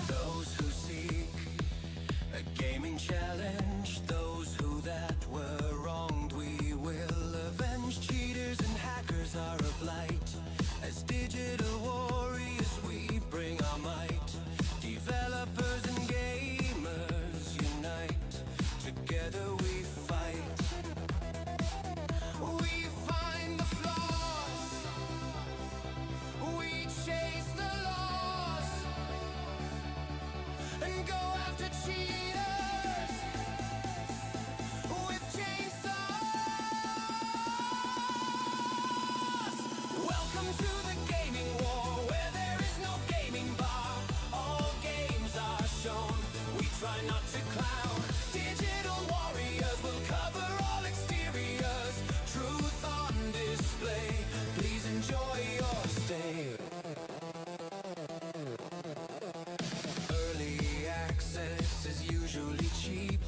Those who seek a gaming challenge, those who that were wronged, we will avenge. Cheaters and hackers are a blight. As digital warriors, we bring our might. Developers and gamers unite. Together we fight. We find the flaws. We chase the laws and go after cheaters with chainsaws. Welcome to the gaming war, where there is no gaming bar. All games are shown, we try not to clown. Digital warriors will cover all exteriors. Truth on display, please enjoy your stay. Early access is usually cheap.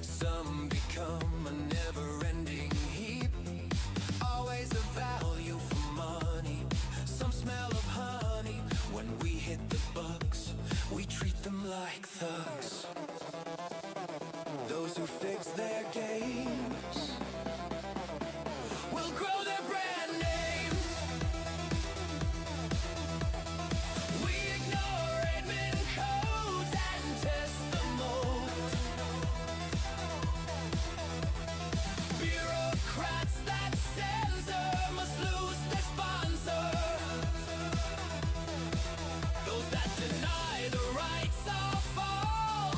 Some become a never-ending heap. Always a value for money. Some smell of honey. When we hit the bucks, we treat them like thugs. Those who fix their games will grow their brand names. We ignore admin codes and test the mold. Bureaucrats that censor must lose their sponsor. Those that deny the rights of all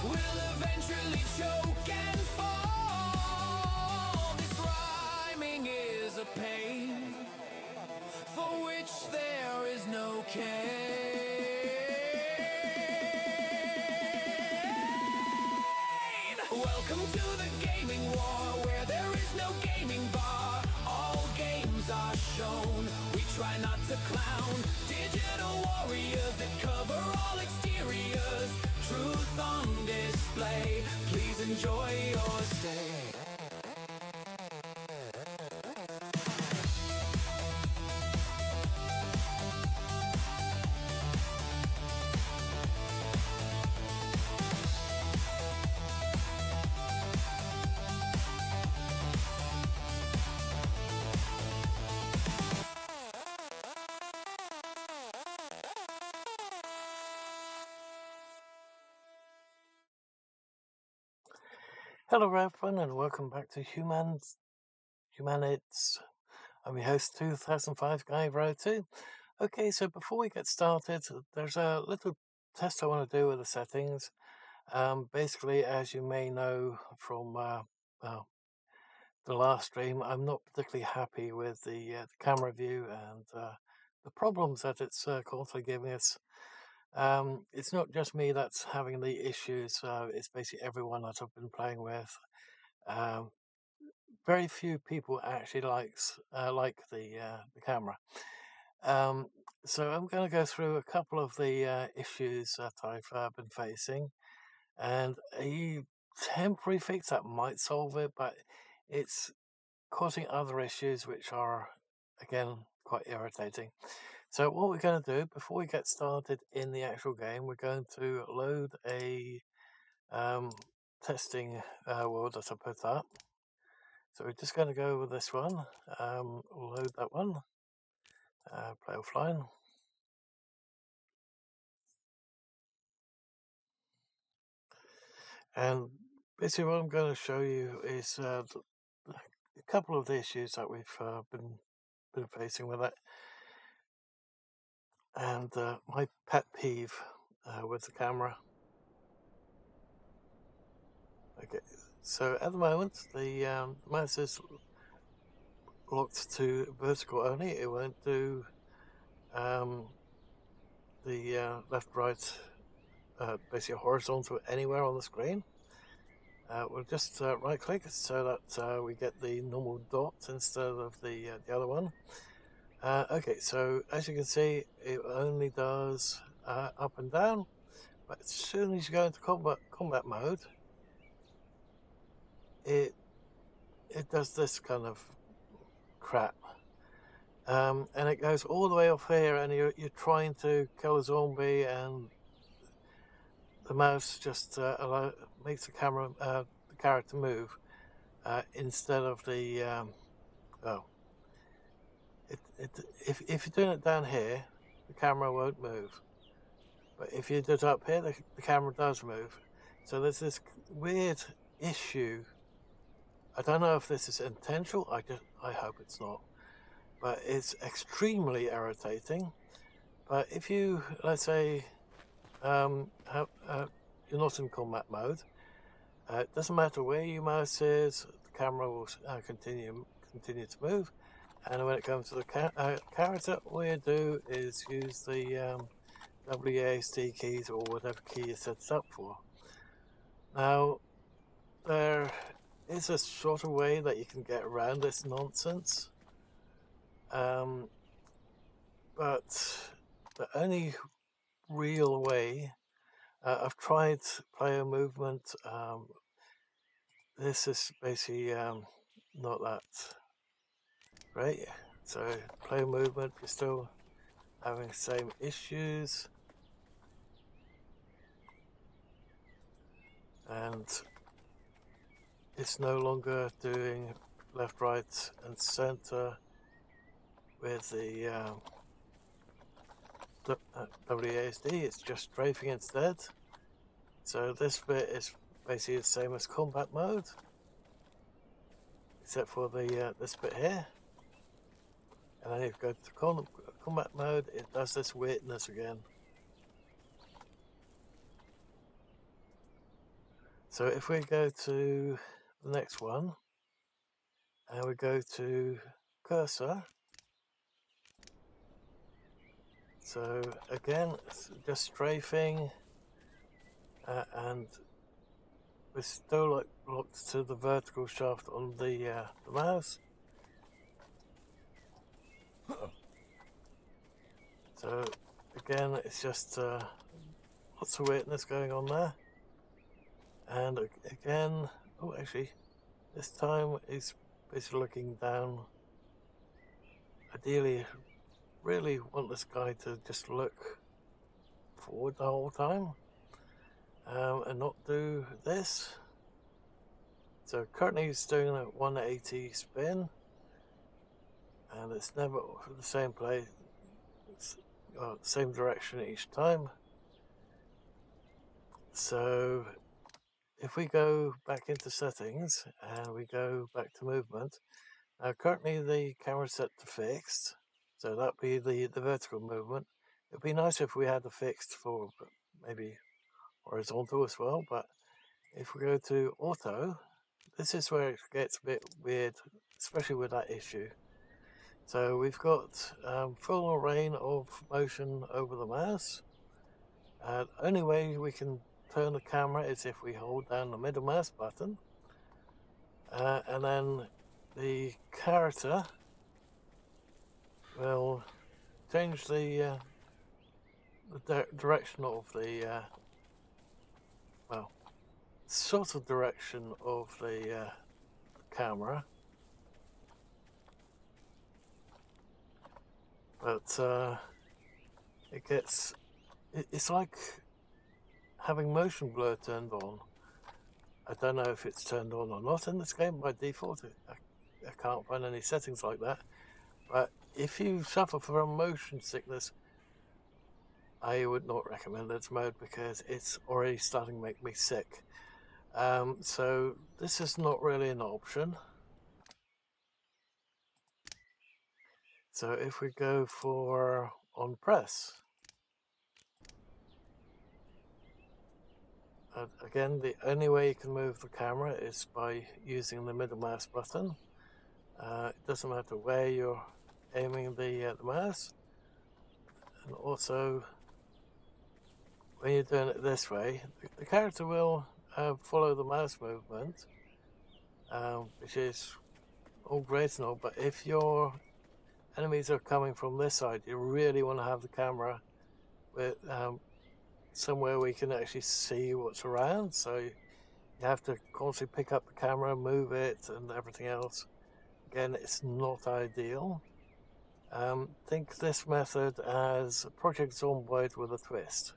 will eventually choke and fall. This rhyming is a pain for which there is no gain. Welcome to the gaming war, where there is no gaming bar. All games are shown, we try not to clown. Digital warriors that cover all exteriors. Truth on display, please enjoy your stay. Hello everyone and welcome back to HumanitZ. I'm your host 2005 Guy Row 2. Okay, so before we get started, there's a little test I want to do with the settings. Basically, as you may know from the last stream, I'm not particularly happy with the camera view and the problems that it's constantly giving us. It's not just me that's having the issues, it's basically everyone that I've been playing with. Very few people actually like the camera. So I'm going to go through a couple of the issues that I've been facing, and a temporary fix that might solve it, but it's causing other issues which are, again, quite irritating. So what we're going to do before we get started in the actual game, we're going to load a testing world that I put up. So we're just going to go over this one, load that one, play offline. And basically what I'm going to show you is a couple of the issues that we've been facing with it. And my pet peeve with the camera. Okay, so at the moment the mouse is locked to vertical only. It won't do the left, right, basically horizontal anywhere on the screen. We'll just right click so that we get the normal dot instead of the other one. Okay, so as you can see, it only does up and down, but as soon as you go into combat mode, it does this kind of crap. And it goes all the way off here, and you're trying to kill a zombie, and the mouse just makes the character move instead of the if you're doing it down here, the camera won't move, but if you do it up here, the camera does move. So there's this weird issue. I don't know if this is intentional. I hope it's not, but it's extremely irritating. But if you, let's say, you're not in combat mode, it doesn't matter where your mouse is, the camera will continue to move. And when it comes to the character, all you do is use the WASD keys or whatever key you set it up for. Now, there is a sort of way that you can get around this nonsense, but the only real way, I've tried player movement. This is basically not that great. So player movement, you're still having the same issues, and it's no longer doing left, right, and center with the WASD. It's just strafing instead. So this bit is basically the same as combat mode, except for the this bit here. And then if you go to combat mode, it does this weirdness again. So if we go to the next one, and we go to cursor, so again, it's just strafing, and we're still locked to the vertical shaft on the mouse. So again, it's just lots of weirdness going on there. And again, oh, actually, this time it's basically looking down. Ideally, really want this guy to just look forward the whole time and not do this. So currently he's doing a 180 spin, and it's never the same place, same direction each time. So if we go back into settings and we go back to movement, now currently the camera's set to fixed, so that'd be the vertical movement. It'd be nice if we had a fixed for maybe horizontal as well, but if we go to auto, this is where it gets a bit weird, especially with that issue. So we've got full reign of motion over the mouse. The only way we can turn the camera is if we hold down the middle mouse button, and then the character will change the direction of the well, sort of direction of the camera, but it's like having motion blur turned on. I don't know if it's turned on or not in this game by default. I can't find any settings like that. But if you suffer from motion sickness, I would not recommend this mode because it's already starting to make me sick. So this is not really an option. So if we go for on press, again, the only way you can move the camera is by using the middle mouse button. It doesn't matter where you're aiming the mouse, and also when you're doing it this way, the character will follow the mouse movement, which is all great and all, but if your enemies are coming from this side, you really want to have the camera with somewhere we can actually see what's around, so you have to constantly pick up the camera, move it, and everything else. Again, it's not ideal. Think this method as Project Zomboid with a twist.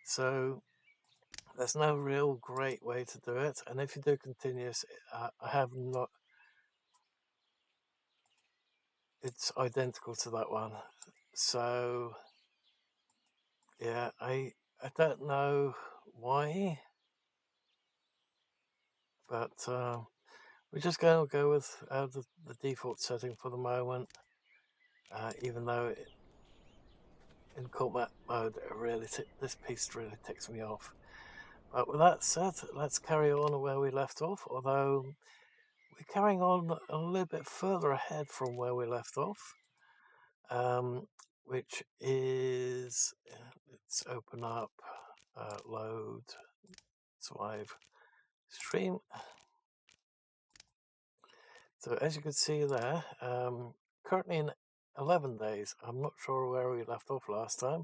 So there's no real great way to do it, and if you do continuous, I have not. It's identical to that one. So yeah, I don't know why, but we're just going to go with the default setting for the moment, even though in combat mode this piece really ticks me off. But with that said, let's carry on where we left off, although we're carrying on a little bit further ahead from where we left off, which is, let's open up, load, survive, stream. So as you can see there, currently in 11 days. I'm not sure where we left off last time,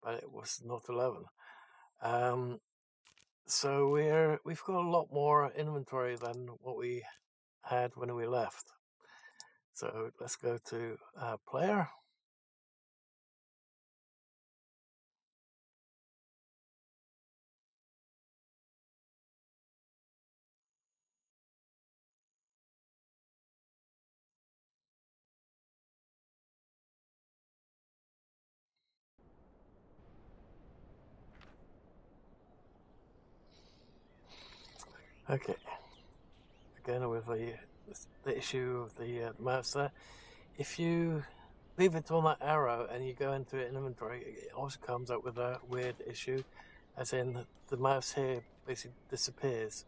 but it was not 11. So we've got a lot more inventory than what we had when we left. So let's go to player. Okay. Again with the issue of the mouse there. If you leave it on that arrow and you go into inventory, it also comes up with a weird issue, as in the mouse here basically disappears.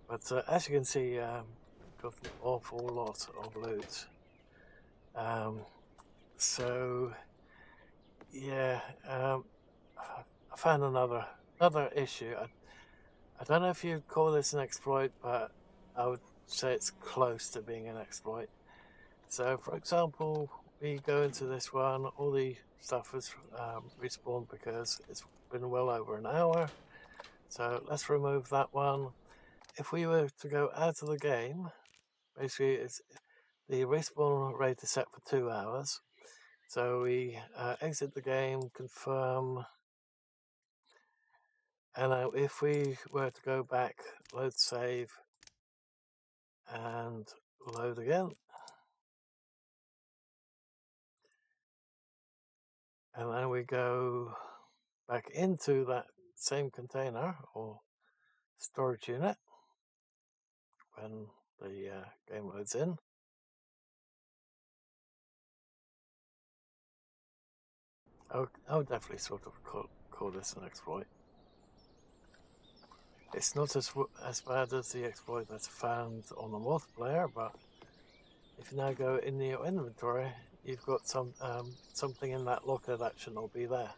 But as you can see, got an awful lot of loot. So yeah, I found another issue. I don't know if you'd call this an exploit, but I would say it's close to being an exploit. So, for example, we go into this one, all the stuff is respawned because it's been well over an hour. So let's remove that one. If we were to go out of the game, basically the respawn rate is set for 2 hours. So we exit the game, confirm, and if we were to go back, load save, and load again, and then we go back into that same container or storage unit when the game loads in. I would definitely sort of call this an exploit. It's not as bad as the exploit that's found on the multiplayer, but if you now go in your inventory, you've got something in that locker that should not be there.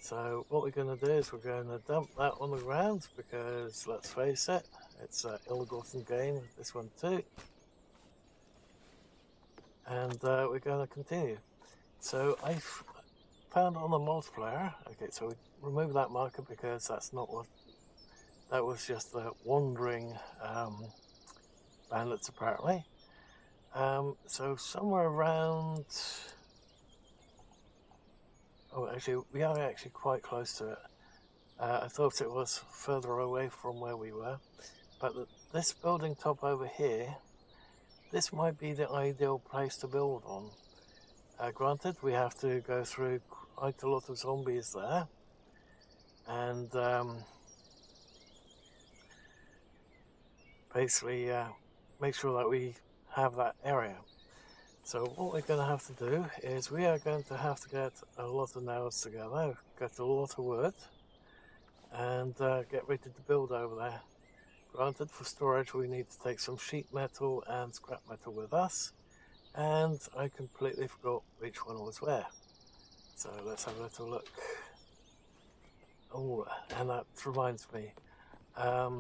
So what we're going to do is we're going to dump that on the ground because, let's face it, it's an ill-gotten gain, this one too. And we're going to continue. So I've found on the multiplayer, okay, so we remove that marker because that's not what, that was just the wandering bandits apparently. So somewhere around, oh actually we are actually quite close to it. I thought it was further away from where we were, but this building top over here, this might be the ideal place to build on. Granted, we have to go through quite a lot of zombies there, and basically make sure that we have that area. So what we're going to have to do is we are going to have to get a lot of nails together, get a lot of wood, and get ready to build over there. granted, for storage we need to take some sheet metal and scrap metal with us, and I completely forgot which one was where. So let's have a little look. Oh, and that reminds me, I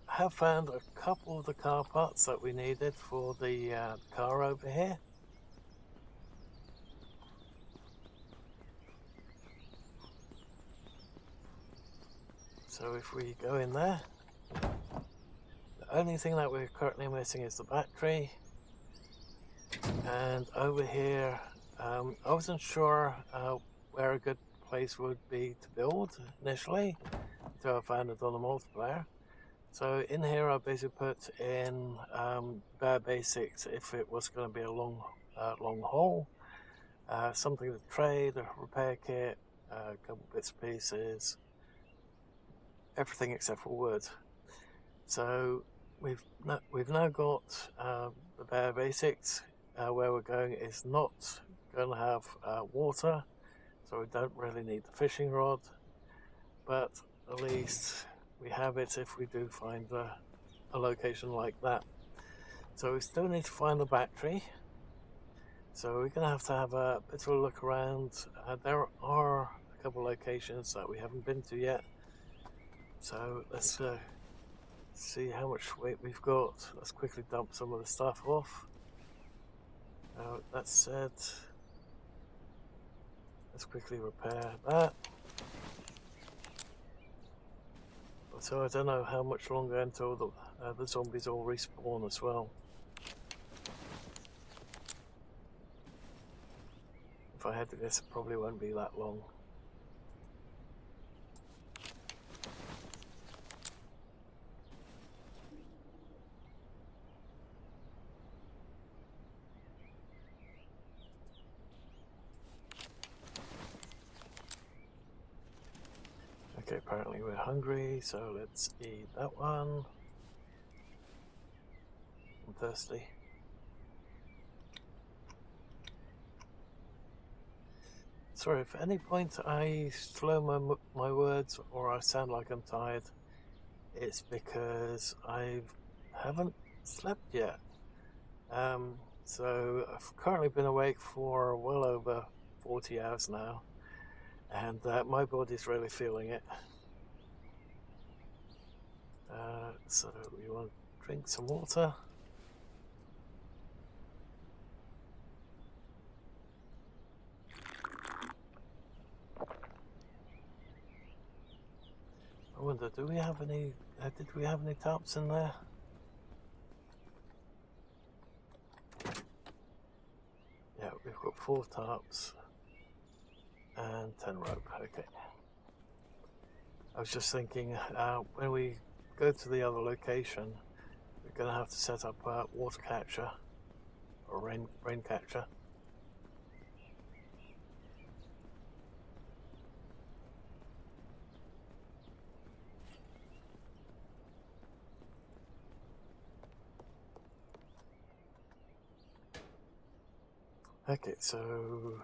have found a couple of the car parts that we needed for the car over here. So if we go in there, the only thing that we're currently missing is the battery. And over here, I wasn't sure where a good place would be to build initially until I found it on the multiplayer. So in here I basically put in bare basics if it was going to be a long haul. Something to trade, a repair kit, a couple bits and pieces, everything except for wood. So we've now got the bare basics. Where we're going is not going to have water, so we don't really need the fishing rod, but at least we have it if we do find a location like that. So we still need to find the battery, so we're going to have a bit of a look around. There are a couple of locations that we haven't been to yet, so let's see how much weight we've got. Let's quickly dump some of the stuff off. That said, let's quickly repair that. So I don't know how much longer until the zombies all respawn as well. If I had to guess, it probably won't be that long. Okay, apparently we're hungry, so let's eat that one. I'm thirsty. Sorry, if at any point I slow my words or I sound like I'm tired, it's because I haven't slept yet. So I've currently been awake for well over 40 hours now, and my body's really feeling it. So we want to drink some water. I wonder, do we have any? Did we have any tarps in there? Yeah, we've got 4 tarps and 10 rope. Okay. I was just thinking, when we go to the other location, we're going to have to set up a water catcher or rain catcher. Okay, so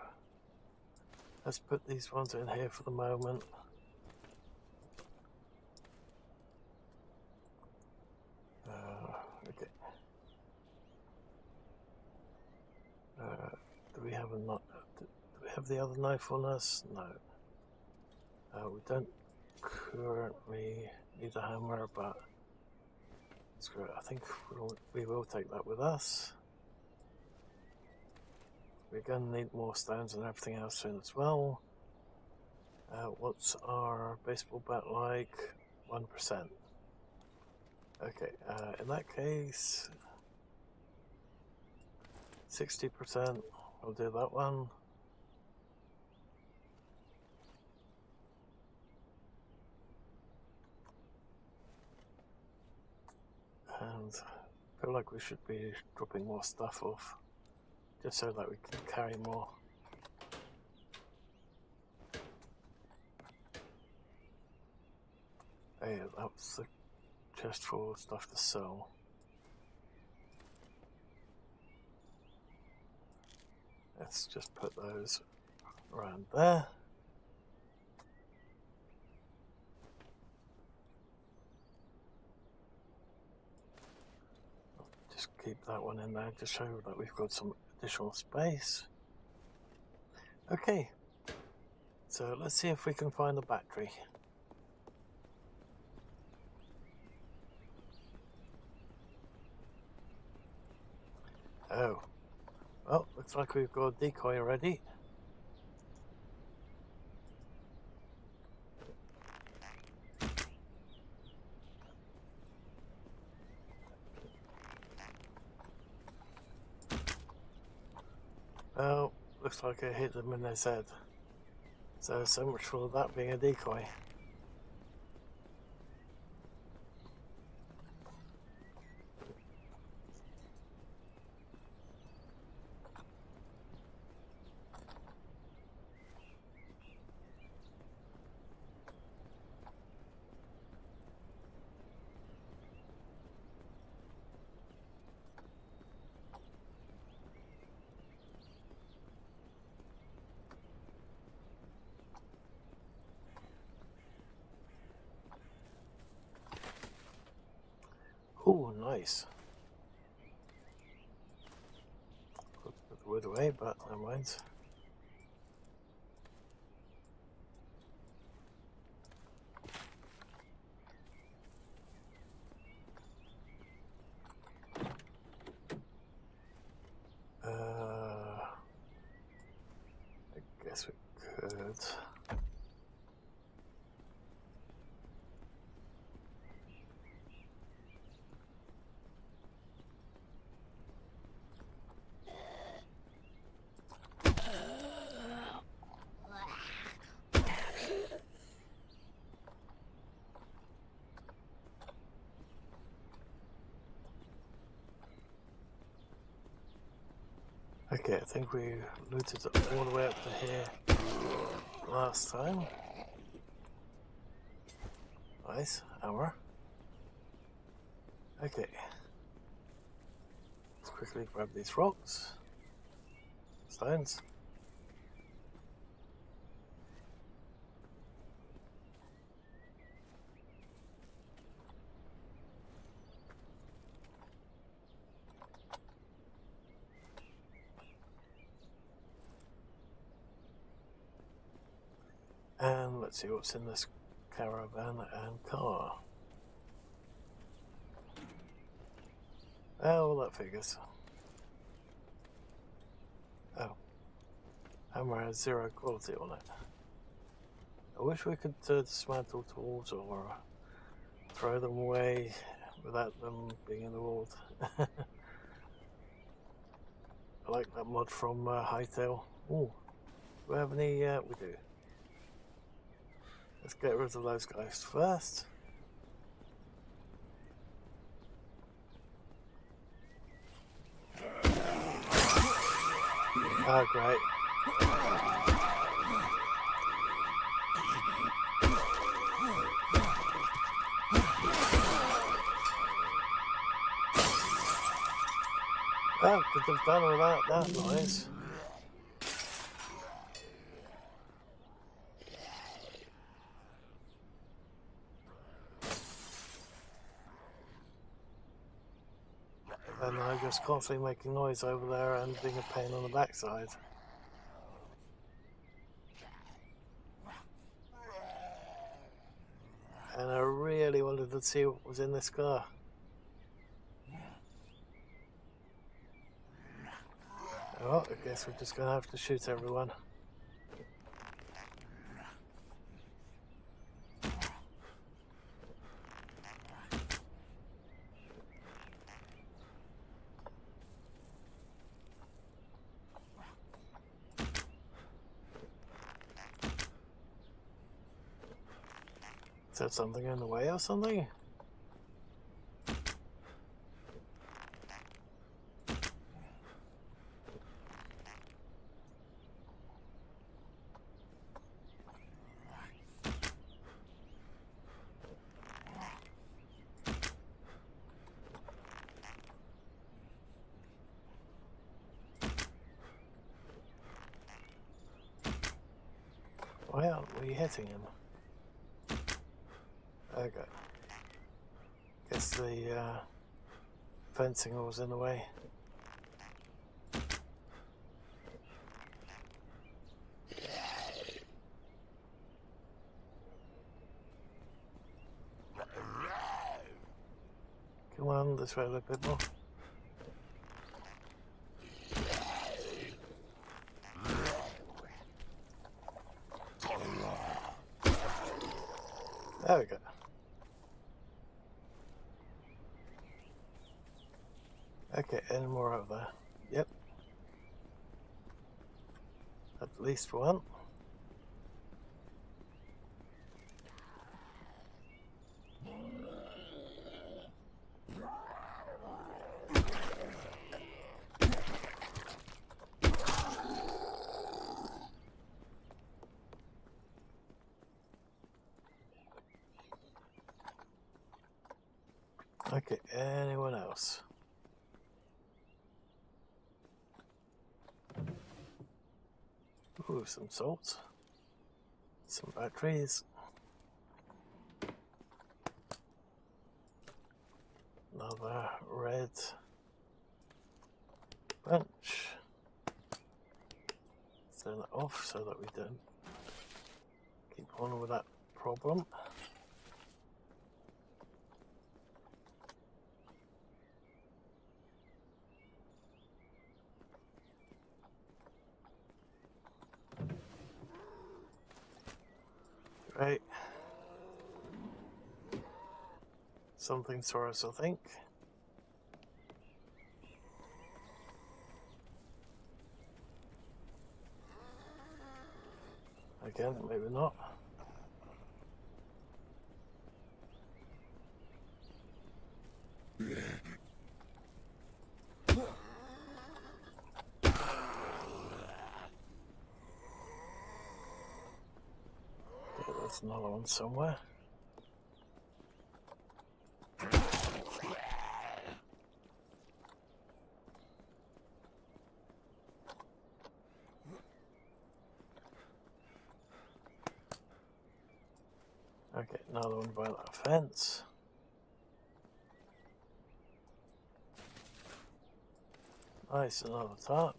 let's put these ones in here for the moment. Okay. Do we have the other knife on us? No. We don't currently need a hammer, but screw it. I think we will take that with us. We're going to need more stones and everything else soon as well. What's our baseball bat like? 1%. Okay, in that case, 60%. I'll do that one. And I feel like we should be dropping more stuff off, just so that we can carry more. Hey, that was the chest full of stuff to sell. Let's just put those around there. keep that one in there to show that we've got some additional space. Okay, so let's see if we can find the battery. Oh, well, looks like we've got a decoy already. Well, looks like I hit them in their head. So much for that being a decoy. Oh, nice. Put the wood away, but never mind. I guess we could. Okay, I think we looted all the way up to here last time. Nice, hammer. Okay. Let's quickly grab these rocks. Stones. And let's see what's in this caravan and car. Oh, well, that figures. Oh. Hammer has 0 quality on it. I wish we could dismantle tools or throw them away without them being in the world. I like that mod from Hightail. Ooh, do we have any? We do. Let's get rid of those guys first. Oh, great. Oh, could have done without that noise. And I'm just constantly making noise over there and being a pain on the backside. And I really wanted to see what was in this car. Well, I guess we're just going to have to shoot everyone. Is there something in the way or something? Why aren't we hitting him? Okay. Guess the fencing was in the way. Come on, this way a little bit more. There we go. Okay, any more over there? Yep. At least one. Okay, anyone else? Ooh, some salt. Some batteries. Another red bunch. Turn it off so that we don't keep on with that problem. Right. Something for us, I think. Again, maybe not. Okay, there's another one somewhere. Okay, another one by that fence. Nice, another top.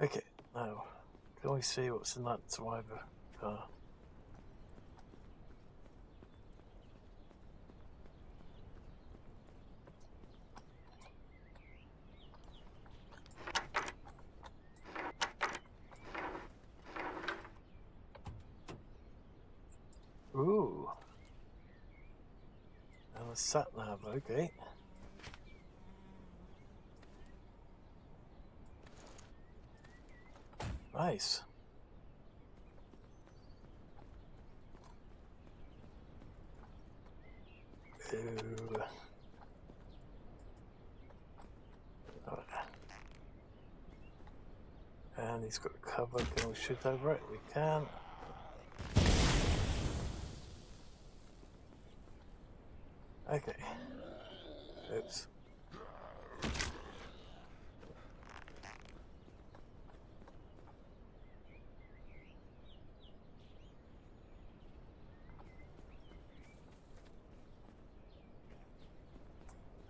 Okay, now, can we see what's in that survivor car? Ooh. And a sat nav, okay. Nice. Ooh. Alright. And he's got cover. Can we shoot over it? We can. Okay. Oops.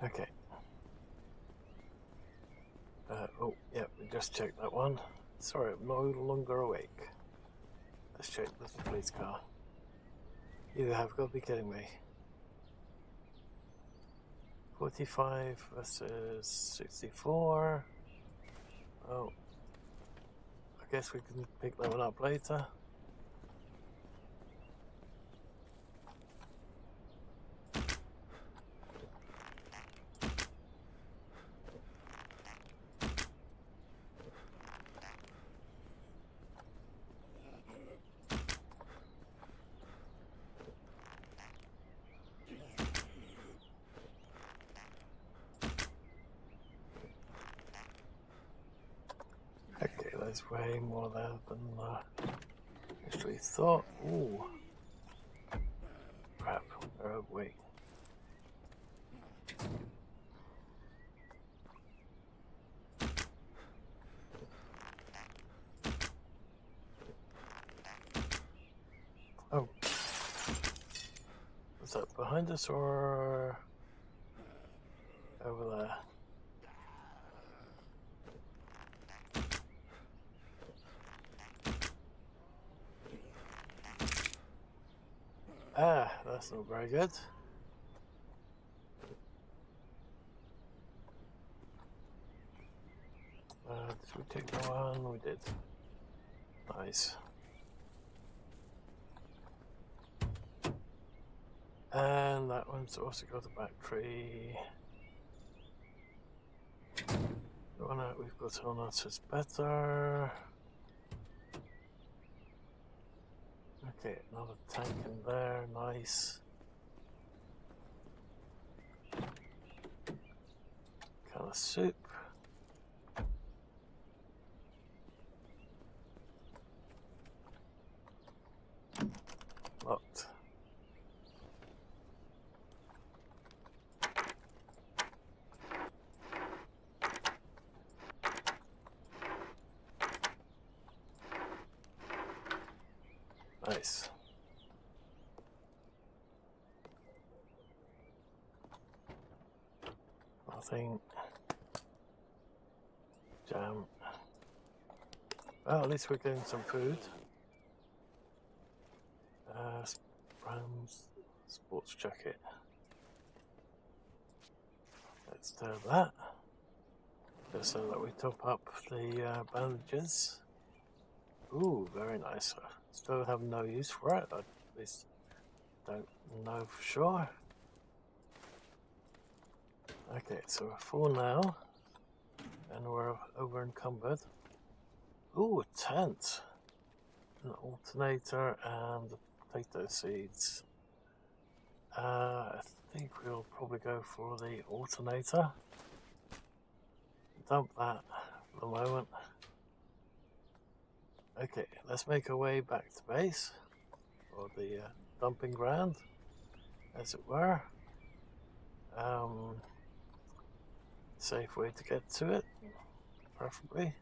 Okay. Oh, yeah, we just checked that one. Sorry, I'm no longer awake. Let's check this police car. You have got to be kidding me. 45 versus 64. Oh. I guess we can pick that one up later. Okay, there's way more there than actually thought. Ooh. Crap. Oh, wait. behind us or over there? Ah, that's not very good. Did we take that one? We did. Nice. And that one's also got a battery. The one that we've got on us is better. Okay, another tank in there, nice. Can of soup. Locked. Nice. Nothing. Jam. Well, at least we're getting some food. Rams, sports jacket. Let's do that. Just so that we top up the bandages. Ooh, very nice. Still have no use for it. At least don't know for sure. Okay, so we're full now, and we're over encumbered. Ooh, a tent, an alternator, and potato seeds. I think we'll probably go for the alternator. Dump that for the moment. Okay, let's make our way back to base, or the dumping ground, as it were. Safe way to get to it, preferably.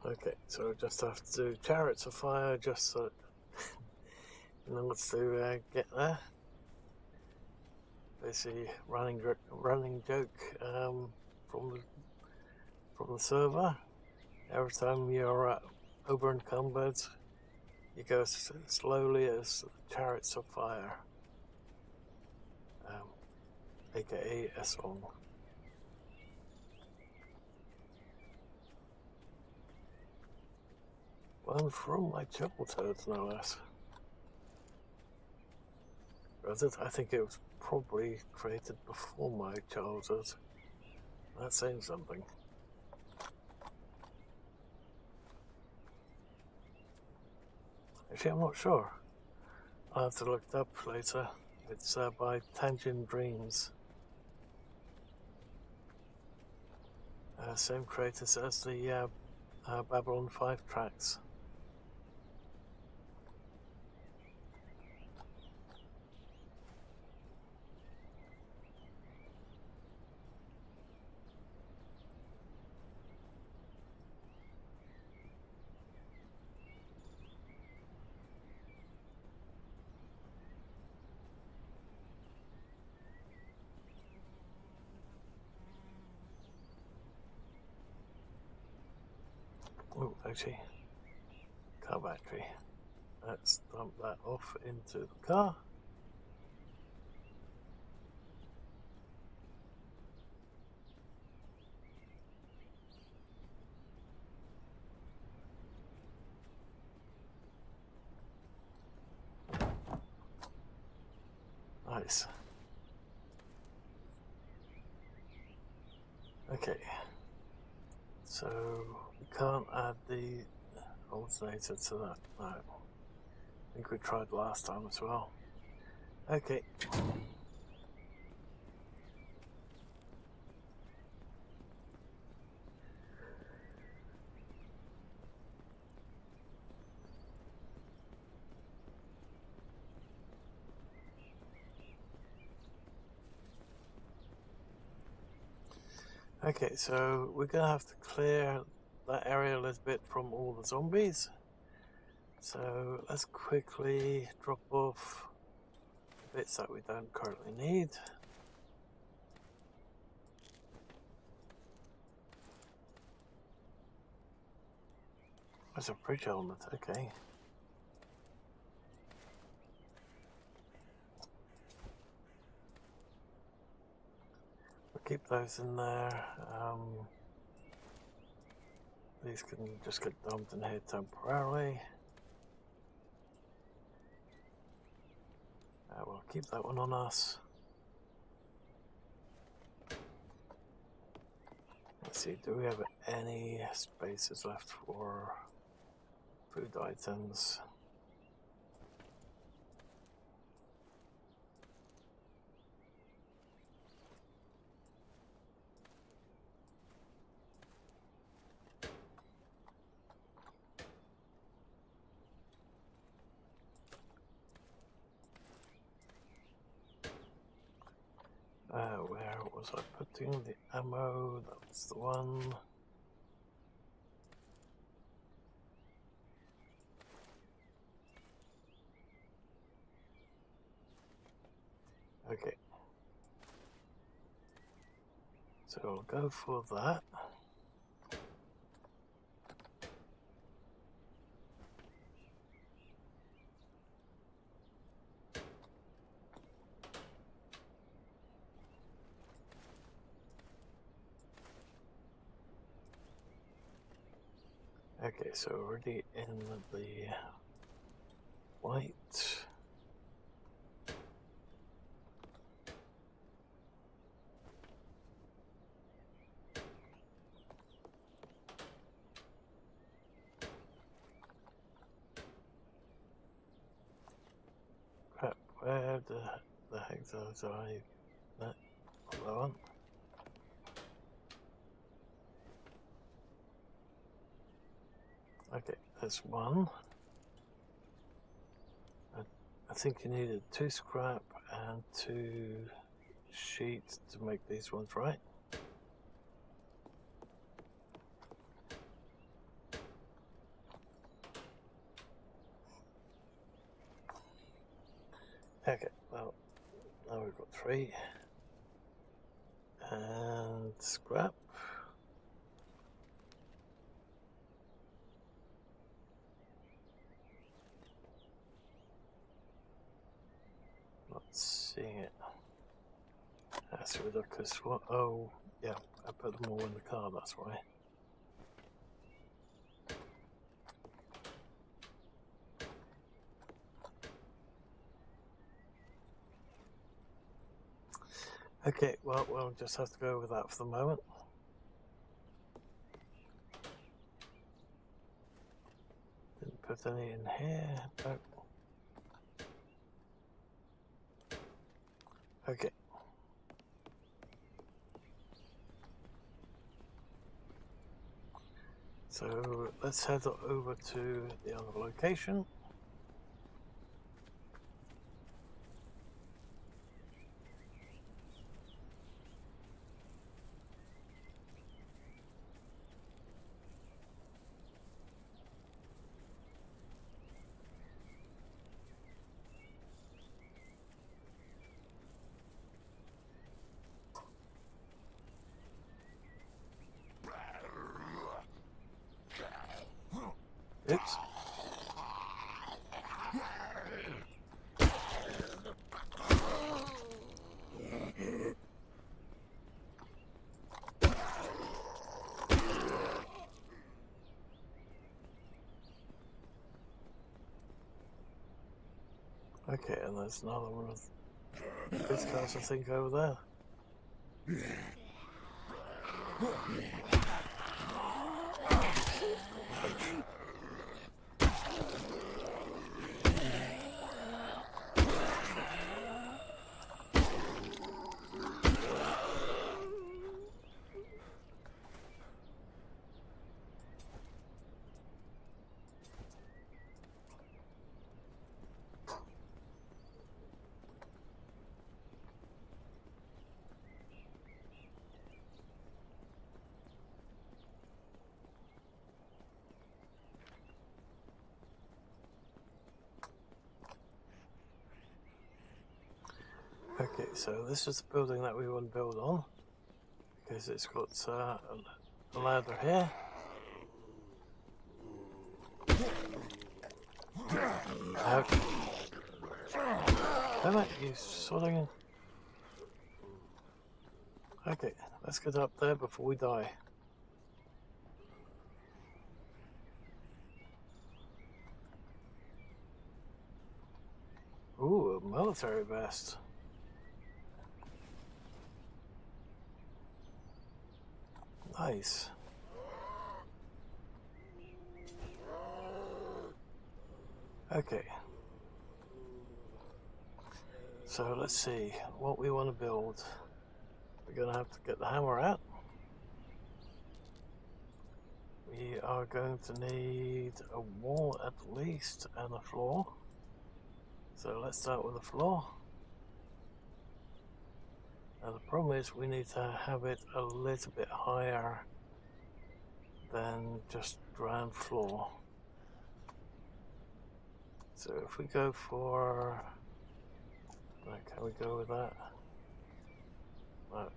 Okay, so we just have to do chariots of fire just so in order to get there. Basically, running joke from the server. Every time you're over encumbered, you go as slowly as chariots of fire, aka a song. One from my childhood, no less. I think it was probably created before my childhood. That's saying something. Actually, I'm not sure. I'll have to look it up later. It's by Tangent Dreams. Same creators as the Babylon 5 tracks. Oh, actually, car battery. Let's dump that off into the car. Nice. Okay. So we can't add the alternator to that. No. I think we tried last time as well. Okay. Okay, so we're gonna have to clear that area a little bit from all the zombies. So let's quickly drop off the bits that we don't currently need. There's a bridge element, okay. We'll keep those in there. These can just get dumped in here temporarily. We'll keep that one on us. Let's see, do we have any spaces left for food items? Where was I putting the ammo? That was the one. Okay. So I'll go for that. Okay, so already in the white. Crap, where the heck those are? That one. Okay, there's one. I think you needed 2 scrap and 2 sheets to make these ones, right? Okay, well, now we've got 3. And scrap. Not seeing it. That's ridiculous. What? Oh, yeah, I put them all in the car, that's why. Okay, well, we'll just have to go with that for the moment. Didn't put any in here. No. Okay. So let's head over to the other location. Oops. Okay, and there's another one of these cars, I think, over there. so this is the building that we want to build on, because it's got a ladder here. Damn it, you sodding. Okay, let's get up there before we die. Ooh, a military vest. Nice. Okay. So let's see what we want to build. We're going to have to get the hammer out. We are going to need a wall at least and a floor. So let's start with the floor. Now the problem is we need to have it a little bit higher than just ground floor. So if we go for, can we go with that? No.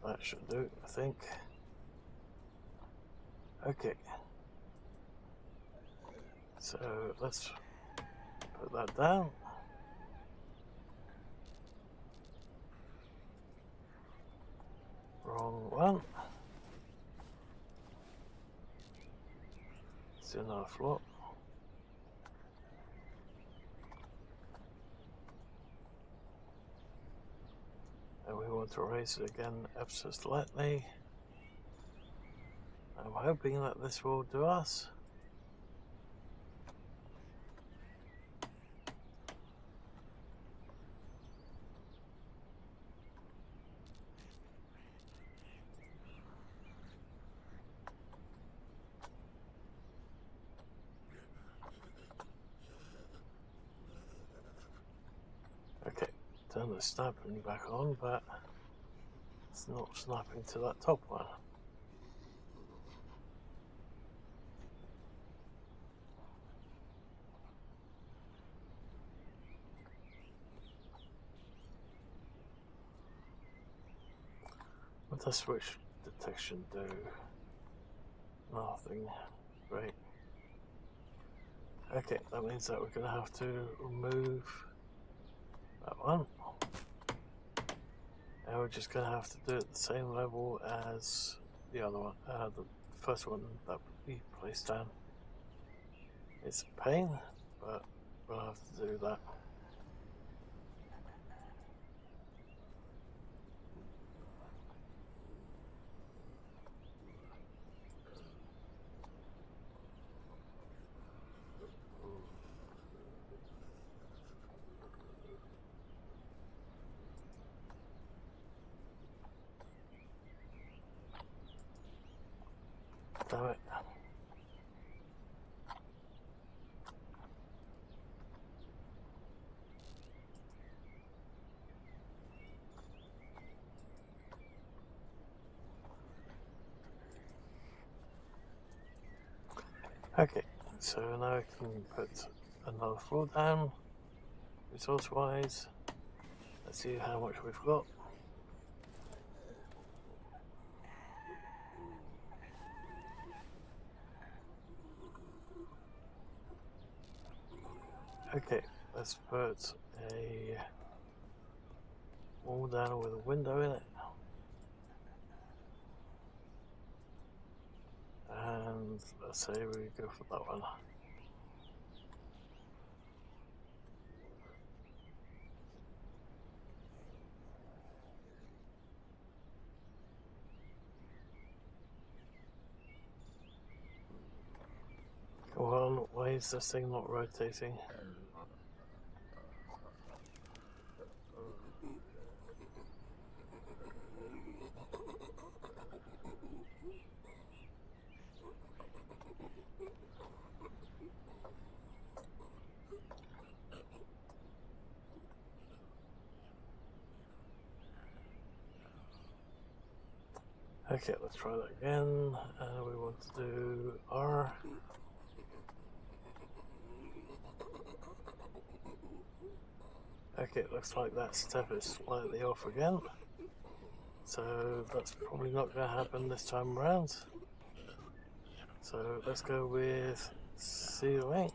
That should do, I think. Okay. So let's put that down. Wrong one. Let's do another floor. And we want to raise it again ever so slightly. I'm hoping that this will do us. Okay, turn the snapping back on, but it's not snapping to that top one. What does switch detection do? Nothing. Great. Okay, that means that we're going to have to remove that one. And we're just going to have to do it at the same level as the other one, the first one that we placed down. It's a pain, but we'll have to do that. Damn it. Okay, so now I can put another floor down, resource wise. Let's see how much we've got. Okay, let's put a wall down with a window in it. And let's say we go for that one. Come on, why is this thing not rotating? Okay, let's try that again. We want to do R. Okay, it looks like that step is slightly off again. So that's probably not going to happen this time around. So let's go with ceiling.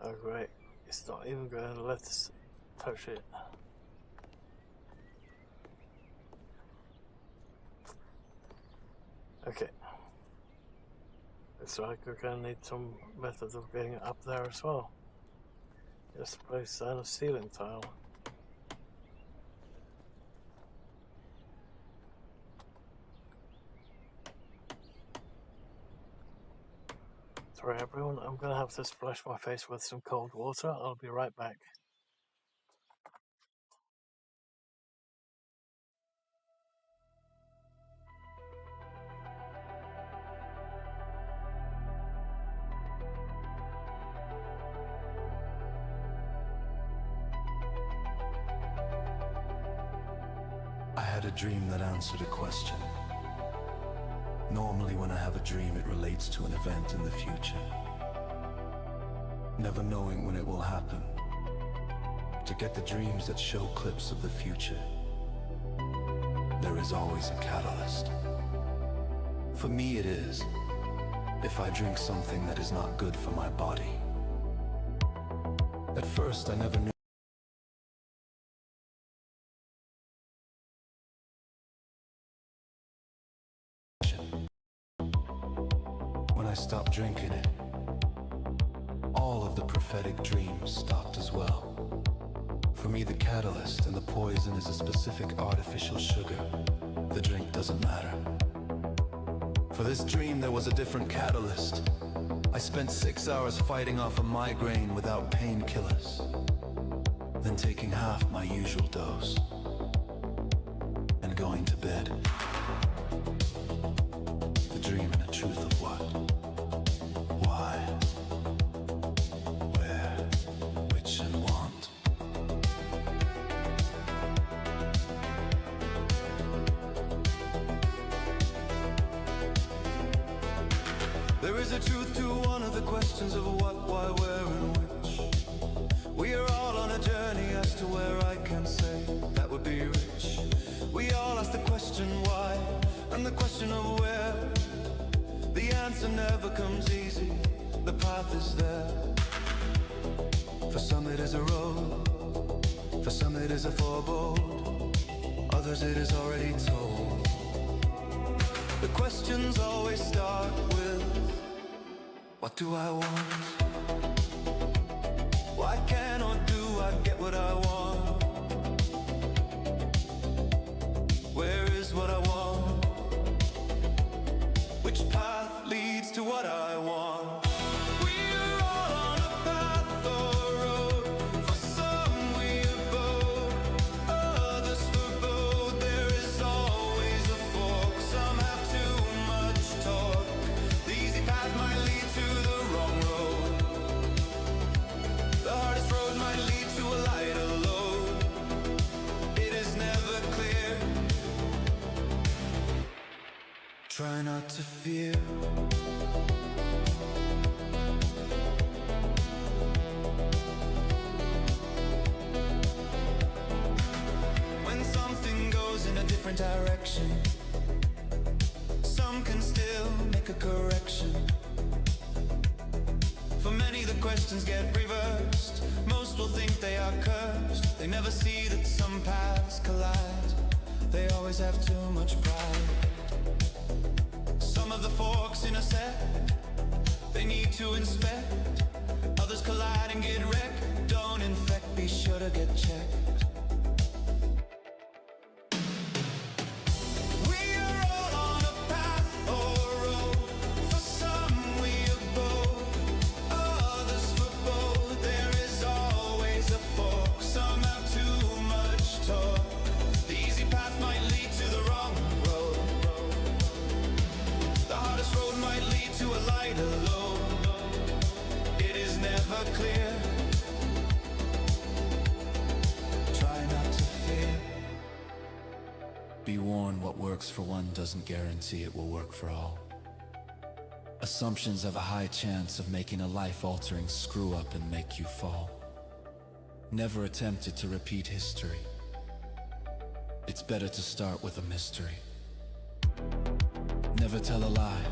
Oh great, it's not even going to let us touch it. Okay. Looks like we're going to need some method of getting it up there as well. Just place down a ceiling tile. Sorry everyone, I'm going to have to splash my face with some cold water. I'll be right back. I had a dream that answered a question. Normally when I have a dream, it relates to an event in the future. Never knowing when it will happen. To get the dreams that show clips of the future, there is always a catalyst. For me it is, if I drink something that is not good for my body. At first I never knew. When I stopped drinking it, all of the prophetic dreams stopped as well. For me, the catalyst and the poison is a specific artificial sugar. The drink doesn't matter. For this dream, there was a different catalyst. I spent 6 hours fighting off a migraine without painkillers, then taking half my usual dose and going to bed. The dream and the truth of what? Why? Where? Which and want? There is a truth to one of the questions of what, why, where, and which. We are all on a journey as to where I can say that would be rich. We all ask the question why, and the question of where. The answer never comes easy, the path is there. For some it is a road, for some it is a forebode, others it is already told. The questions always start with, what do I want? Why can or do I get what I want? Where is what I want? Which path leads to what I want? We're all on a path or road. For some we abode, others forebode. There is always a fork. Some have too much talk. The easy path might lead to the wrong road. The hardest road might lead to a lighter load. It is never clear. Try not to fear. When something goes in a different direction, some can still make a correction. For many the questions get reversed. Most will think they are cursed. They never see that some paths collide. They always have too much pride. Some of the forks intersect, they need to inspect. Others collide and get wrecked. Don't infect, be sure to get checked. We are all on a path or road. For some we abode, others forebode. There is always a fork. Some have too much talk. The easy path might lead to the wrong road. The hardest road might lead to a lighter load. It is never clear. be warned, what works for one doesn't guarantee it will work for all. Assumptions have a high chance of making a life-altering screw-up and make you fall. Never attempted to repeat history. It's better to start with a mystery. Never tell a lie.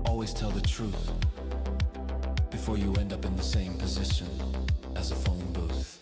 Always tell the truth before you end up in the same position as a phone booth.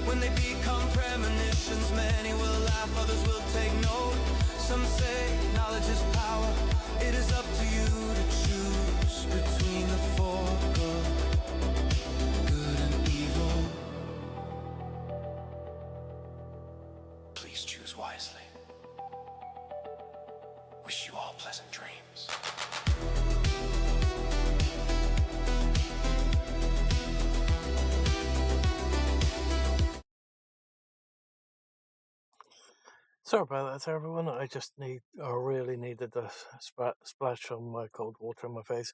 When they become premonitions, many will laugh, others will take note. Some say knowledge is power. It is up to you to choose between the four good and evil. Please choose wisely. Wish you all pleasant dreams. Sorry about that, everyone. I really needed a splash of my cold water in my face.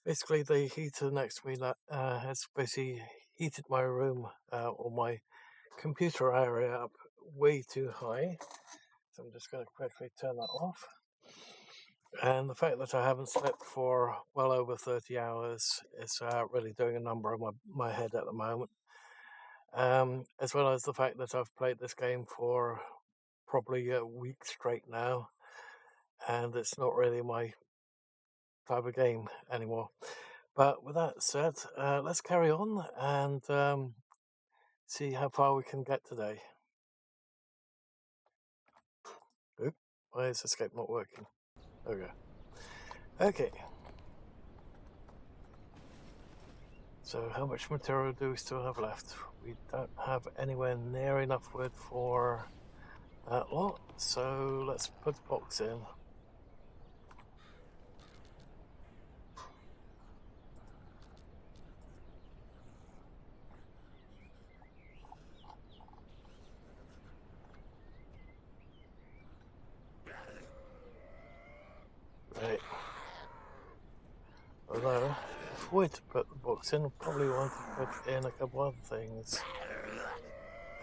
Basically, the heater next to me has basically heated my room or my computer area up way too high. So I'm just going to quickly turn that off. And the fact that I haven't slept for well over 30 hours is really doing a number on my head at the moment. As well as the fact that I've played this game for probably a week straight now, and it's not really my type of game anymore. But with that said, let's carry on and see how far we can get today. Oop, why is escape not working? There we go. Okay. So how much material do we still have left? We don't have anywhere near enough wood for that lot, so let's put the box in. Right. Although, if we were to put the box in, we'll probably want to put in a couple other things.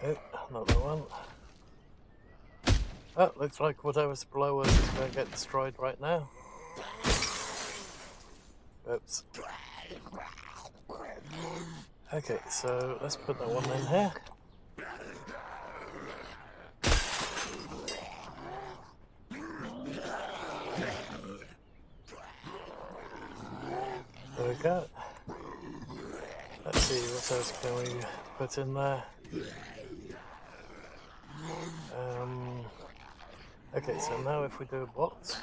Oh, another one. Oh, looks like whatever's below us is going to get destroyed right now. Oops. Okay, so let's put that one in here. There we go. Let's see what else can we put in there. Okay, so now if we do a box,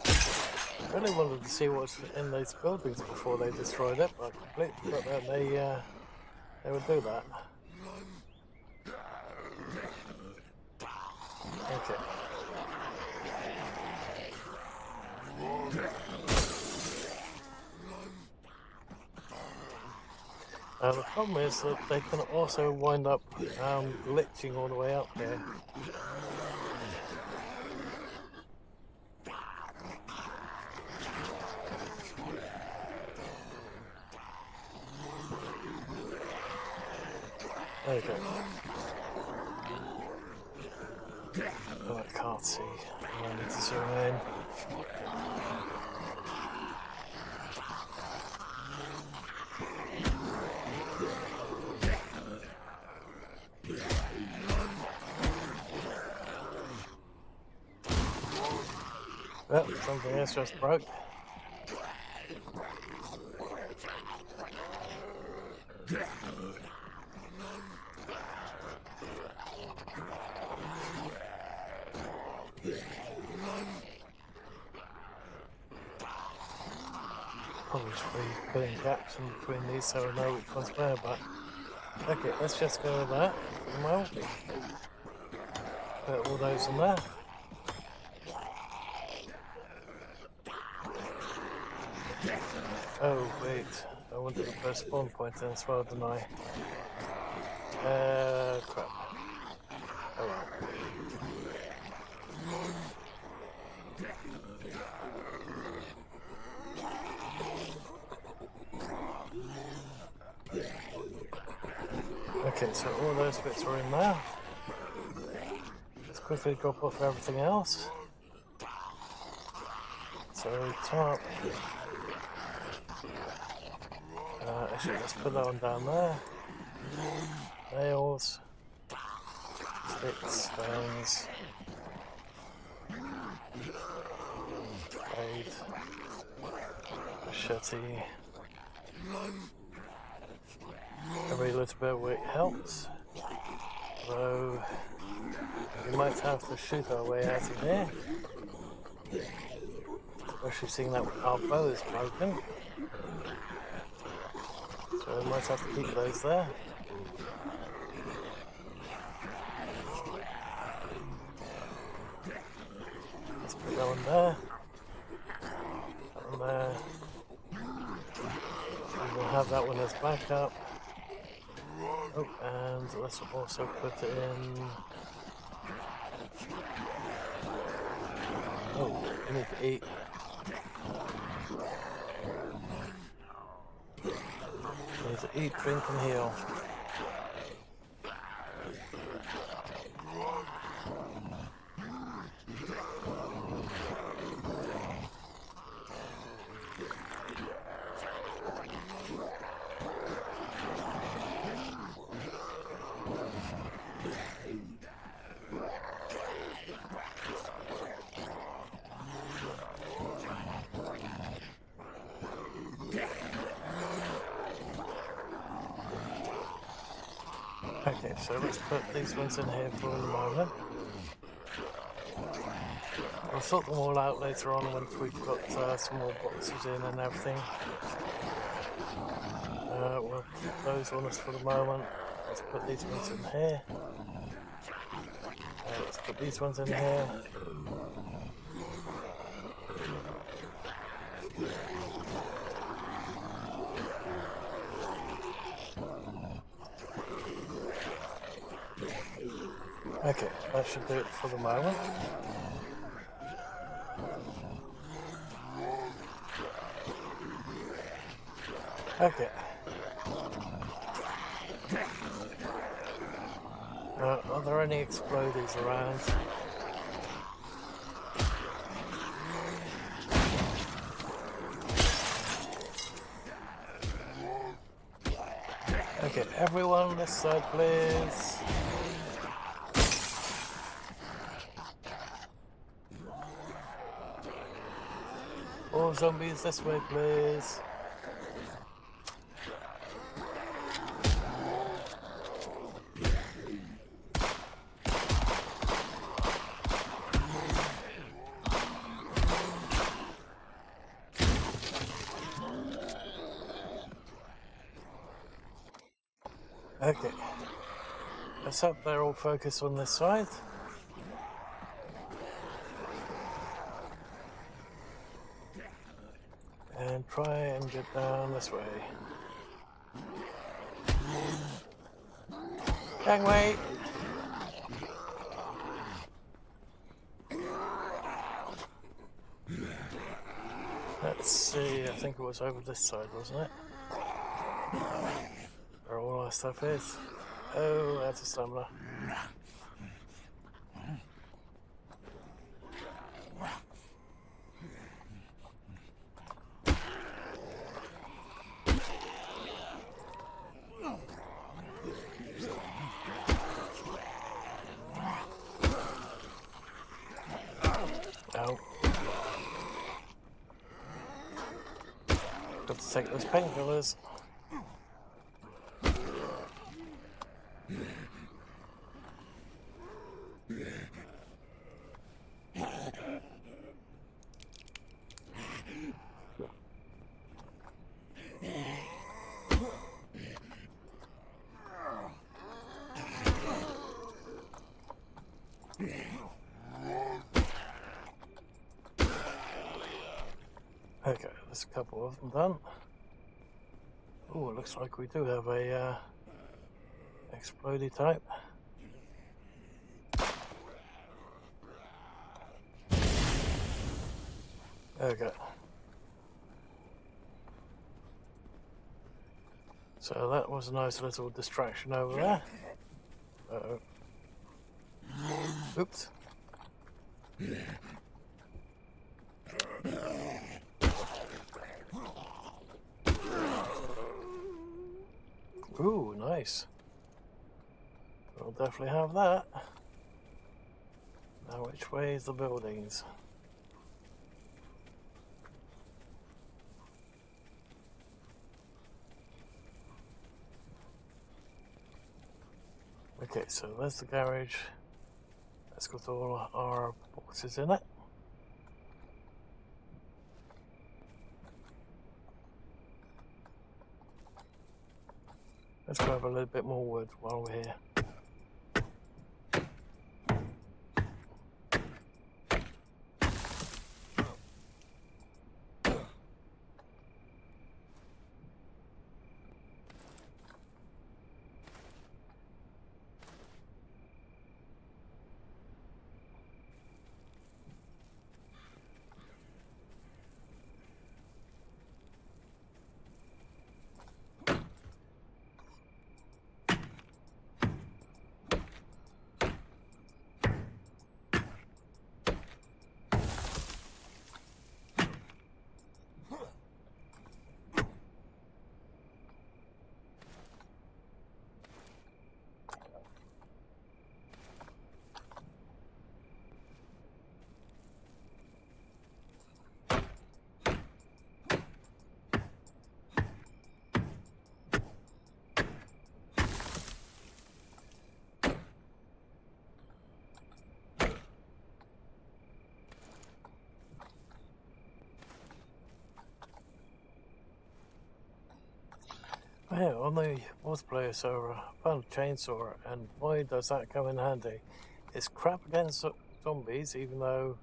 I really wanted to see what's in those buildings before they destroyed it, but I completely forgot that they would do that. Okay. The problem is that they can also wind up glitching all the way up here. Okay. Oh, I can't see. I need to zoom in. Well, something else just broke. Probably should be putting gaps in between these so I know which one's where, but okay, let's just go with that for the moment. Put all those in there. Oh wait, I wanted to put a spawn point in as well, didn't I? Crap. Oh well. Okay, so all those bits are in there. Let's quickly drop off everything else. So top. Actually, let's put that one down there. Nails, sticks, stones, blade, machete. Every little bit of weight helps. Though we might have to shoot our way out of here. Especially seeing that our bow is broken. So we might have to keep those there. Let's put that one there. That one there. And we'll have that one as backup. Oh, and let's also put it in. Oh, we need to eat. We need to eat, drink, and heal. Okay, so let's put these ones in here for the moment. We'll sort them all out later on once we've got some more boxes in and everything. We'll keep those on us for the moment. Let's put these ones in here. Let's put these ones in here. Okay, that should do it for the moment. Okay. Are there any exploders around? Okay, everyone this side please. All zombies this way please. Okay, let's hope they're all focused on this side. And try and get down this way. Gangway! Let's see, I think it was over this side, wasn't it? Where all our stuff is. Oh, that's a stamina. Ow. Got to take those painkillers. couple of them done. Oh, it looks like we do have a explodey type. There we go. So that was a nice little distraction over there. Uh-oh. Oops. Ooh, nice. We'll definitely have that. Now, which way is the buildings? Okay, so there's the garage. That's got all our boxes in it. Let's grab a little bit more wood while we're here. Yeah, on the multiplayer server, I found a chainsaw, and boy does that come in handy. It's crap against zombies, even though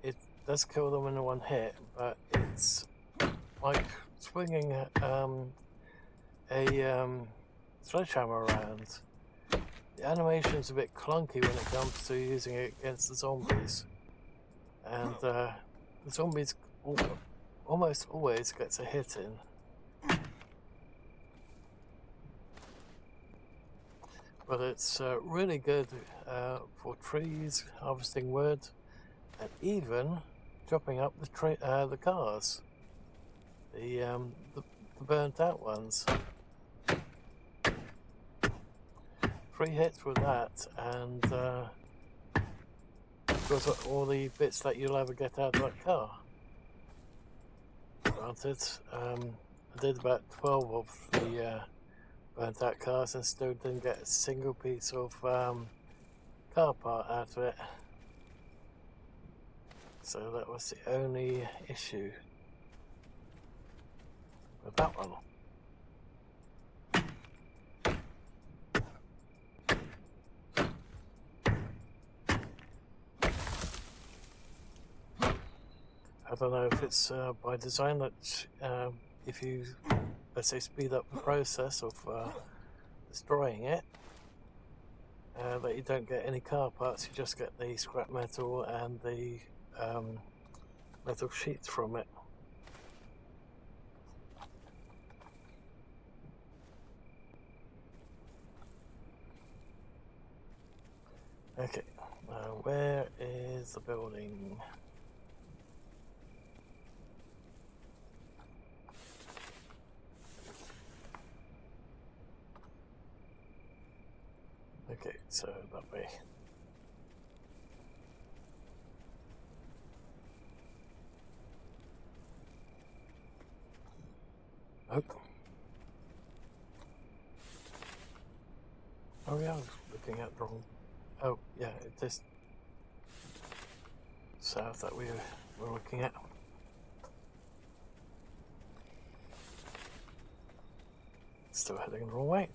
it does kill them in one hit, but it's like swinging a sledgehammer around. The animation's a bit clunky when it comes to using it against the zombies, and the zombies almost always gets a hit in. But it's really good for trees, harvesting wood, and even chopping up the cars, the burnt out ones. 3 hits with that, and got all the bits that you'll ever get out of that car. Granted, I did about 12 of the burnt out cars and still didn't get a single piece of car part out of it. So that was the only issue with that one. I don't know if it's by design that if you, let's say, speed up the process of destroying it, that you don't get any car parts, you just get the scrap metal and the metal sheets from it. Okay, where is the building? Okay, so that way. Oh. Oh yeah, I was looking at the wrong. Oh yeah, it is south that we were looking at. Still heading the wrong way.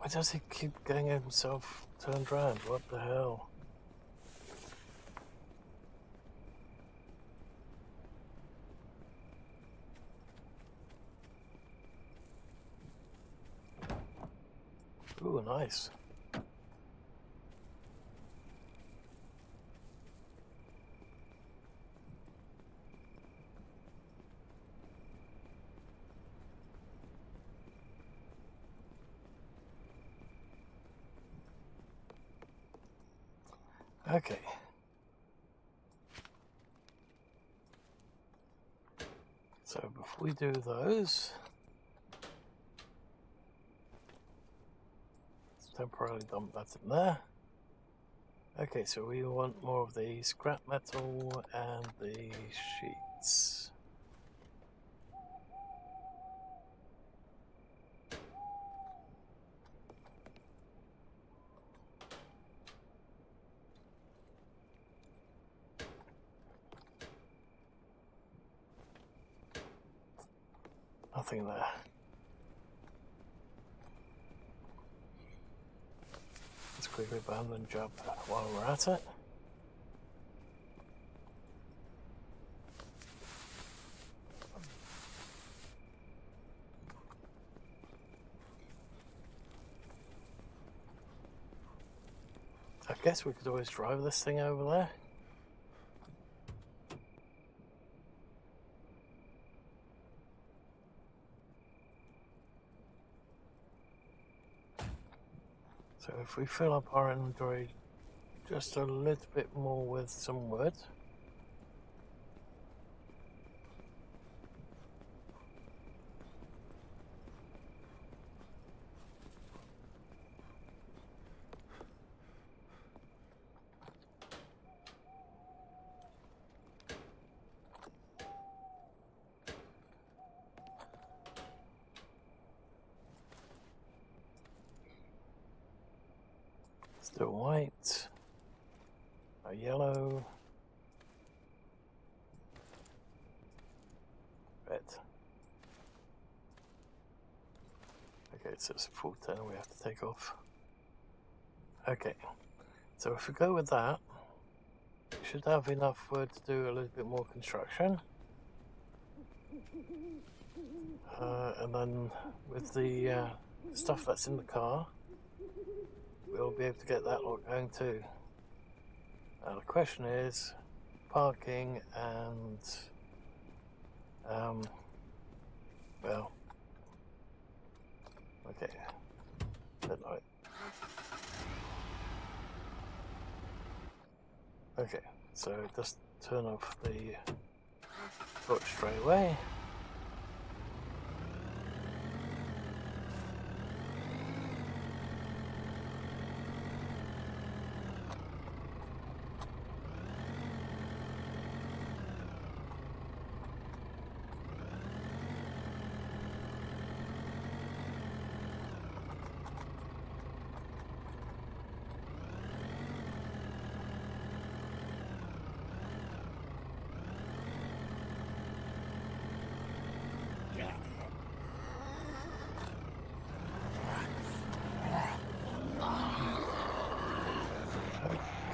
Why does he keep getting himself turned around? What the hell? Ooh, nice. Okay. So before we do those, let's temporarily dump that in there. Okay, so we want more of the scrap metal and the sheets. Nothing there. Let's quickly abandon job while we're at it. I guess we could always drive this thing over there. So if we fill up our inventory just a little bit more with some wood. Still white, a yellow, red. Okay, so it's a full 10 we have to take off. Okay, so if we go with that, we should have enough wood to do a little bit more construction. And then with the stuff that's in the car, we'll be able to get that lot going too. Now the question is parking and well, okay, midnight. Okay, so just turn off the torch straight away.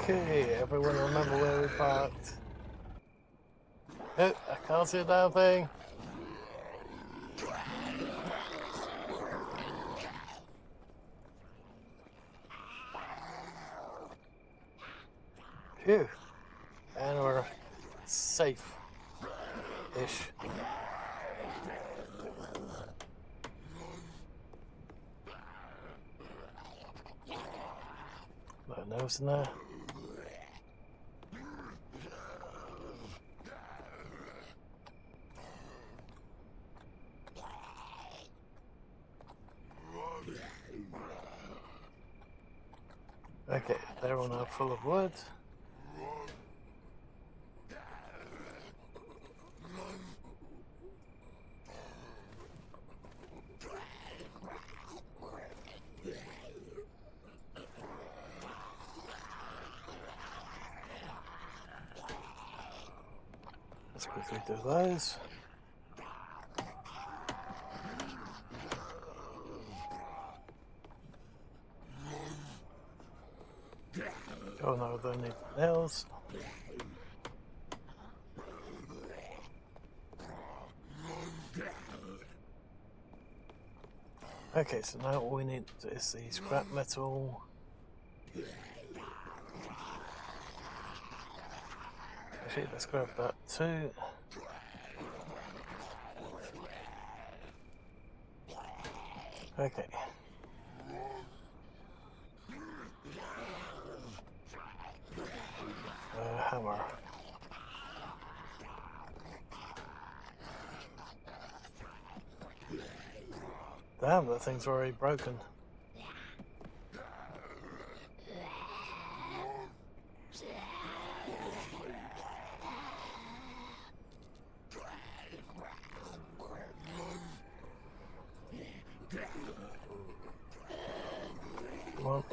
Okay, everyone remember where we parked? Oh, I can't see a damn thing. Phew. And we're safe-ish. No nose in there. Okay, they're all now full of wood. Let's quickly do those. Oh no, don't need nails. Okay, so now all we need is the scrap metal. Actually, let's grab that too. Okay. Hammer. Damn, that thing's already broken. Come on.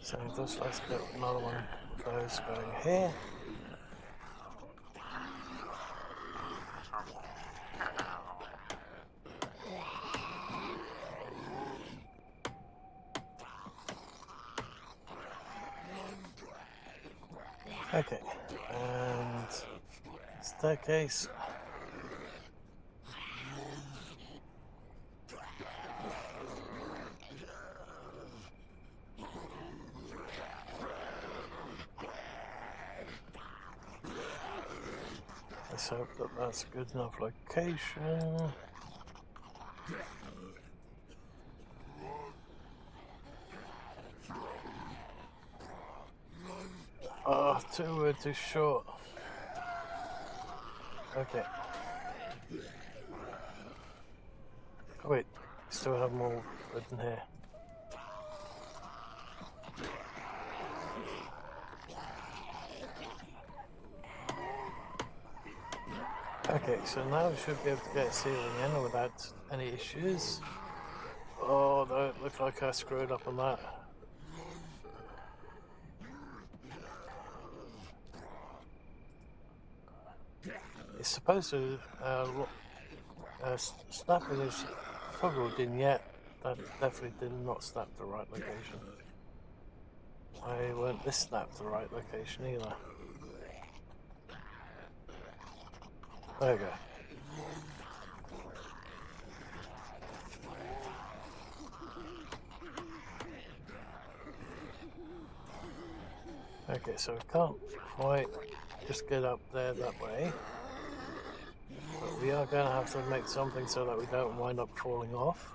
So just let's get another one of those going here. Okay, and staircase. Let's hope that that's a good enough location. Oh, we're too short. Okay. Oh, wait, still have more wood in here. Okay, so now we should be able to get a ceiling in without any issues. Oh, no, it looked like I screwed up on that. It's supposed to snap in his toggle didn't yet. That definitely did not snap the right location. I won't this snap the right location either. There we go. Okay, so we can't quite just get up there that way. But we are going to have to make something so that we don't wind up falling off.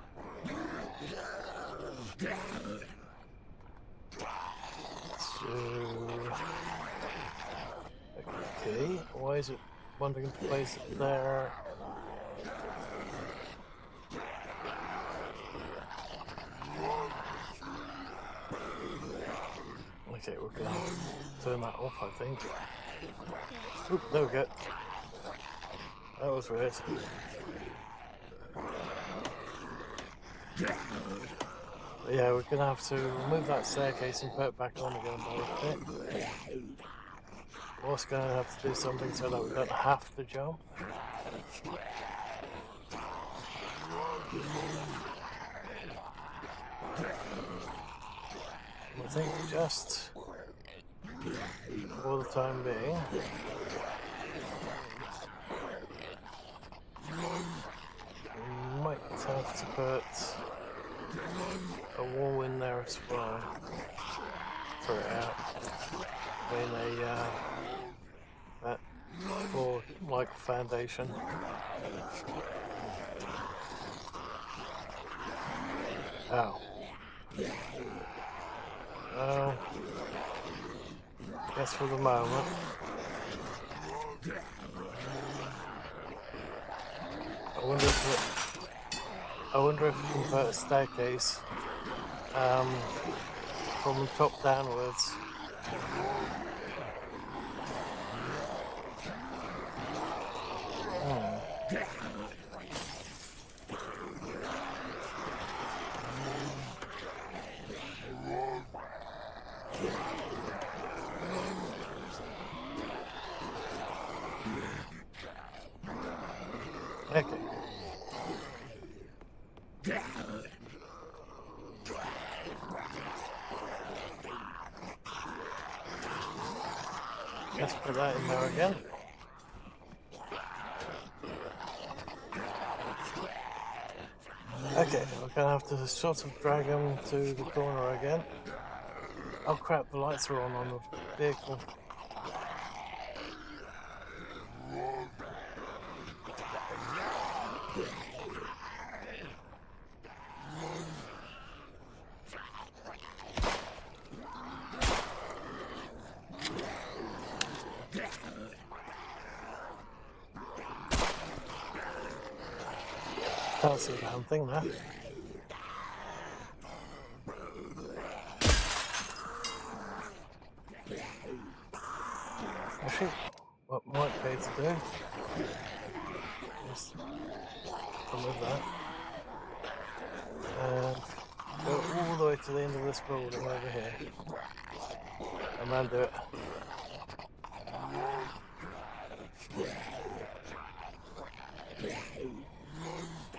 So, okay, why is it wanting to place it there? Okay, we're going to have to turn that off, I think. Oop, there we go. That was weird. But yeah, we're going to have to remove that staircase and put it back on again by a bit. We're also going to have to do something so that we don't have to jump. I think just for the time being, we might have to put a wall in there as well for it out. In a that for like a foundation. Ow. Guess for the moment. I wonder if we can put a staircase from the top downwards. Let's put that in there again. Okay, we're gonna have to sort of drag him to the corner again. Oh crap, the lights are on the vehicle. Can't see the damn thing now. Actually, what might be to do is remove that and go all the way to the end of this building over here and then do it.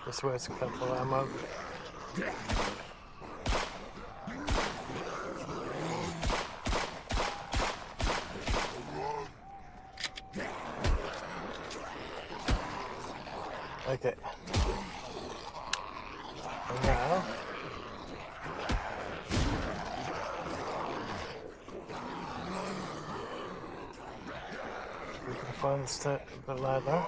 This way it's a couple of ammo. Okay. And now we can find the ladder.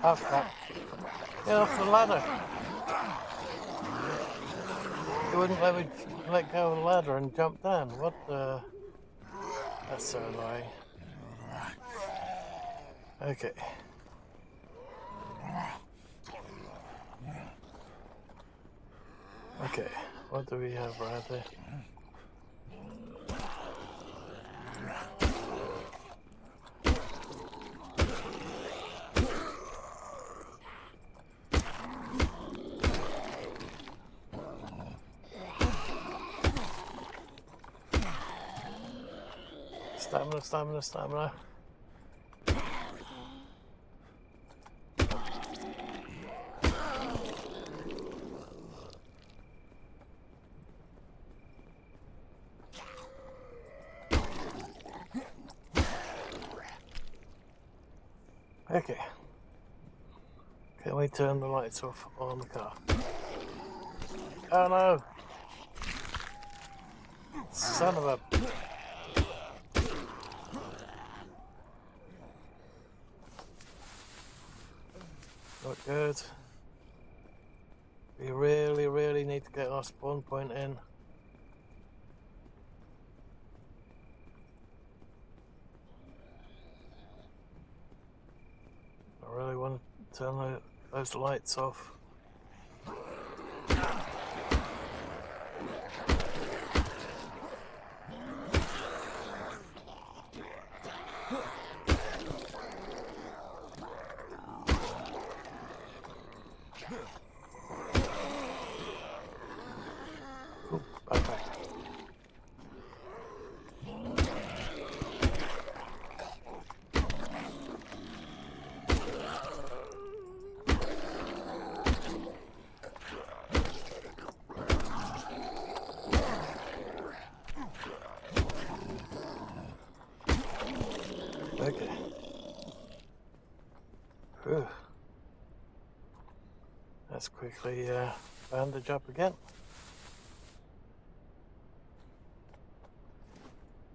Oh crap. Get off the ladder. He wouldn't let me let go of the ladder and jump down. What the? That's so annoying. Okay. Okay, what do we have right there? Stamina, stamina, stamina. Okay. Can we turn the lights off on the car? Oh no! Son of a... Not good. We really need to get our spawn point in. I really want to turn those lights off. Okay. Whew. Let's quickly bandage up again.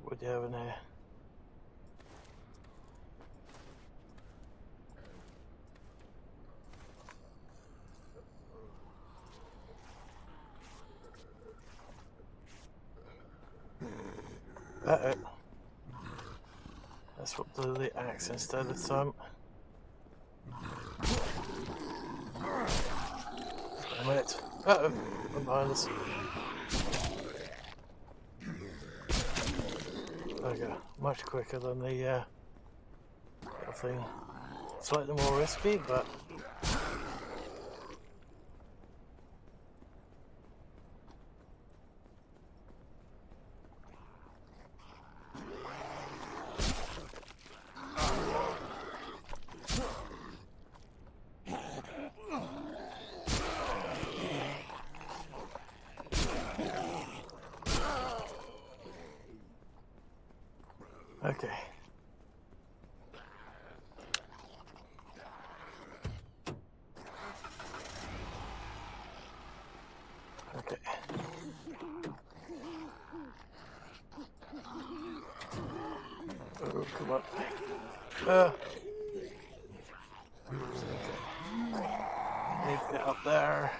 What do you have in here? Uh-oh. Let's swap to the axe instead of some. Wait a minute. Uh-oh. One behind us. There we go. Much quicker than the thing. Slightly more risky, but... Okay. Okay. Oh, come on. Okay. Need to get up there.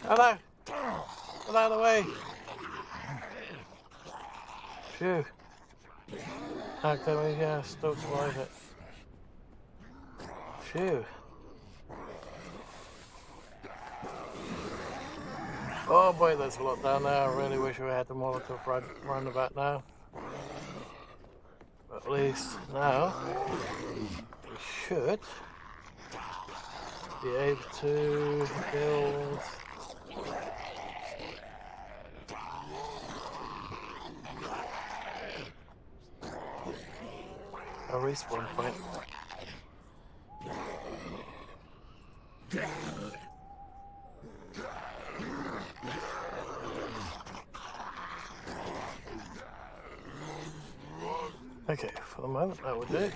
Hello! Get out of the way! Phew. How can we still survive it? Phew. Oh boy, there's a lot down there. I really wish we had the Molotov roundabout now. But at least now we should be able to build a respawn point. Okay, for the moment that will do.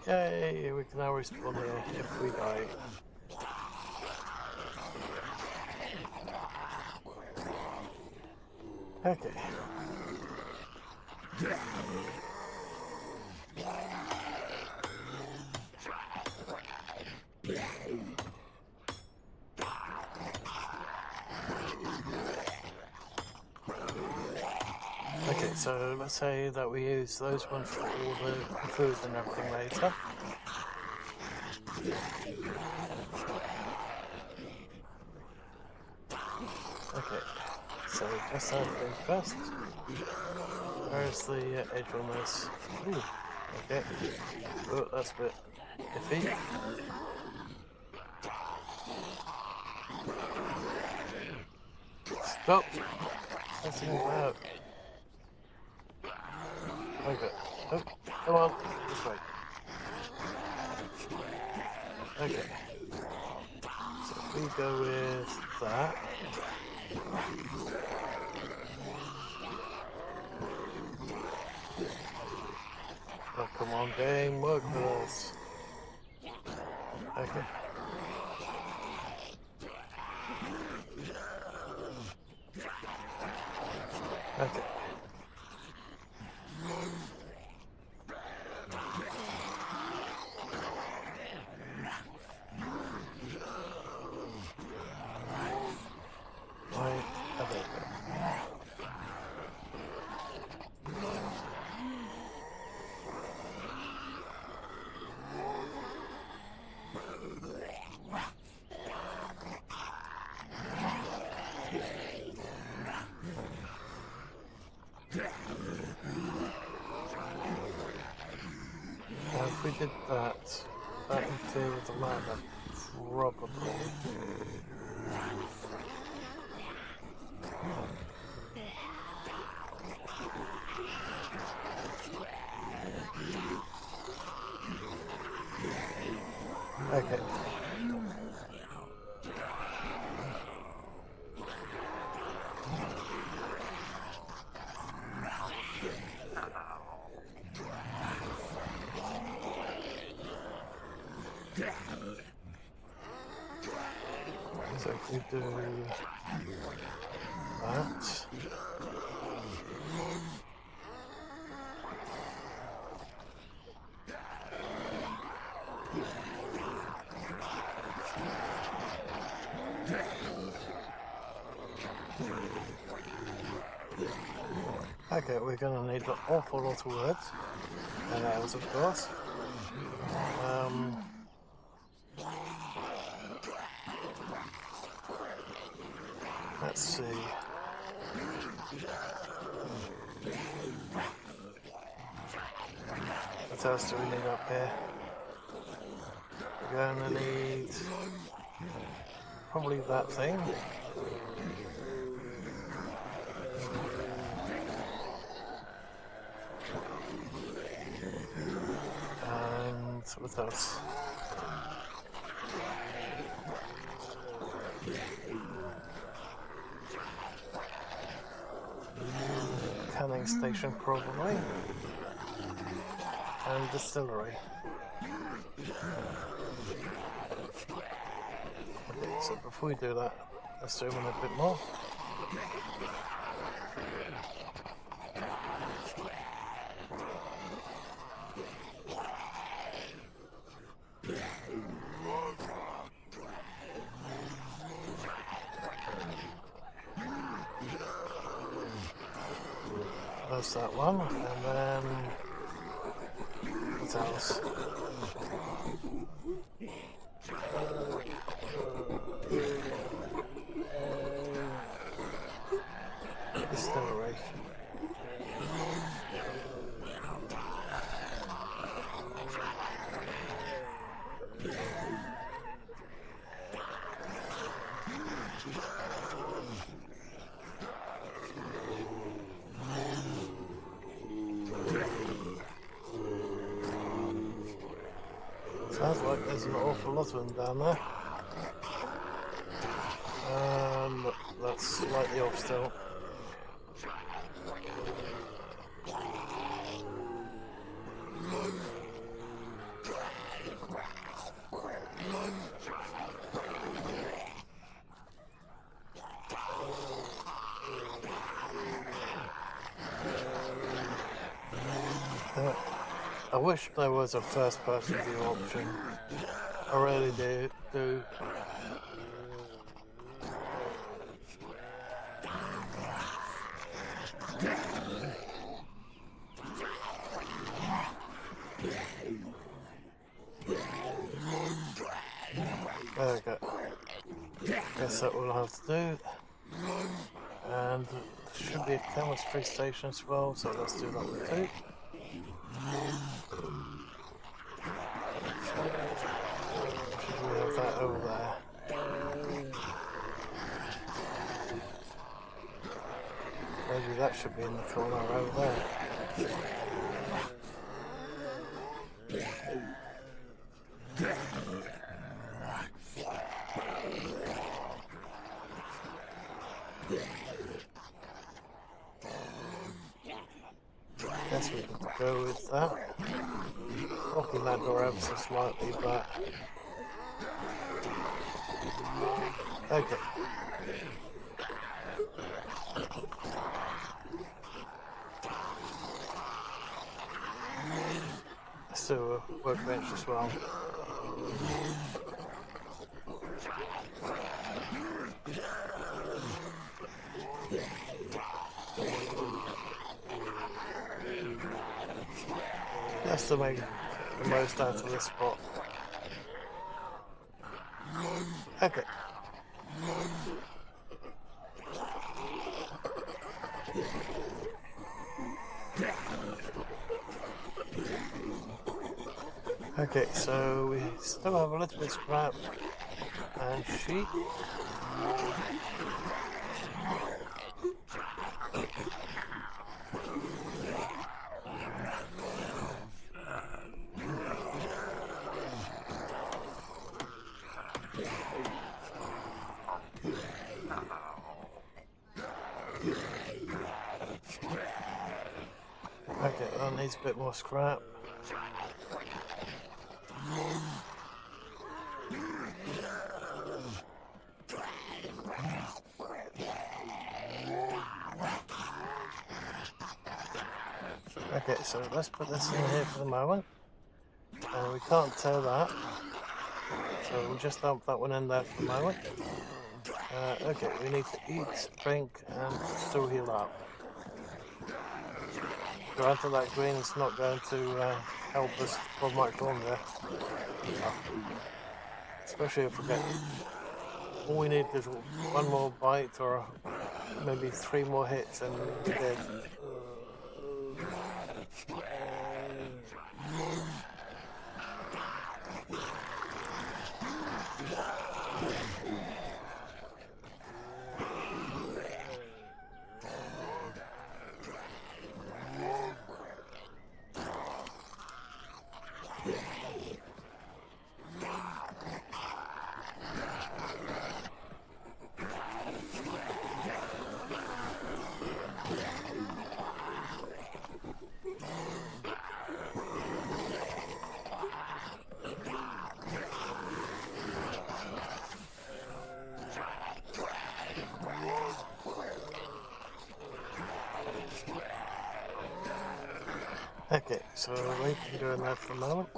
Yay, we can now respawn here if we die. Okay. Okay, so let's say that we use those ones for all the food and everything later. Okay, so just that thing first. Where's the edge on this? Ooh, okay. Oh, that's a bit iffy. Stop! That's even out. Okay. Oh, come on. This way. Okay. So if we go with that. Oh, come on, game, work with us. Okay. Okay. If we did that into the map, probably. Okay. So if we do that. Okay, we're going to need an awful lot of wood, and nails, of course. Let's see. What else do we need up here? We're going to need probably that thing. And what else? canning station probably, and distillery. Okay, so before we do that, let's zoom in a bit more. There's that one, and then what else? Distillery. Sounds like there's an awful lot of them down there. That's slightly off still. I wish there was a first-person view option. I really do. There we go. Guess that will have to do. And there should be a chemistry station as well, so let's do that one too. Should we have that over there? Maybe that should be in the corner over there. Guess we can go with that. Locking that door ever so slightly, but okay. Let's do a workbench as well. Just to make the most out of this spot. Okay. Okay, so we still have a little bit of scrap and sheet. Okay, that needs a bit more scrap. Okay, so let's put this in here for the moment. We can't tear that, so we'll just dump that one in there for the moment. Okay, we need to eat, drink, and still heal up. Granted, that green is not going to help us for much longer. Especially if we get... all we need is one more bite or maybe 3 more hits and we're dead. Okay, so we can go in there for a moment.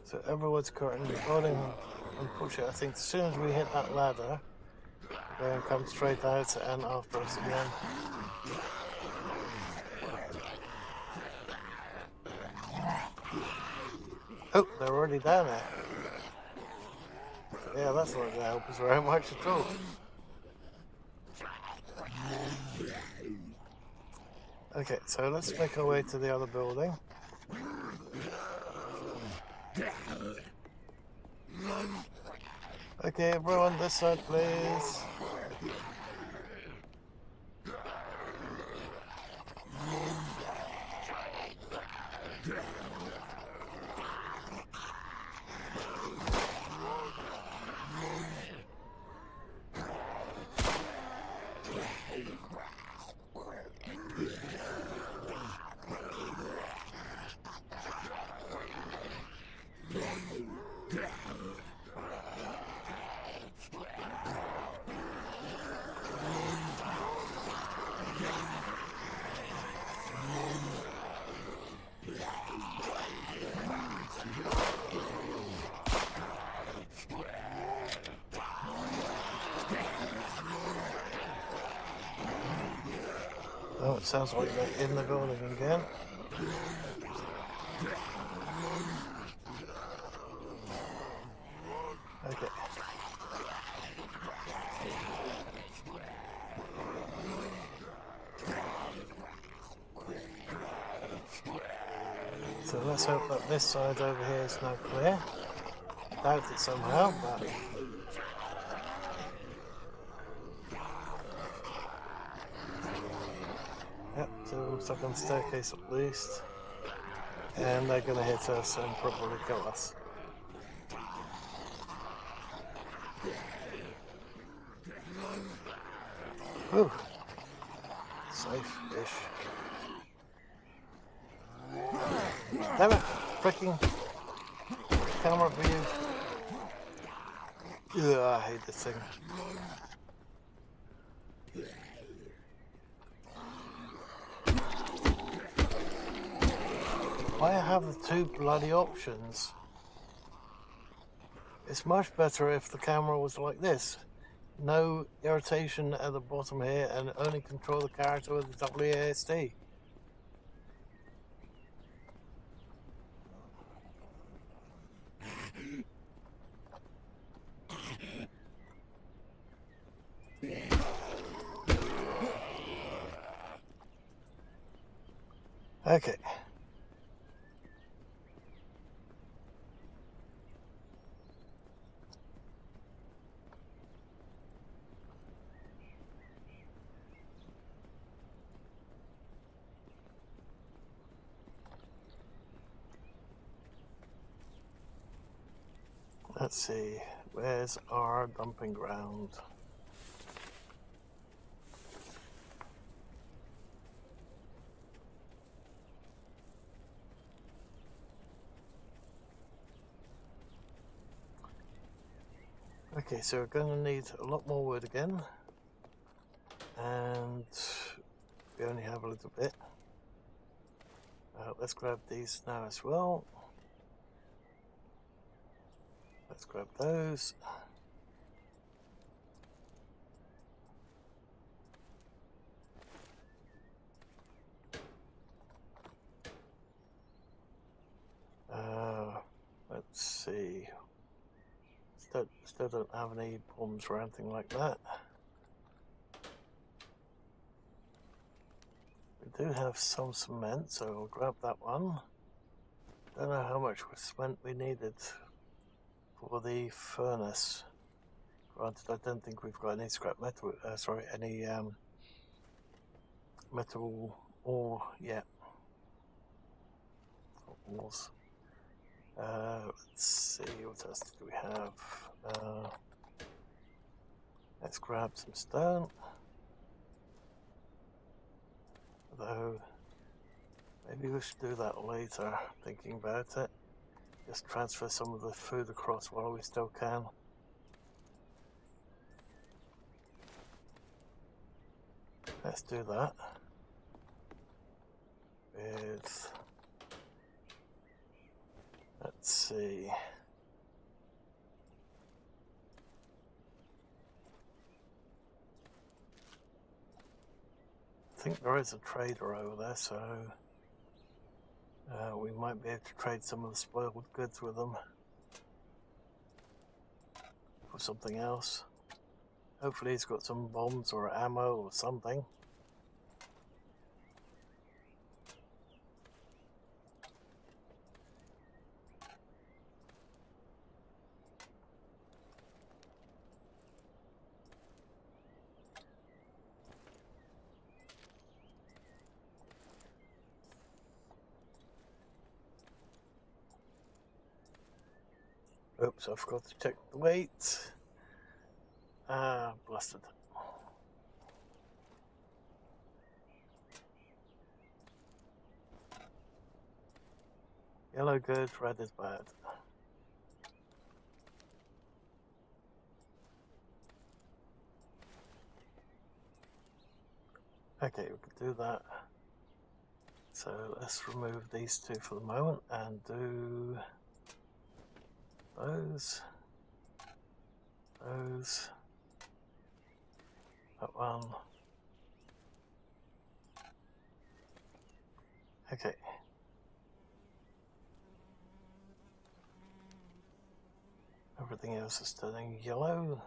So everyone's currently recording. Unfortunately, I think as soon as we hit that ladder, they're going to come straight out and after us again. Oh, they're already down there. Yeah, that's not going to help us very much at all. Okay, so let's make our way to the other building. Okay, everyone, this side, please. Oh, it sounds like they're in the building again. Okay. So let's hope that this side over here is now clear. Doubt it somehow, but... Yep, so it looks like on the staircase at least. And they're going to hit us and probably kill us. Whew. Safe-ish. Damn it! Freaking camera view. Ugh, I hate this thing. Why have the two bloody options? It's much better if the camera was like this. No irritation at the bottom here and only control the character with the WASD. Okay. Let's see, where's our dumping ground? Okay, so we're going to need a lot more wood again. And we only have a little bit. Let's grab these now as well. Let's grab those. Let's see. Still don't have any bombs or anything like that. We do have some cement, so we'll grab that one. Don't know how much cement we needed for the furnace. Granted, I don't think we've got any scrap metal, any metal ore yet. Ores. Let's see, what else do we have? Let's grab some stone. Although, maybe we should do that later, thinking about it. Just transfer some of the food across while we still can. Let's do that. With, let's see. I think there is a trader over there, so we might be able to trade some of the spoiled goods with them for something else. Hopefully he's got some bombs or ammo or something. Oops, I forgot to check the weight. Blasted. Yellow good, red is bad. Okay, we can do that. So let's remove these two for the moment and do those, that one. Okay. Everything else is turning yellow,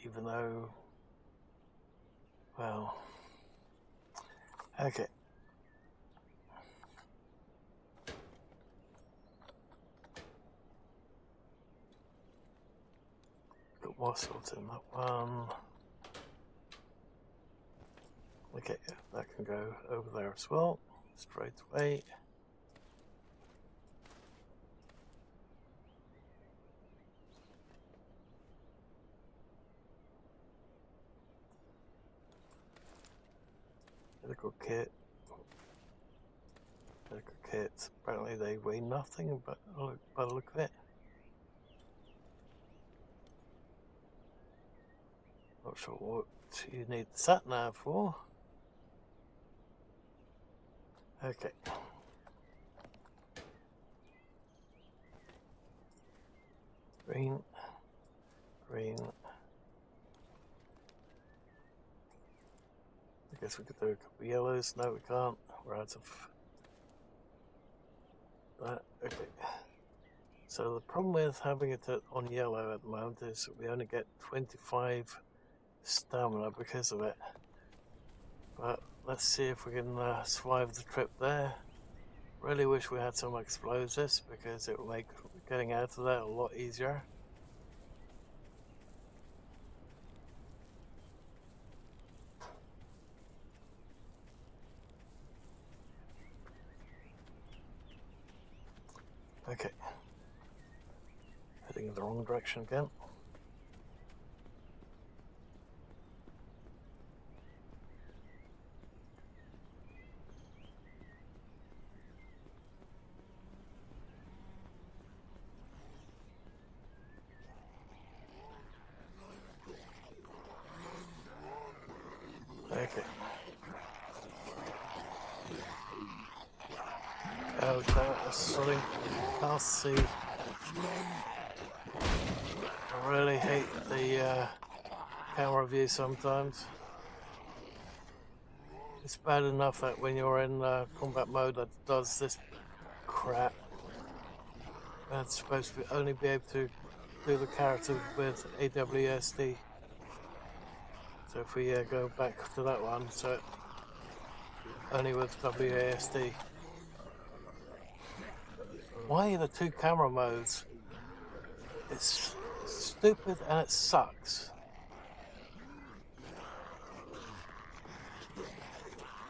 even though, well, okay. Got more salt in that one. Okay, that can go over there as well, straight away. Medical kit. Medical kit. Apparently they weigh nothing, but by the look of it. Not sure what you need the sat nav for. Okay. Green. Green. I guess we could do a couple of yellows. No, we can't. We're out of that. Okay. So the problem with having it on yellow at the moment is that we only get 25 stamina because of it. But let's see if we can survive the trip there. Really wish we had some explosives because it will make getting out of there a lot easier. Okay, heading in the wrong direction again. Okay. Oh, that is something I'll see. I really hate the camera view sometimes. It's bad enough that when you're in combat mode that does this crap. That's supposed to only be able to do the character with AWSD. So if we go back to that one, so only with WASD. Why are the two camera modes? It's stupid and it sucks.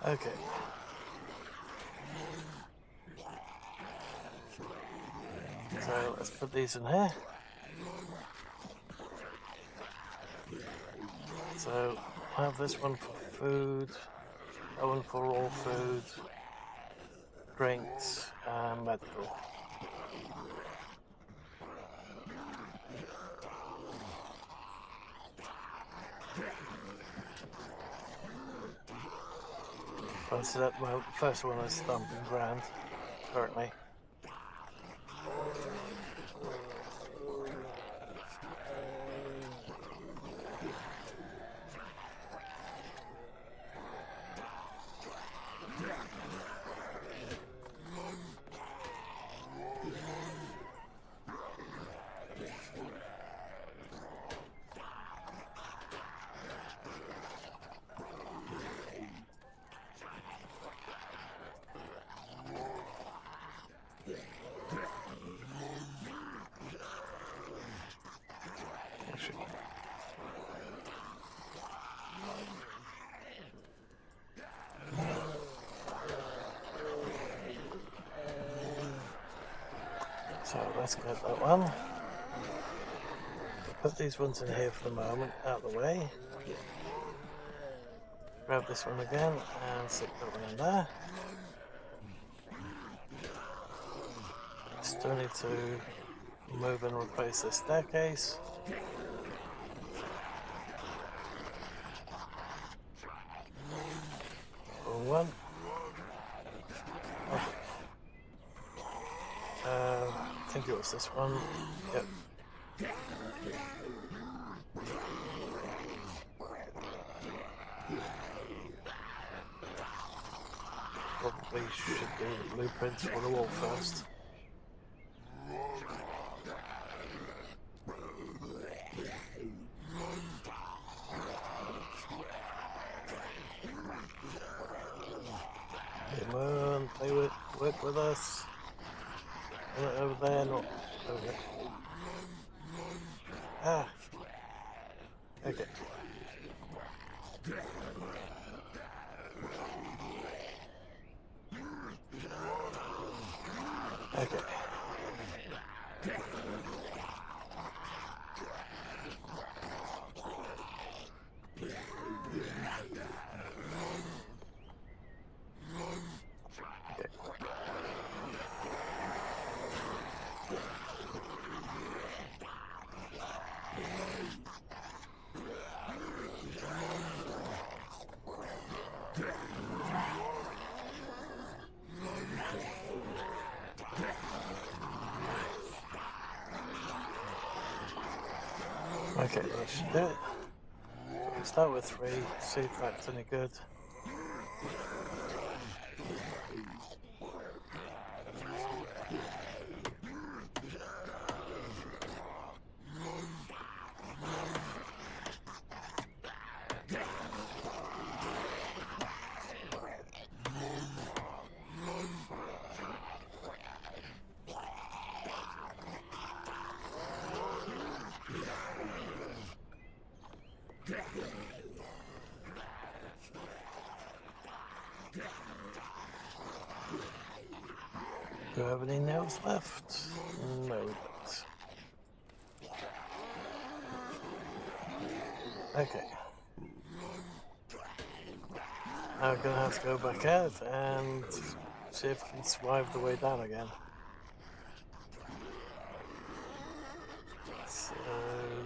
Okay. So let's put these in here. So have this one for food. That one for all food, drinks, and medical. So that well, the first one is Stomping Ground currently. So let's get that one. Put these ones in here for the moment, out of the way. Grab this one again and stick that one in there. Still need to move and replace the staircase. One. Okay. I think it was this one. Yep. Probably should do the blueprints for the wall first. Come on, work with us. Over there, not over there. Ah. Okay. Okay. Okay, that should do it. We'll start with 3, see if that's any good. Do I have any nails left? No, we don't. Okay. Now I'm gonna have to go back out and see if I can survive the way down again.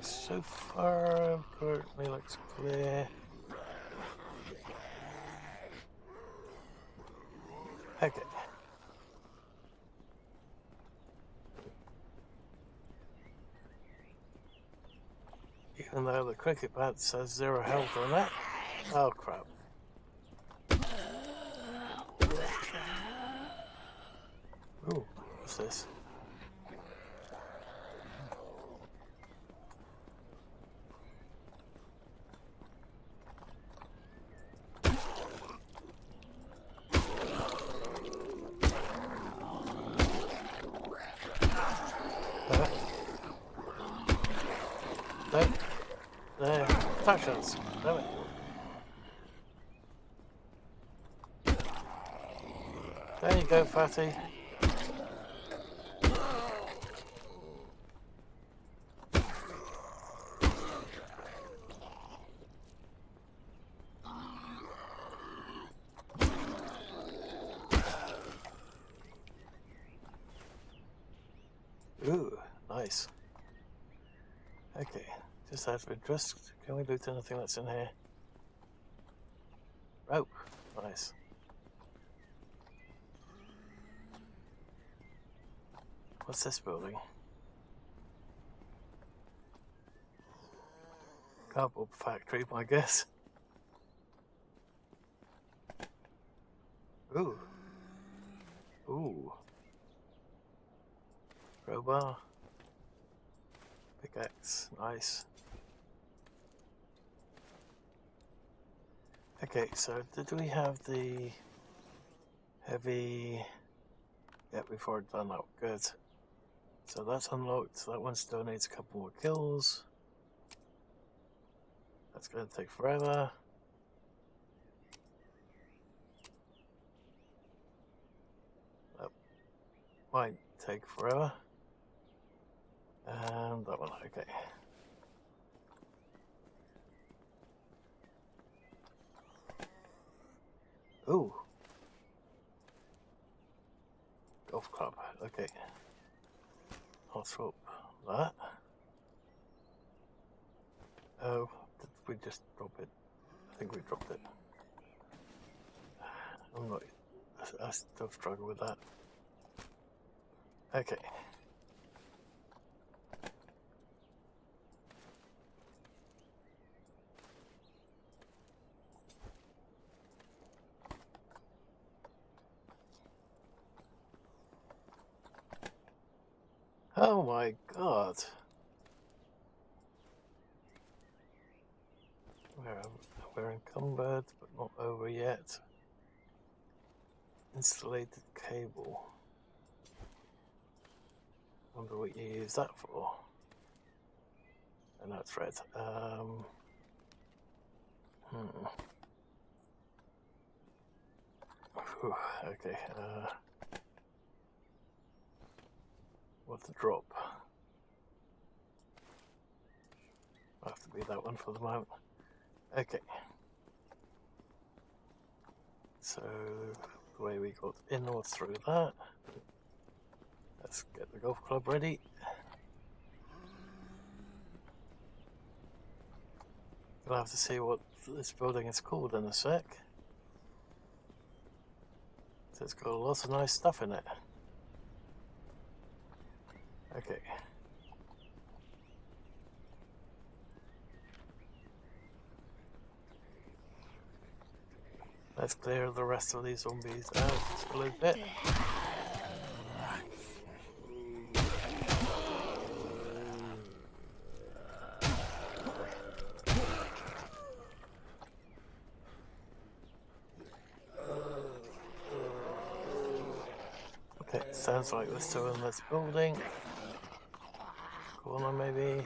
So far, currently looks clear. Okay. Even though the cricket bat says 0 health on it. Oh crap. Ooh, what's this? No. There. Touch us. Damn it. There you go, fatty. Ooh, nice. Okay, just out of interest, can we loot anything that's in here? Rope, nice. What's this building? Cardboard factory, I guess. Ooh. Ooh. Crowbar. Pickaxe, nice. Okay, so did we have the heavy... Yep, we've already done that, good. So that's unlocked, that one still needs a couple more kills. That's going to take forever. That might take forever. And that one, okay. Ooh. Golf club, okay. I'll swap that. Oh, did we just drop it? I think we dropped it. I still struggle with that. Okay. Oh my god. We're encumbered, but not over yet. Insulated cable. Wonder what you use that for. And that's red. Whew, okay. What to drop? I'll have to be that one for the moment. Okay. So the way we got in or through that. Let's get the golf club ready. We'll have to see what this building is called in a sec. So it's got lots of nice stuff in it. Okay. Let's clear the rest of these zombies out a little bit. Okay, sounds like we're still in this building. Corner maybe.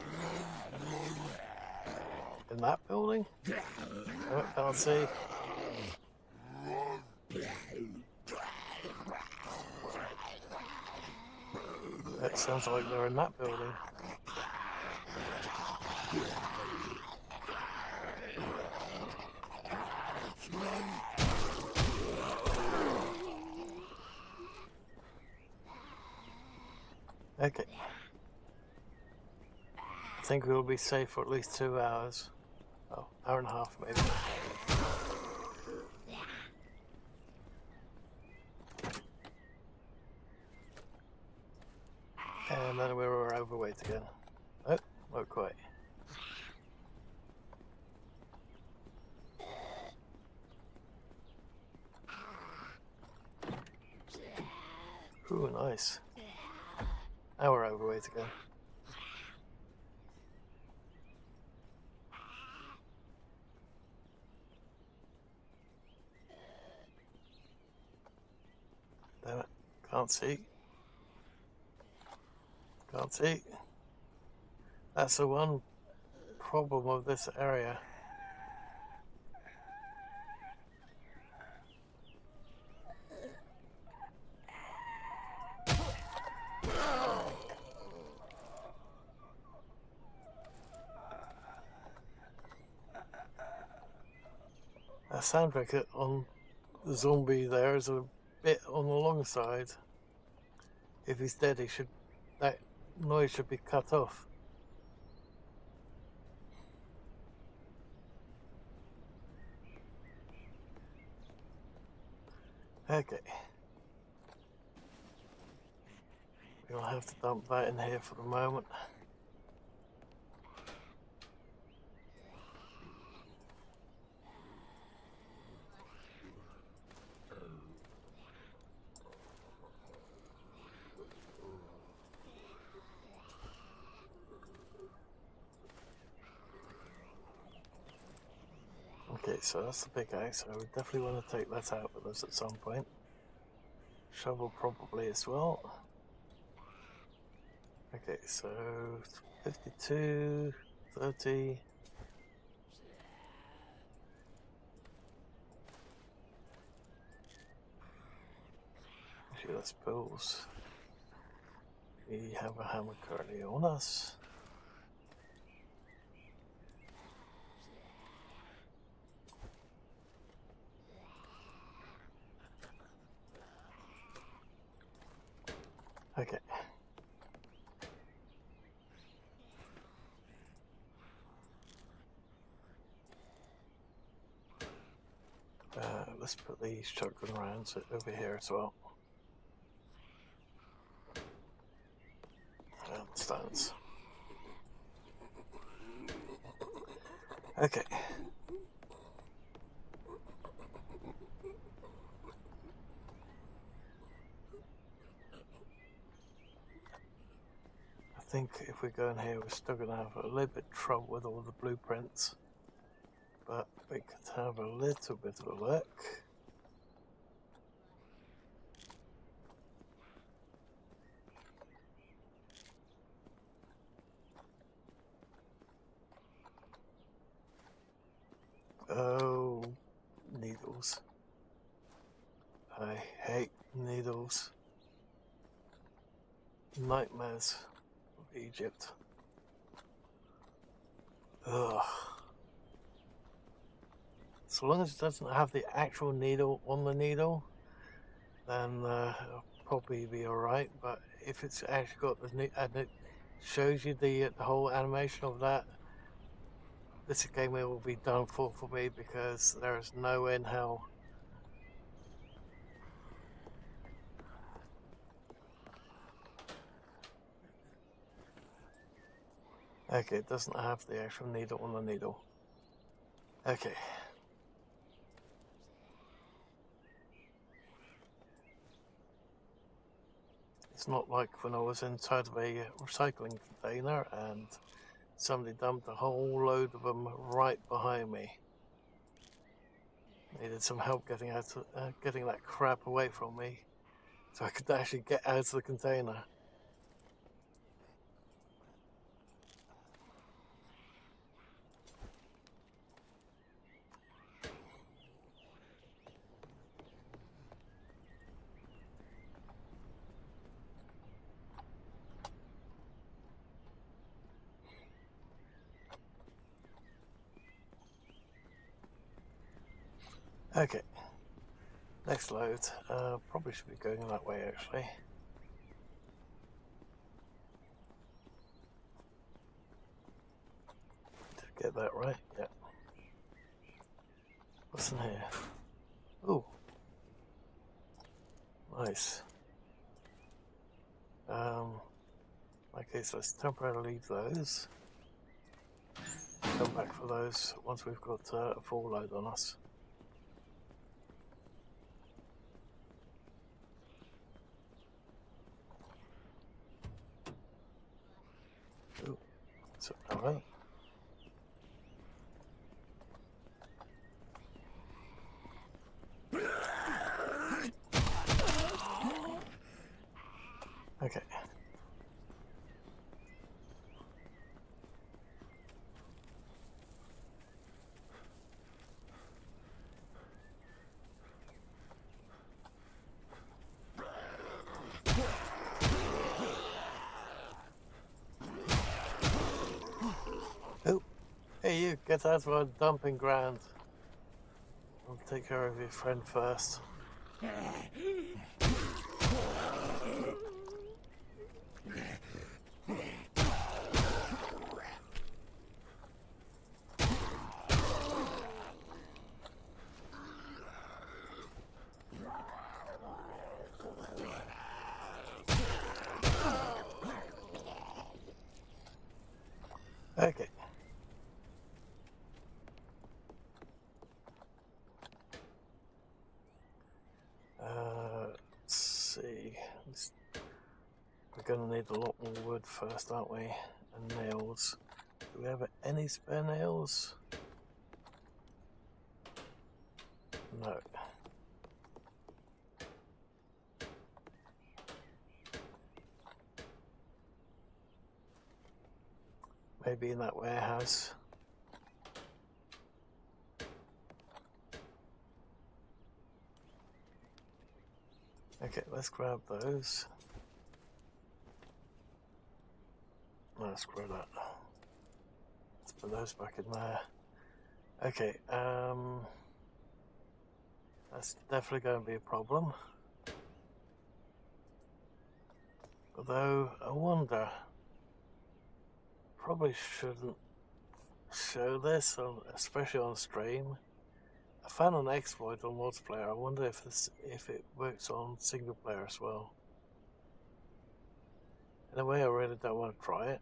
In that building? Oh, can't see. It sounds like they're in that building. Okay. I think we'll be safe for at least 2 hours. Oh, hour and a half maybe. And then we were overweight again. Oh, not quite. Ooh, nice. Now we're overweight again. Damn it, can't see. Can't see. That's the one problem of this area. That soundtrack on the zombie there is a bit on the long side. If he's dead, he should. That noise should be cut off. Okay. We'll have to dump that in here for the moment. Okay, so that's the big axe. I would definitely want to take that out with us at some point. Shovel probably as well. Okay, so 52, 30. Actually, let's pause. We have a hammer currently on us. Okay. Let's put these shotgun rounds over here as well. And stands. Okay. I think if we go in here, we're still going to have a little bit of trouble with all the blueprints, but we could have a little bit of a look. Oh, needles. I hate needles. Nightmares of Egypt. Ugh. So long as it doesn't have the actual needle on the needle, then it'll probably be alright. But if it's actually got the and it shows you the whole animation of that, this game will be done for me, because there is no in hell. Okay, it doesn't have the actual needle on the needle. Okay. It's not like when I was inside of a recycling container and somebody dumped a whole load of them right behind me. Needed some help getting getting that crap away from me, so I could actually get out of the container. Okay, next load. Probably should be going that way actually. Did I get that right? Yeah. What's in here? Ooh. Nice. Okay, so let's temporarily leave those. Come back for those once we've got a full load on us. Ooh, so alright. Okay. Oh, hey you, get out of our dumping ground. I'll take care of your friend first. We're going to need a lot more wood first, aren't we? And nails. Do we have any spare nails? No. Maybe in that warehouse. Okay, let's grab those. No, screw that. Let's put those back in there. Okay, that's definitely going to be a problem. Although, I wonder, probably shouldn't show this, especially on stream. I found an exploit on multiplayer. I wonder if it works on single player as well. In a way, I really don't want to try it.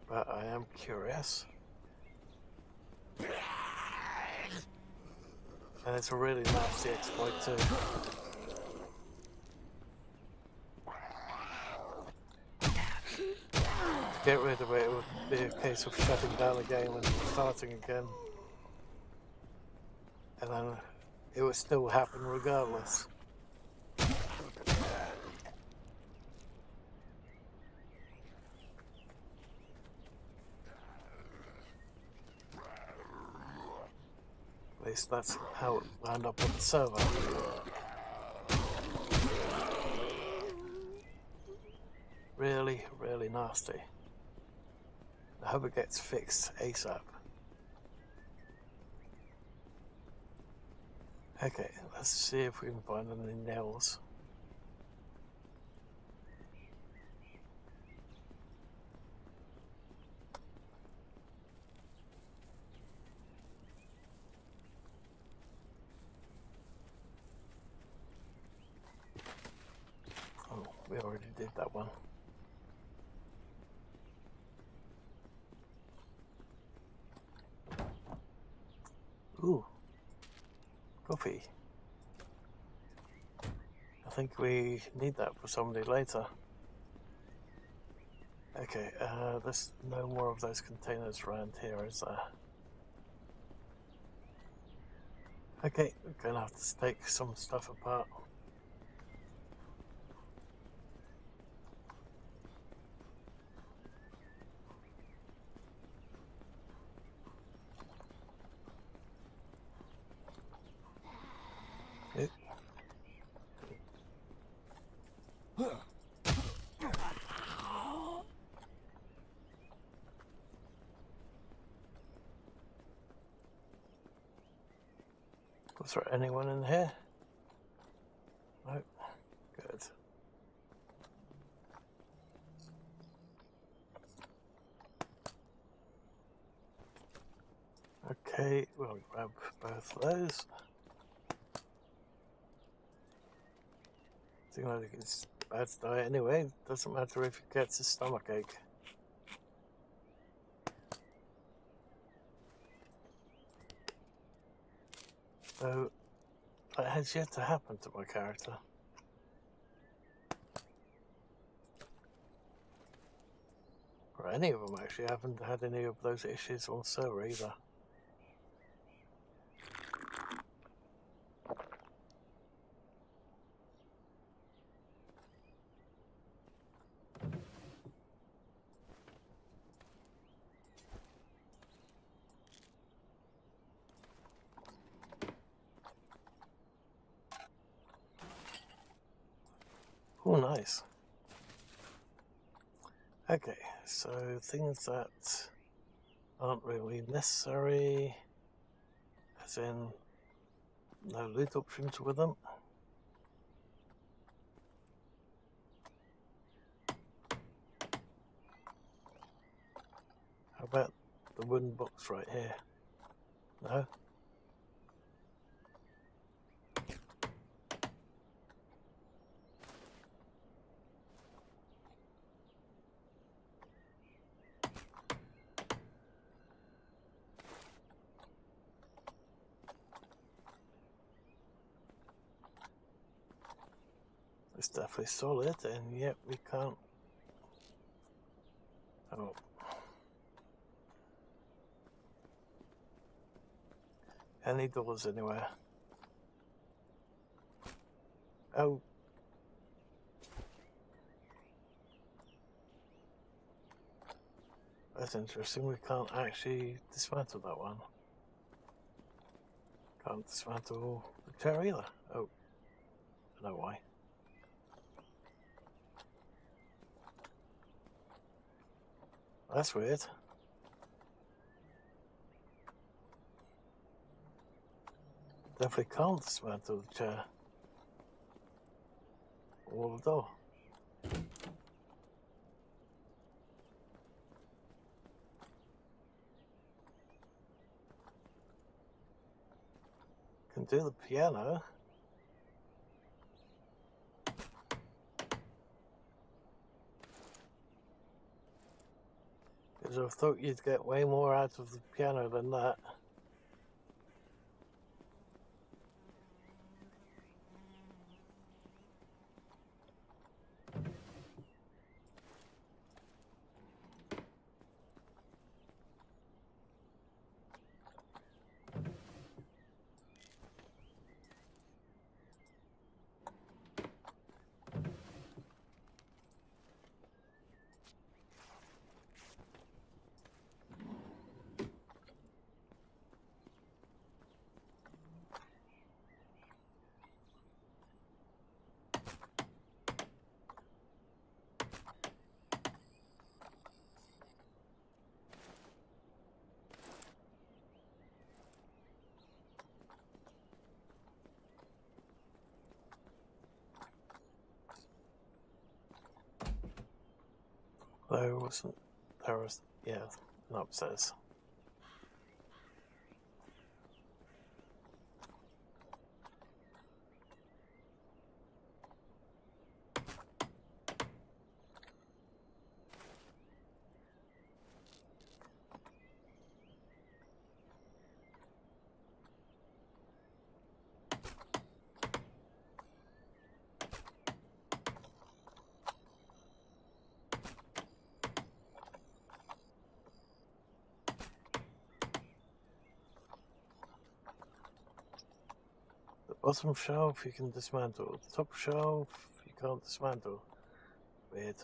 But I am curious. And it's a really nasty exploit too. To get rid of it, it would be a case of shutting down the game and starting again. And then it would still happen regardless. At least that's how it wound up on the server. Really, really nasty. I hope it gets fixed ASAP. Okay, let's see if we can find any nails. Oh, we already did that one. Ooh, coffee. I think we need that for somebody later. Okay, there's no more of those containers around here, is there? Okay, we're gonna have to take some stuff apart. Was there anyone in here? No. Good. Okay, we'll grab both of those. I think I think it's bad to die anyway. Doesn't matter if it gets a stomachache. So that has yet to happen to my character. Or any of them actually. I haven't had any of those issues on server either. Oh, nice. Okay, so things that aren't really necessary, as in no loot options with them. How about the wooden box right here? No? It's definitely solid, and yet we can't. Oh. Any doors anywhere? Oh. That's interesting. We can't actually dismantle that one. Can't dismantle the chair either. Oh. I know why. That's weird. Definitely can't dismantle the chair. Or the door. Can do the piano. Because I thought you'd get way more out of the piano than that. There wasn't. There was. Yeah, an upstairs. Bottom shelf you can dismantle. The top shelf you can't dismantle. Weird.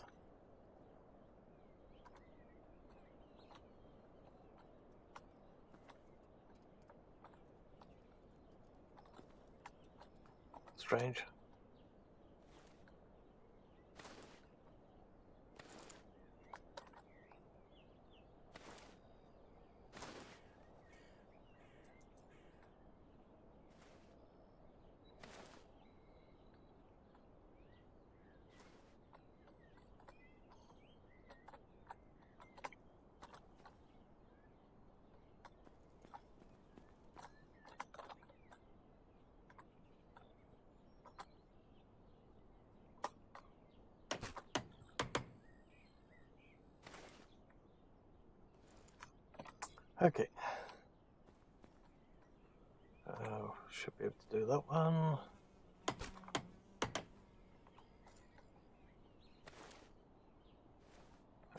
Strange. Okay. Should be able to do that one.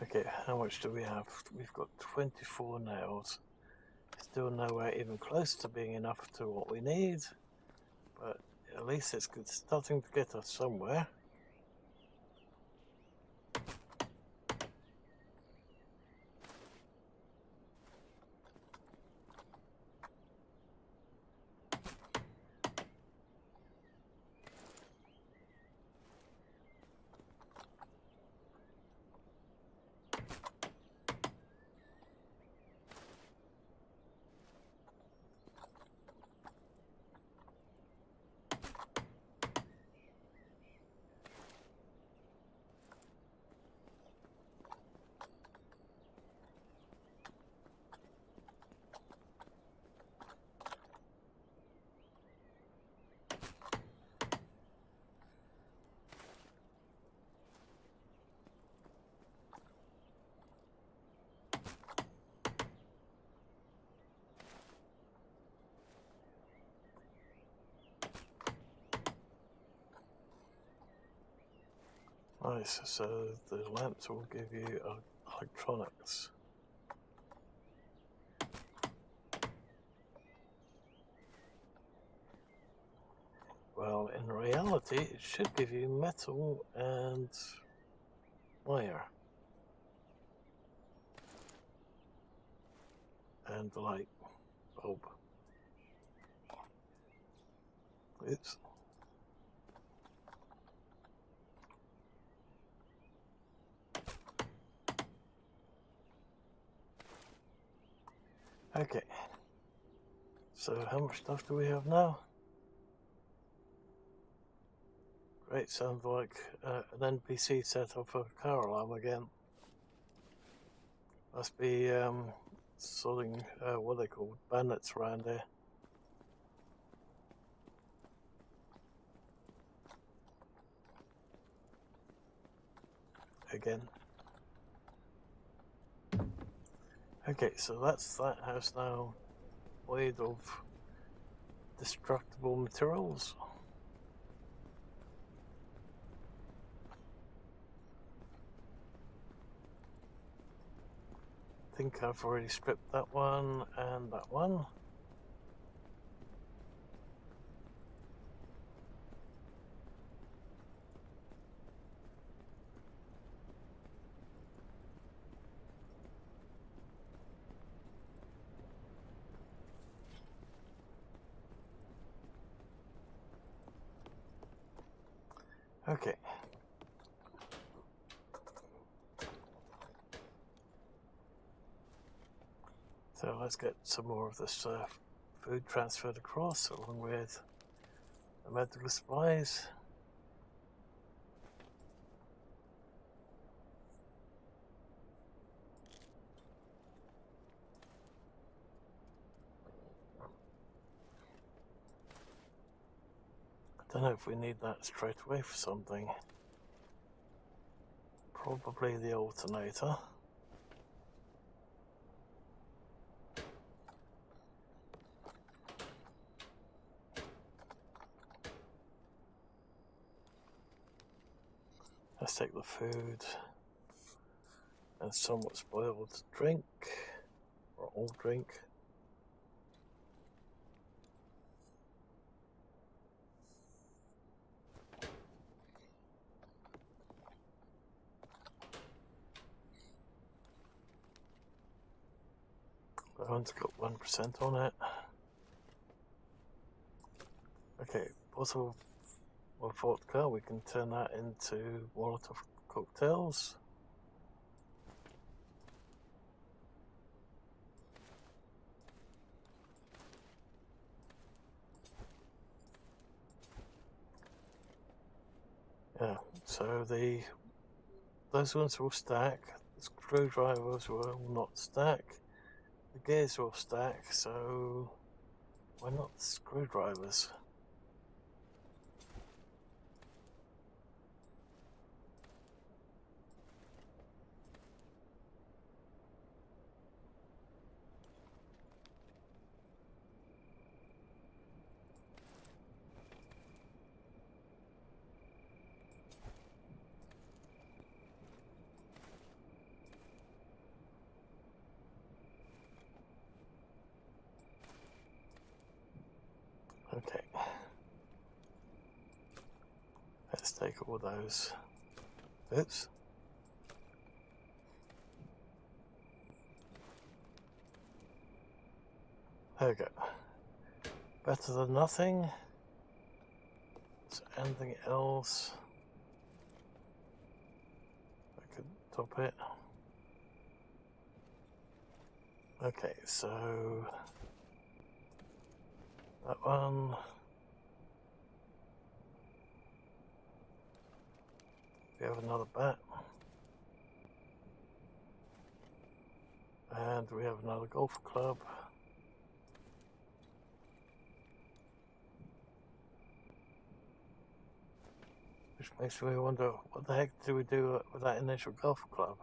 Okay, how much do we have? We've got 24 nails. Still nowhere even close to being enough to what we need, but at least it's starting to get us somewhere. Nice, so the lamps will give you electronics. Well, in reality, it should give you metal and wire. And the light bulb. Oops. Okay. So how much stuff do we have now? Great, sounds like an NPC set up for a car alarm again. Must be sorting what they call bandits around here. Again. Okay, so that's that house now, made of destructible materials. I think I've already stripped that one and that one. Okay. So let's get some more of this food transferred across, along with the medical supplies. I don't know if we need that straight away for something. Probably the alternator. Let's take the food and somewhat spoiled drink, or all drink. That one's got 1% on it. Okay, bottle of vodka, we can turn that into Molotov cocktails. Yeah, so those ones will stack. The screwdrivers will not stack. The gears will stack, so why not the screwdrivers? Okay. Let's take all those. Oops. There we go. Better than nothing. Is there anything else I could top it? Okay, so that one. We have another bat. And we have another golf club. Which makes me wonder, what the heck do we do with that initial golf club?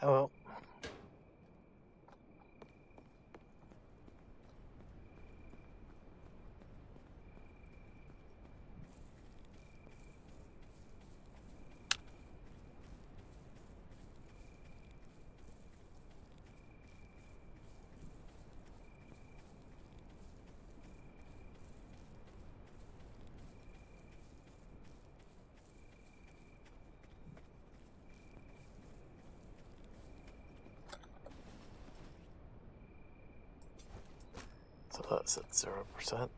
Oh well. So that's at 0%.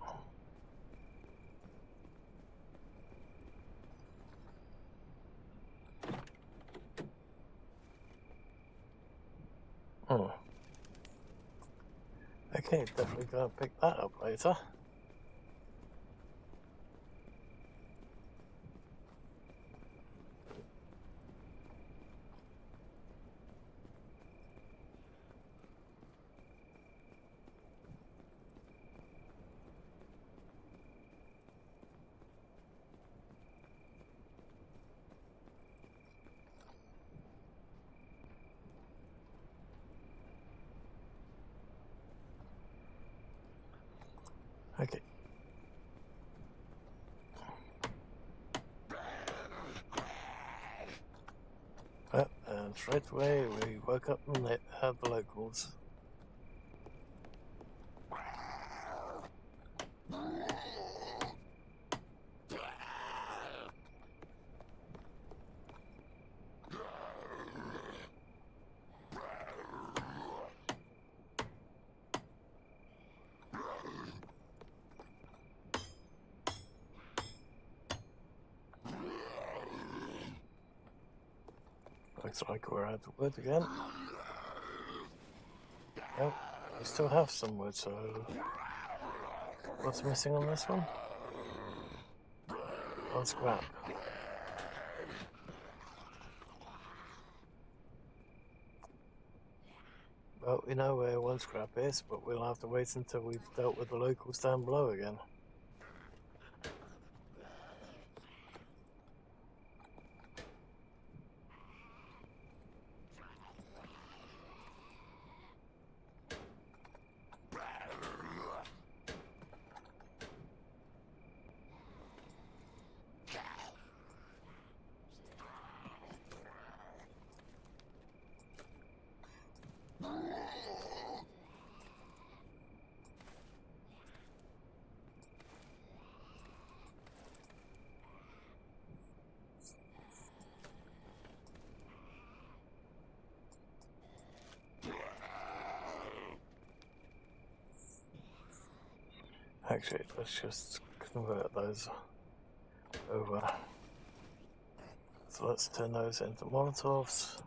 Okay, definitely gonna pick that up later. Okay. And straight away we woke up and had the locals. Looks like we're out of wood again. Nope, we still have some wood, so what's missing on this one? One scrap. Well, we know where one scrap is, but we'll have to wait until we've dealt with the locals down below again. Actually, let's just convert those over. So let's turn those into Molotovs.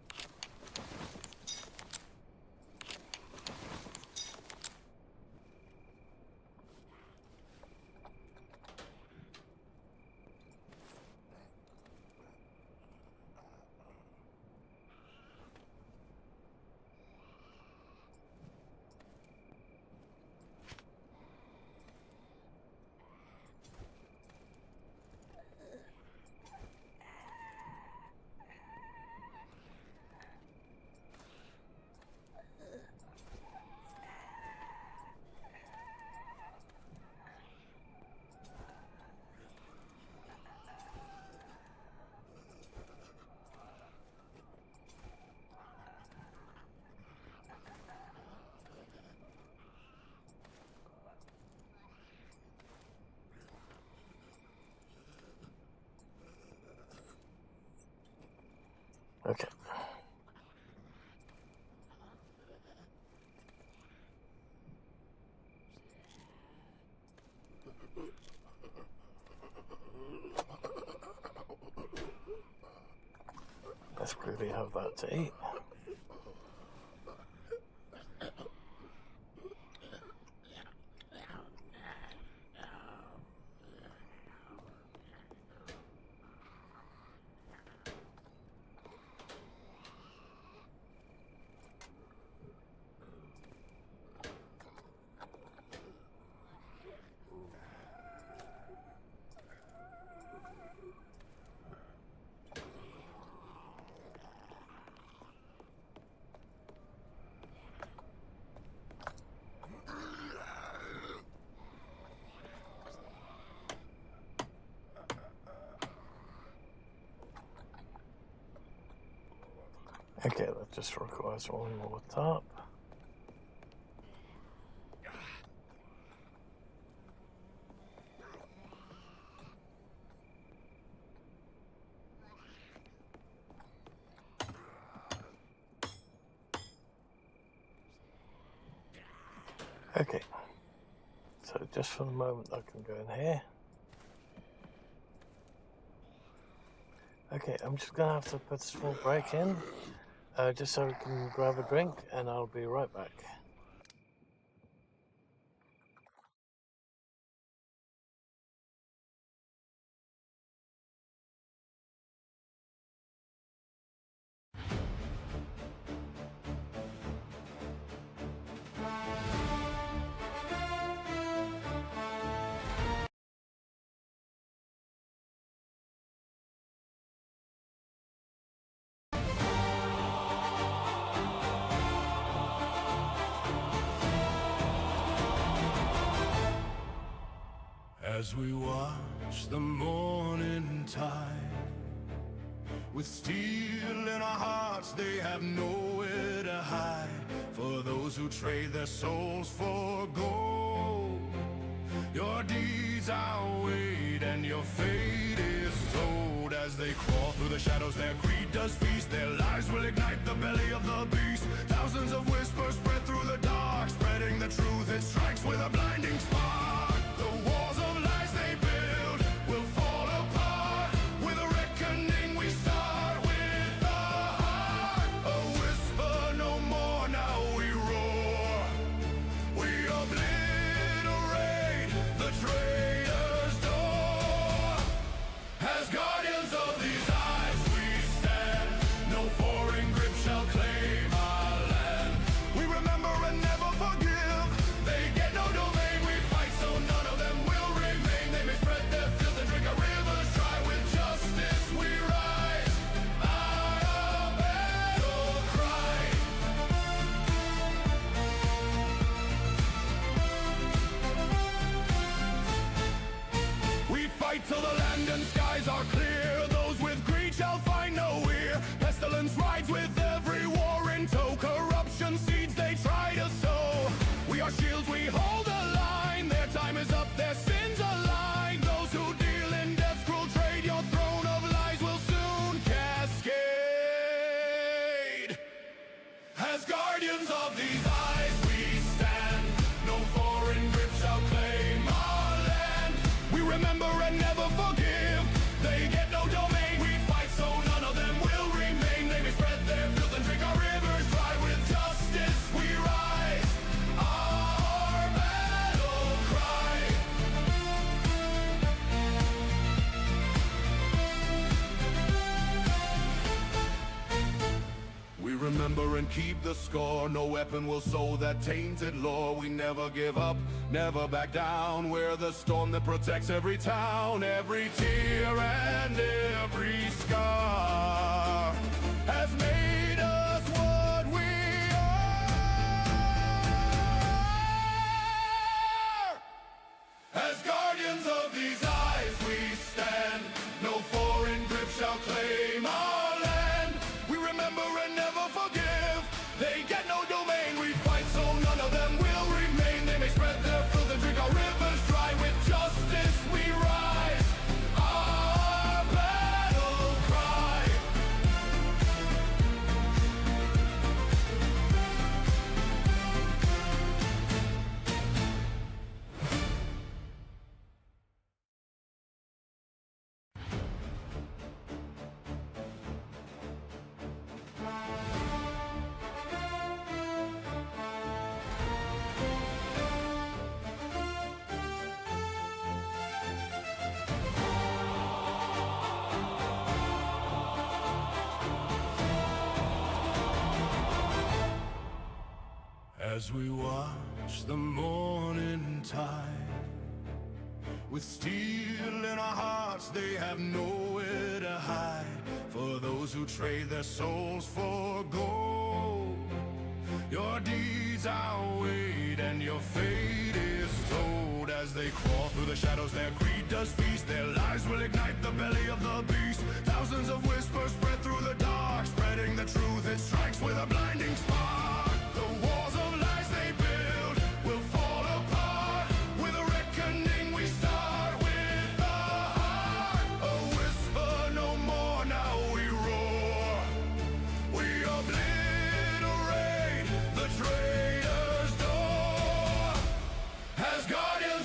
Okay. Let's quickly have that to eat. Okay, that just requires one more top. Okay. So just for the moment I can go in here. Okay, I'm just gonna have to put a small break in, just so we can grab a drink, and I'll be right back. As we watch the morning tide, with steel in our hearts, they have nowhere to hide. For those who trade their souls for gold, your deeds are weighed and your fate is told. As they crawl through the shadows, their greed does feast. Their lives will ignite the belly of the beast. Thousands of whispers spread through the dark, spreading the truth, it strikes with a blinding spark. The walls of lies they build will fall apart. With a reckoning we start with the heart. A whisper no more, now we roar. We obliterate the traitor's door. As guardians of these eyes we stand. No foreign grip shall claim our land. We remember and never forgive. They get no domain, we fight so none of them will remain. They may spread their filth and drink our rivers dry. With justice we rise, our battle cry. We fight till the land and skies are clear. Those with greed shall find no ear. Pestilence rides with every war in tow. Corruption seeds they try to sow. We are shields, we hold the line. Their time is up, their sins align. Those who deal in death's cruel trade, your throne of lies will soon cascade. As guardians of these eyes we stand. No foreign grip shall claim our land. We remember and never forgive. They get no domain, we fight so none of them will remain. They may spread their filth and drink our rivers dry. With justice we rise, our battle cry. We remember and keep the score. No weapon will sow that tainted lore. We never give up, never back down. We're the storm that protects every town. Every tear and every scar has made us what we are. As guardians of these eyes we stand. No foreign grip shall claim our land. We remember and never forgive. They get no domain, we fight so none of them will remain. They may spread their filth and drink our rivers dry. With justice we rise, our battle cry. As we watch the morning tide, with steel in our hearts, they have nowhere to hide. For those who trade their souls for gold, your deeds are weighed and your fate is told. As they crawl through the shadows, their greed does feast. Their lives will ignite the belly of the beast. Thousands of whispers spread through the dark, spreading the truth, it strikes with a blinding spark. The walls of lies they build will fall apart. With a reckoning we start with the heart. A whisper no more, now we roar. We obliterate the traitor's door. As guardians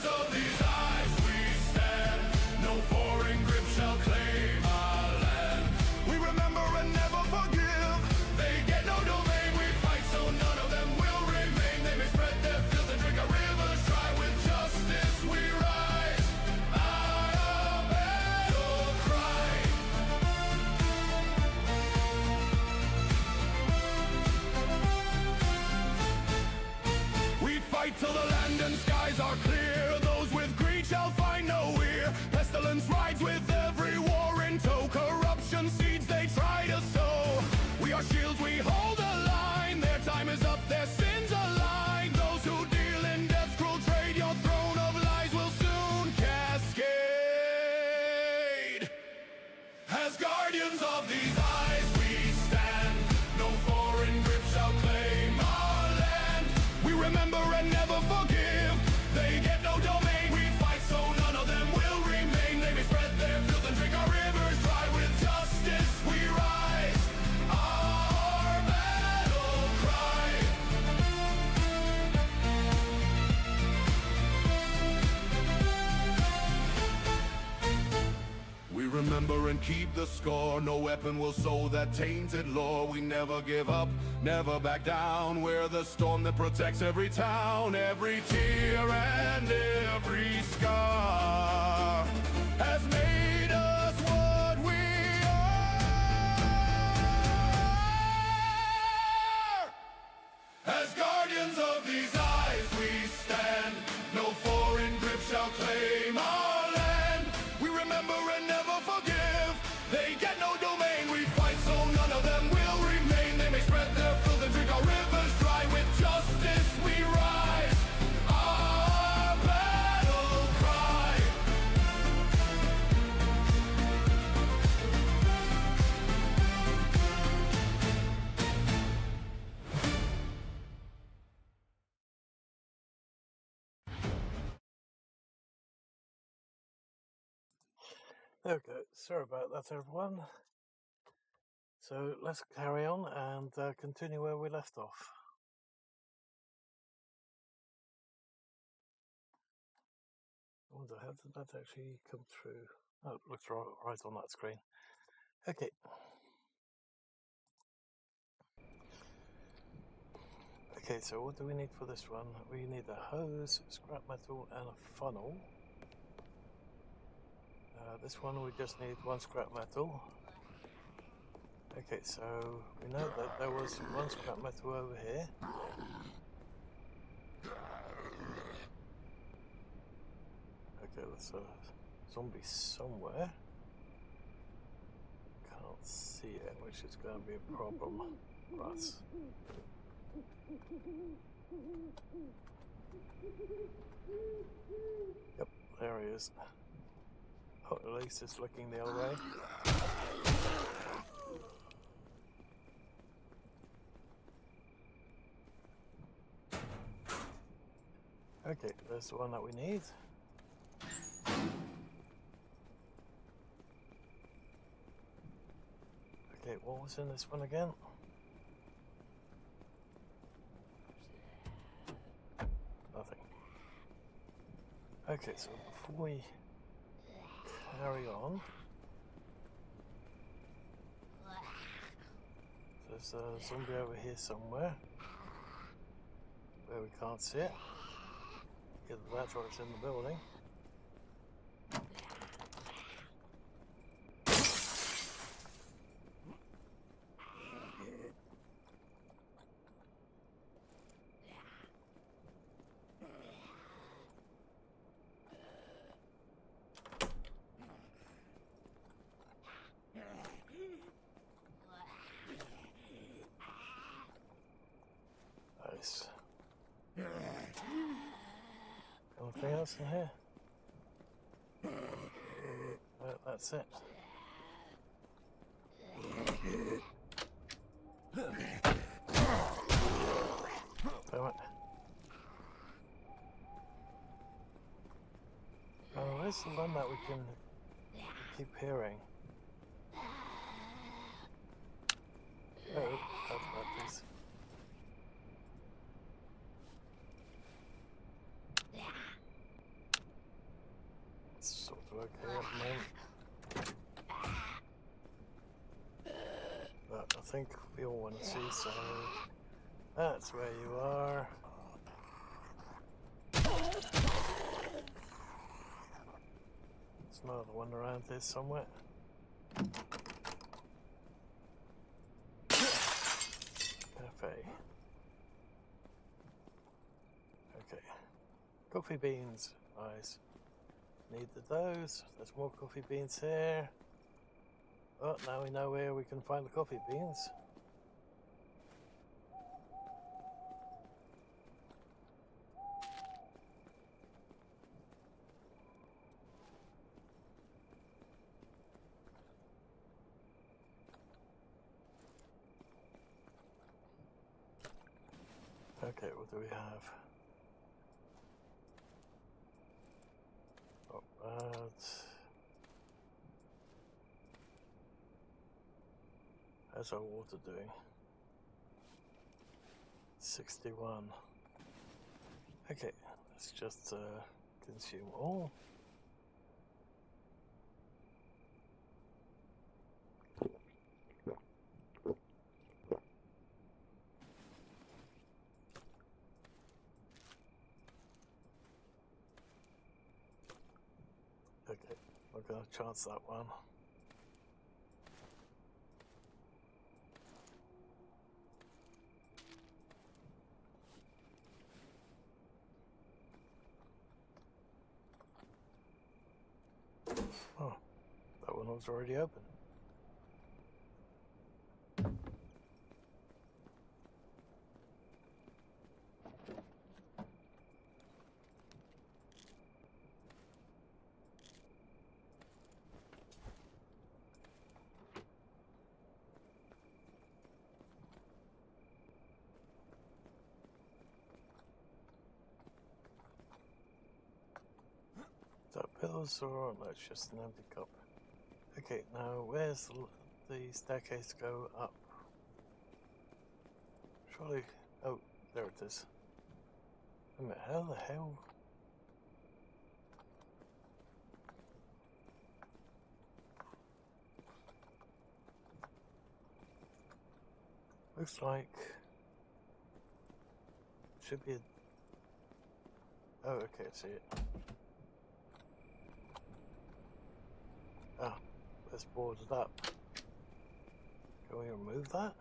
remember and keep the score. No weapon will sow that tainted lore. We never give up, never back down. We're the storm that protects every town. Every tear and every scar has made us what we are. As guardians of these eyes we stand. No foreign grip shall claim our land. We remember and never forgive. They get no domain. We fight so none of them will remain. They may spread their filth and drink our rivers dry. With justice we rise. Our battle cry. There we go. Sorry about that, everyone. So let's carry on and continue where we left off. I wonder, how did that actually come through? Oh, it looks right on that screen. Okay. Okay, so what do we need for this one? We need a hose, scrap metal, and a funnel. This one we just need one scrap metal. Okay, so we know that there was one scrap metal over here. Okay, there's a zombie somewhere. Can't see it, which is going to be a problem for us. Yep, there he is. Oh, at least it's looking the other way. Okay, there's the one that we need. Okay, what was in this one again? Nothing. Okay, so before we carry on, there's a zombie over here somewhere where we can't see it. Either that or it's in the building. Nice. Anything else in here? Well, that's it. Damn it. Oh, where's the one that we can keep hearing? Oh, that's about this. Sort of okay at the moment. But I think we all want to see, so that's where you are. There's another one around here somewhere. Cafe. Okay. Coffee beans, guys. Needed those. There's more coffee beans here. Oh, now we know where we can find the coffee beans. Okay, what do we have? Not bad. How's our water doing? 61. Okay, let's just consume all. Okay, we're going to chance that one. Oh, that one was already open. Is that pillars or no, it's just an empty cup. Okay, now where's the staircase to go up? Surely, oh, there it is. Wait a minute, how the hell? Looks like should be a, oh, okay, I see it. Ah, let's board it up. Can we remove that?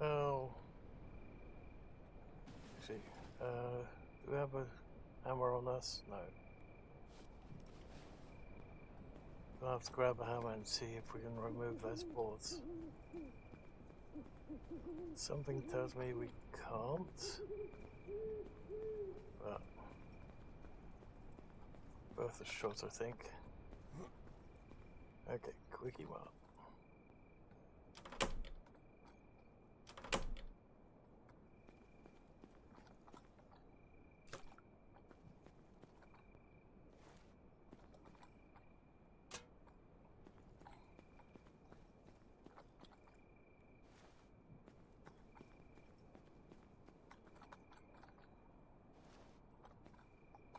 No. Oh. Actually, do we have a hammer on us? No. We'll have to grab a hammer and see if we can remove those boards. Something tells me we can't. But worth a shot, I think. Okay, quickie mark.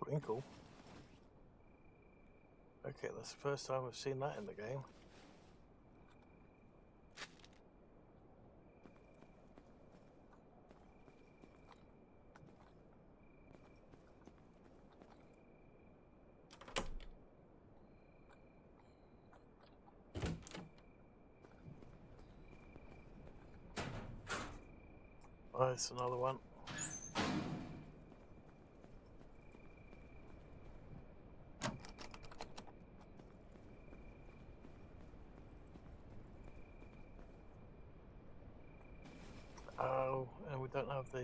Twinkle. Okay, that's the first time we've seen that in the game. Nice, another one. Oh, and we don't have the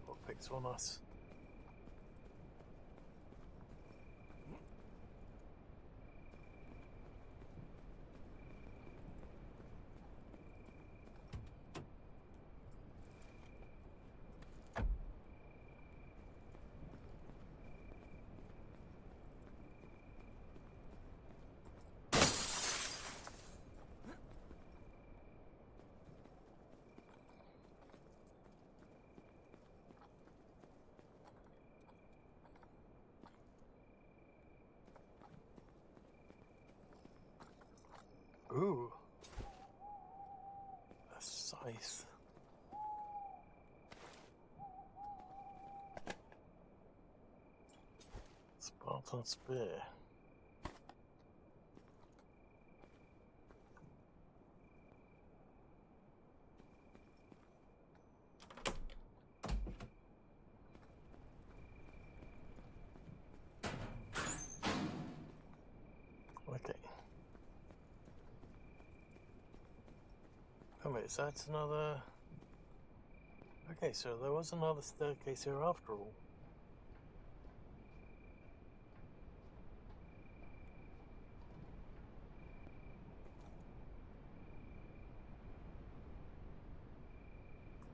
lockpicks on us. Ooh, a scythe. Spartan spear. Okay. Oh wait, is that another... Okay, so there was another staircase here after all.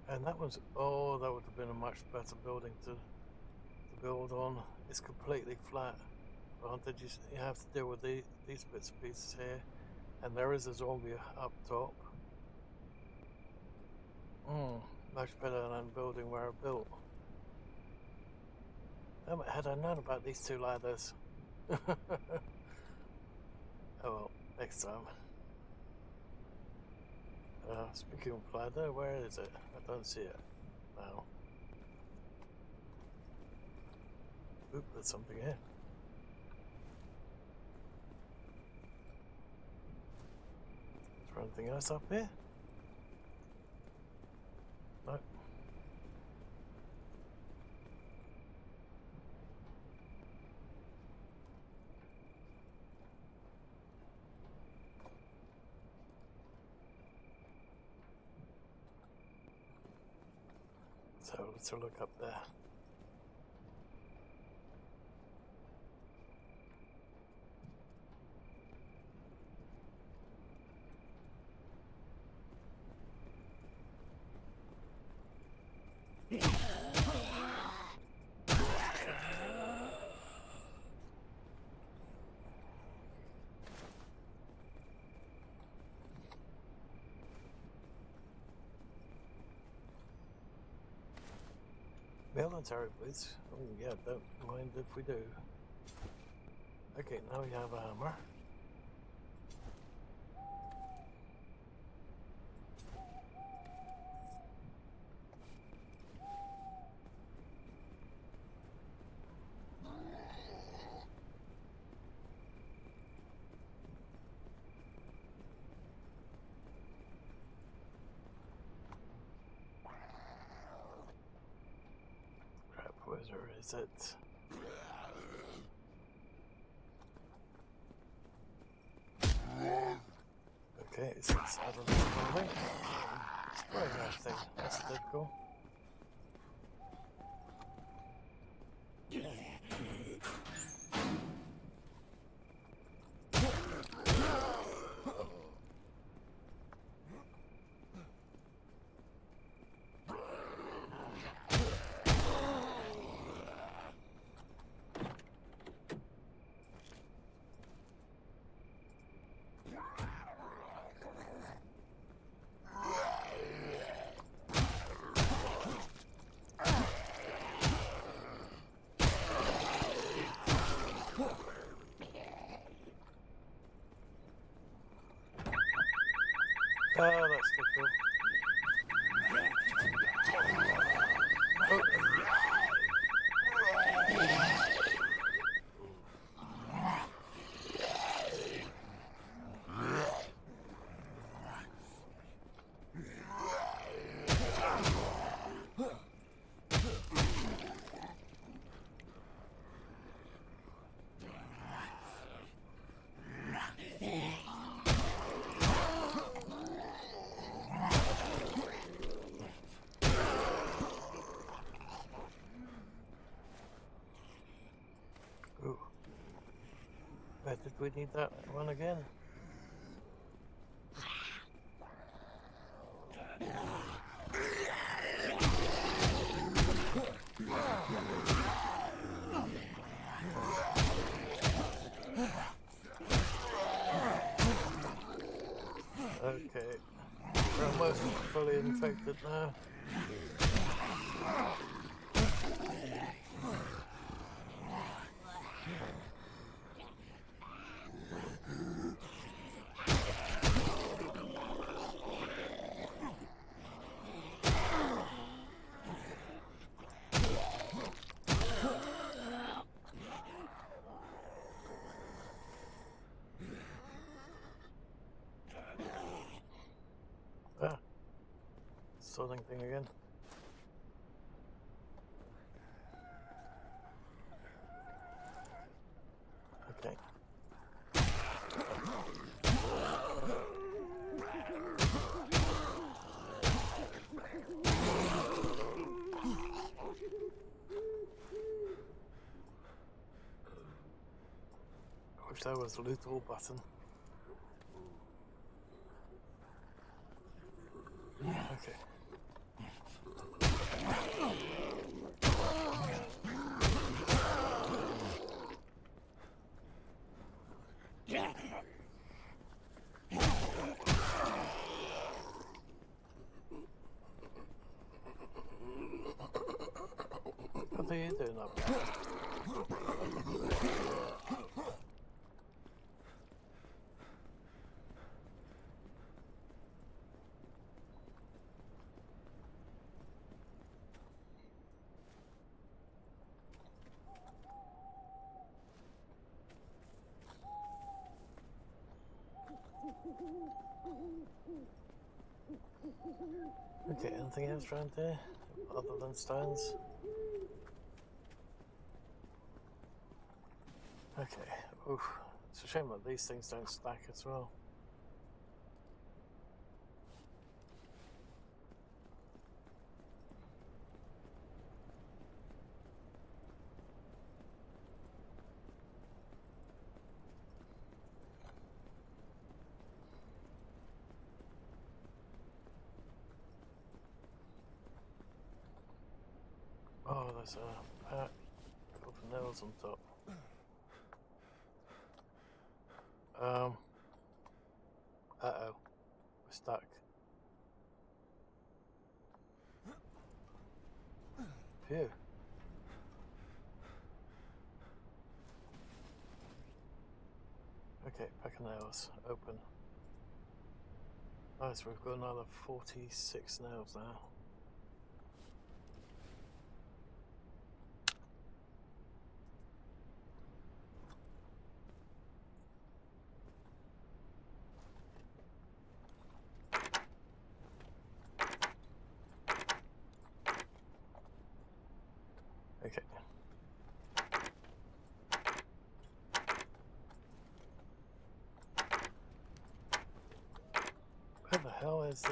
And that was... Oh, that would have been a much better building to build on. It's completely flat. Granted, you have to deal with these bits and pieces here. And there is a zombie up top. Much better than building where I built. Oh, had I known about these two ladders. Oh well, next time. Speaking of ladder, where is it? I don't see it now. Oop, there's something here. Is there anything else up here? No. So let's look up there. Military boots. Oh yeah, don't mind if we do. Okay, now we have a hammer. Crap, where is it? Okay, it's inside of this building. Spraying that thing. That's difficult. Oh, that's difficult. Oh. Ooh. Where did we need that one again? Okay, we're almost fully infected now. Ah, sorting thing again. Okay. I wish there was a loot all button. Okay. What are you doing up there? Okay, anything else around here other than stones? Okay, oof. It's a shame that these things don't stack as well. Oh, there's a pack of nails on top. Uh-oh. We're stuck. Phew. Okay, pack of nails. Open. Nice, we've got another 46 nails now. Okay. Where the hell is the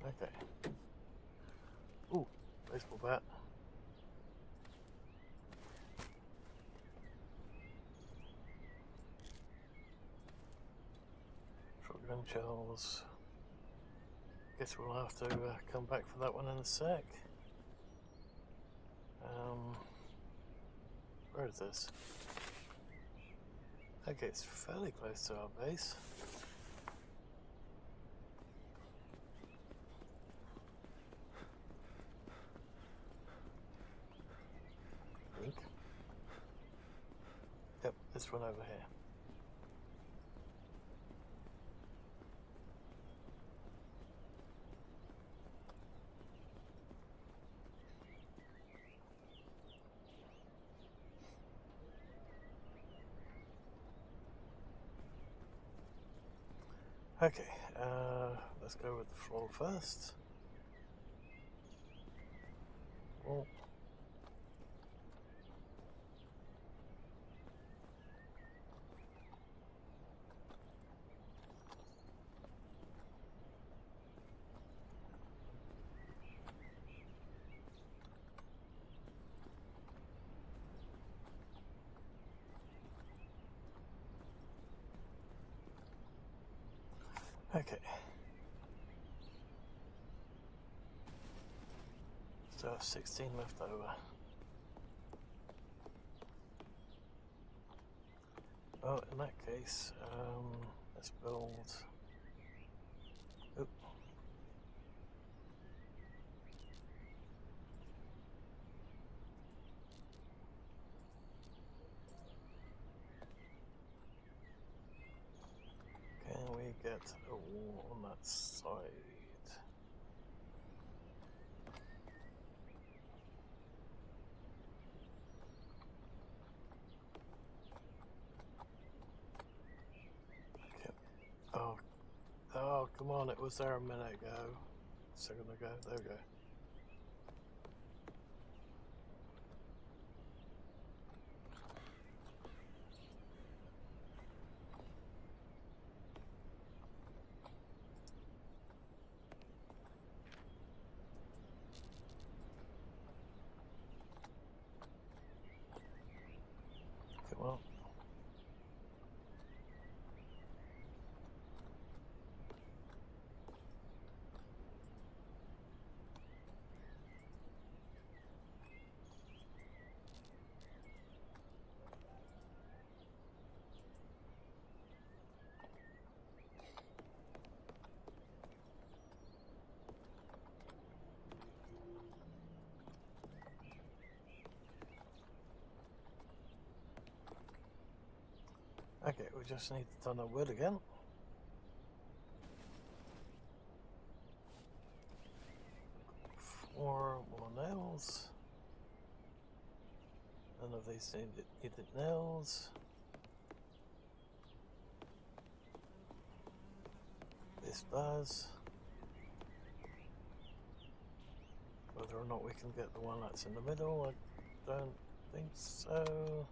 okay. Ooh, baseball bat. Shotgun shells. Guess we'll have to come back for that one in a sec. Where is this? Okay, it's fairly close to our base. Think. Yep, this one over here. Okay, let's go with the floor first. Oh. Okay. So I have 16 left over. Oh, in that case, let's build. Oop. Can we get a wall on that side? Okay. Oh, come on! It was there a minute ago, a second ago. There we go. Come on. Okay, we just need to turn the wood again. Four more nails. None of these needed nails. This does. Whether or not we can get the one that's in the middle, I don't think so.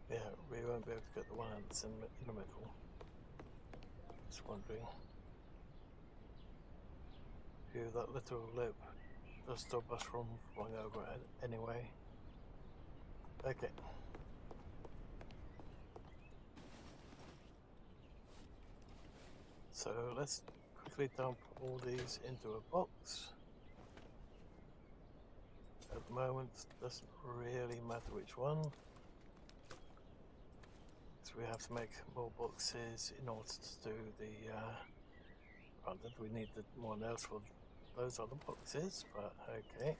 Yeah, we won't be able to get the one that's in the middle. Just wondering. Phew, that little lip does stop us from flying over it anyway. Okay. So let's quickly dump all these into a box. At the moment, doesn't really matter which one. So we have to make more boxes in order to do the. Granted, we need more nails for those other boxes, but okay.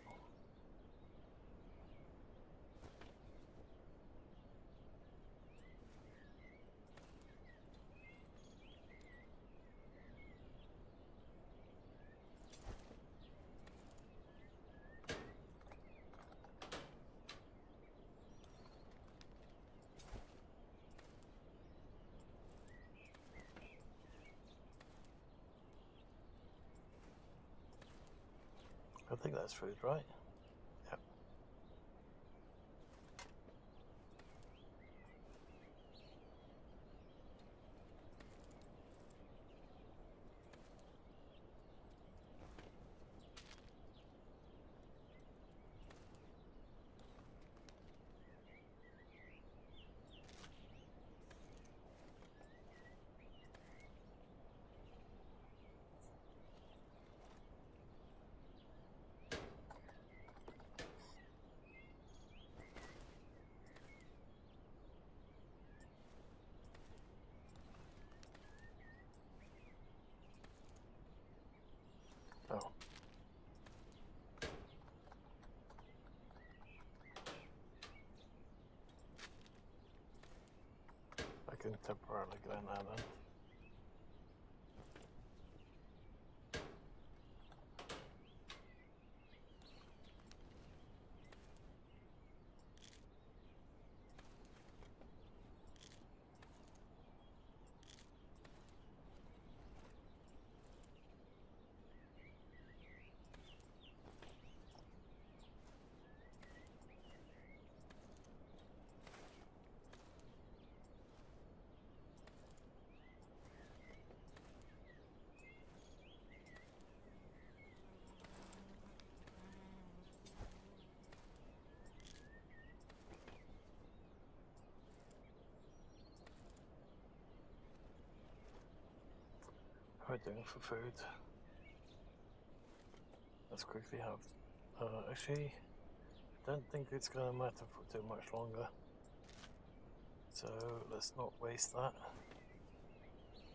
I think that's food, right? Yep. Oh. I can temporarily go in there then. How are we doing for food? Let's quickly have. Actually, I don't think it's going to matter for too much longer. So let's not waste that.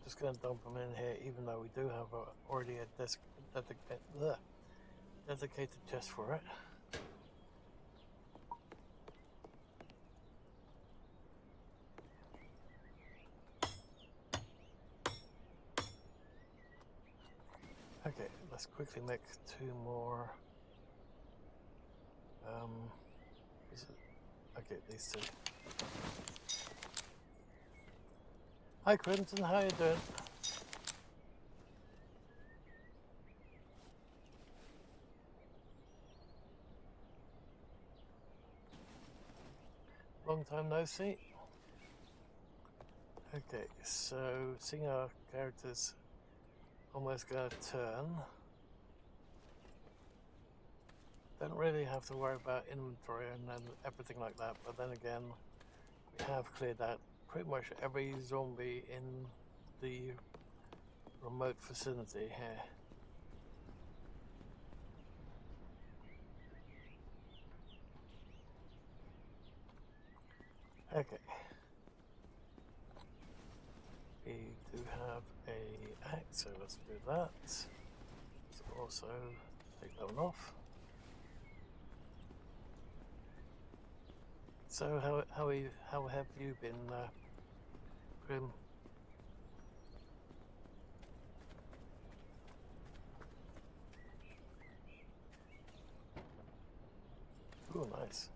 Just going to dump them in here, even though we do have already a dedicated chest for it. Okay, let's quickly make 2 more. Is it? Okay, these 2. Hi, Clinton, how you doing? Long time no see. Okay, so seeing our characters almost going to turn, don't really have to worry about inventory and then everything like that, but then again, we have cleared out pretty much every zombie in the remote vicinity here. Okay. We do have a axe, so let's do that. Let's also take that one off. So how have you been, Grim? Oh, nice.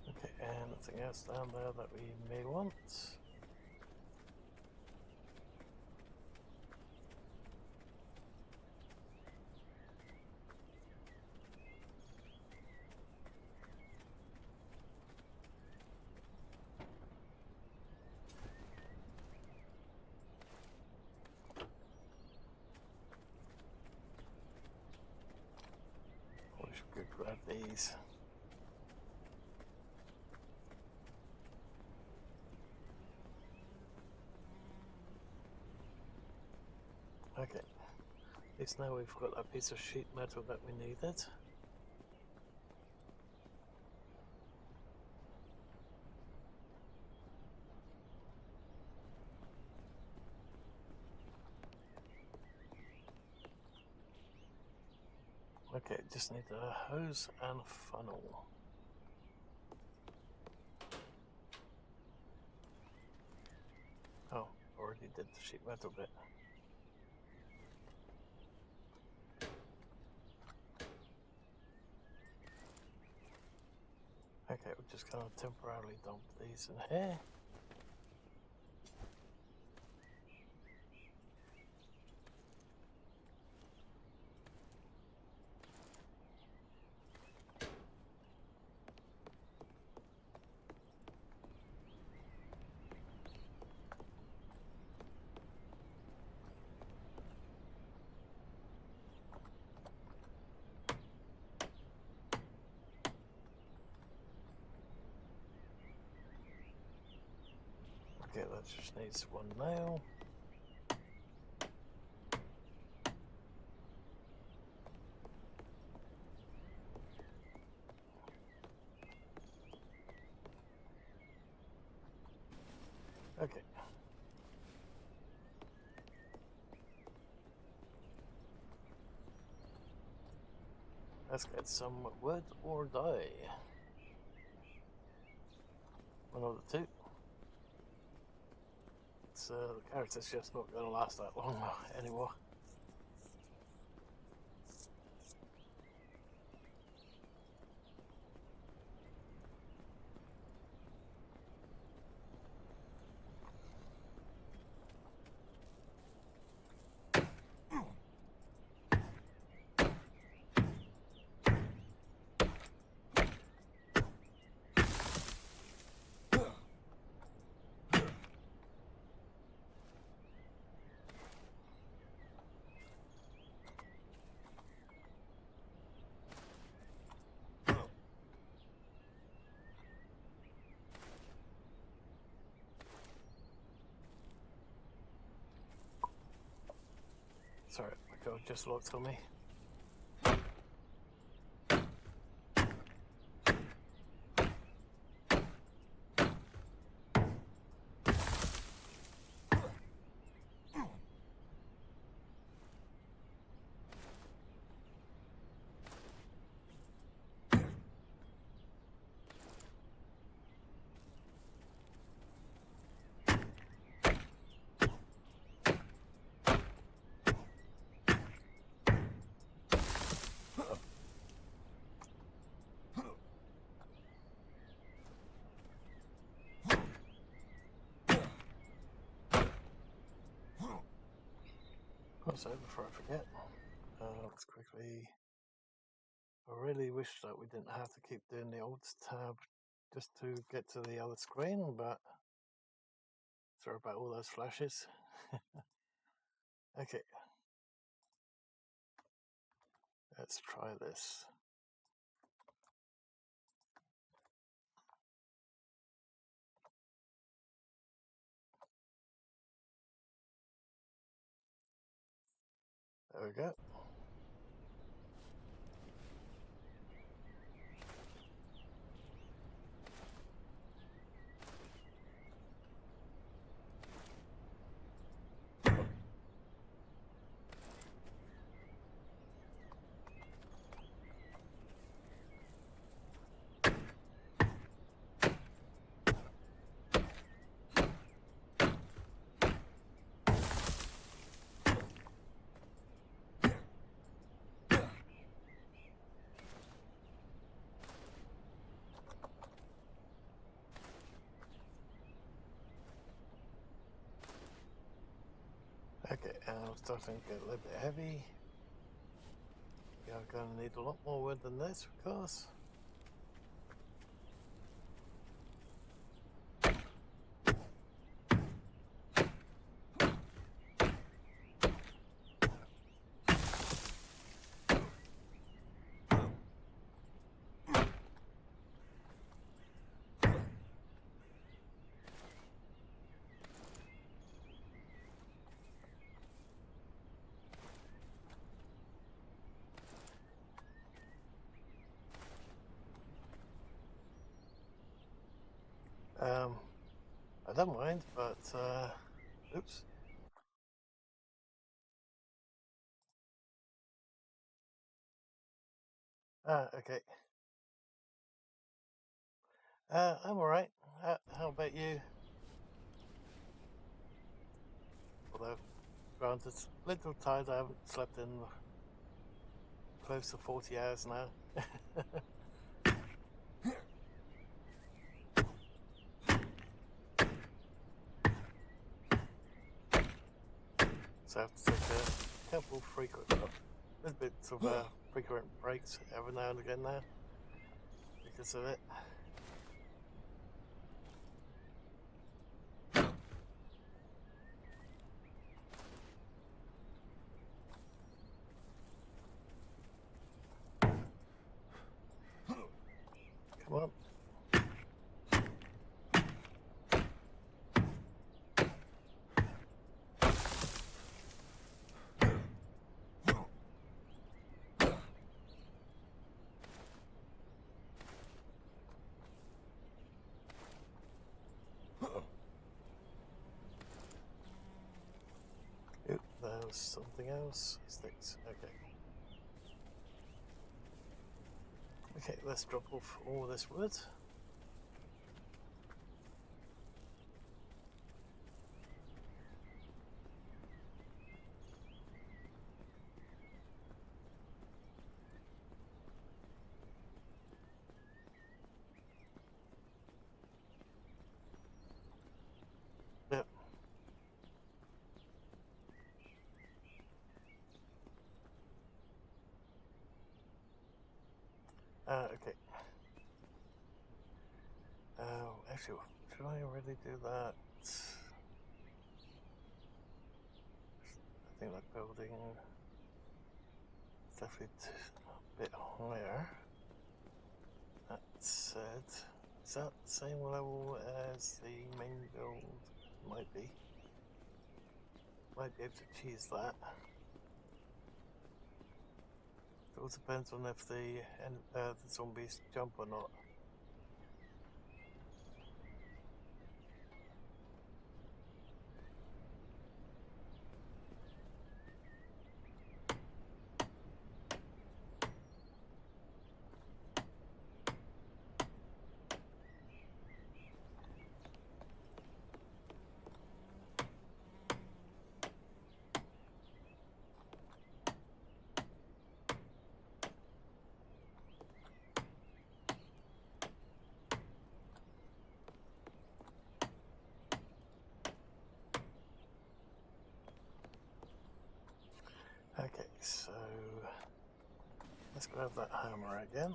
Okay, and anything else down there that we may want? We should grab these. Okay, at least now we've got that piece of sheet metal that we needed. Okay, just need a hose and funnel. Oh, already did the sheet metal bit. Okay, we're just going to temporarily dump these in here. Okay, that just needs one nail. Okay. Let's get some wood or die. One of the two. So the character's just not going to last that long anymore. Sorry, my code just locked on me. Also, before I forget, let's quickly. I really wish that we didn't have to keep doing the Alt tab just to get to the other screen, but sorry about all those flashes. Okay, let's try this. There we go. Okay, I'm starting to get a little bit heavy. We are going to need a lot more wood than this, of course. I don't mind, but oops. Okay. I'm alright. How about you? Although, granted, a little tired. I haven't slept in close to 40 hours now. So I have to take a couple frequent, little bits of frequent breaks every now and again now because of it. Come on. Oop, there was something else. Sticks. Okay. Okay, let's drop off all this wood. Yep. Okay. Actually, should I really do that? I think that building is definitely a bit higher. That said, is that the same level as the main build? Might be. Might be able to choose that. It all depends on if the zombies jump or not. Okay, so let's grab that hammer again.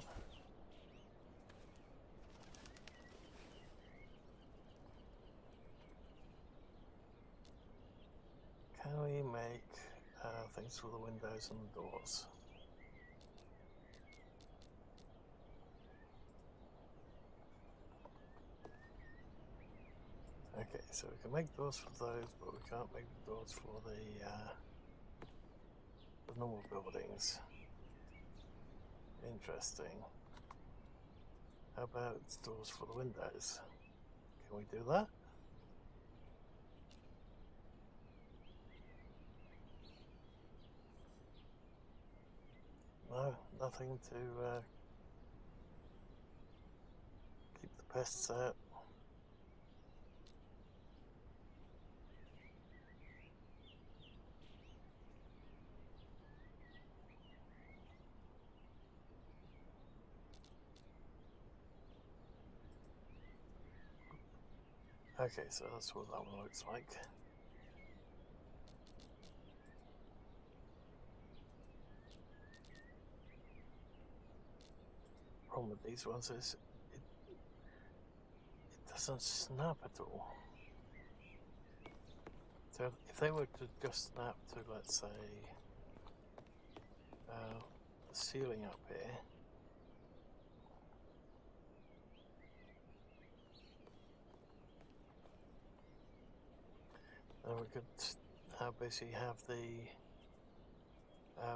Can we make things for the windows and the doors? Okay, so we can make doors for those, but we can't make the doors for the normal buildings. Interesting. How about doors for the windows? Can we do that? No, nothing to keep the pests out. Okay, so that's what that one looks like. problem with these ones is it doesn't snap at all. So if they were to just snap to, let's say, the ceiling up here, then we could basically have the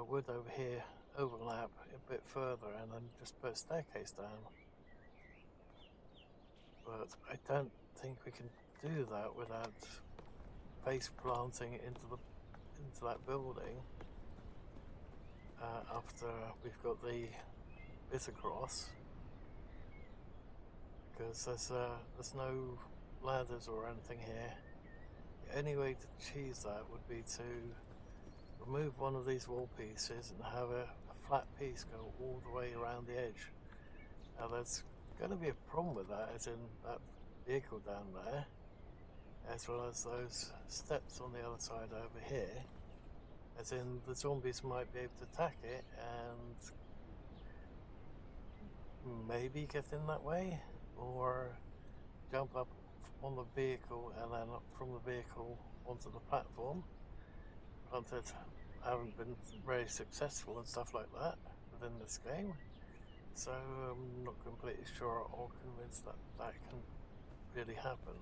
wood over here overlap a bit further and then just put a staircase down. But I don't think we can do that without face planting into that building after we've got the bit across, because there's no ladders or anything here. The only way to achieve that would be to remove one of these wall pieces and have a flat piece go all the way around the edge. Now there's going to be a problem with that, as in that vehicle down there, as well as those steps on the other side over here, as in the zombies might be able to attack it and maybe get in that way, or jump up on the vehicle and then up from the vehicle onto the platform. Granted, I haven't been very successful and stuff like that within this game, so I'm not completely sure or convinced that that can really happen.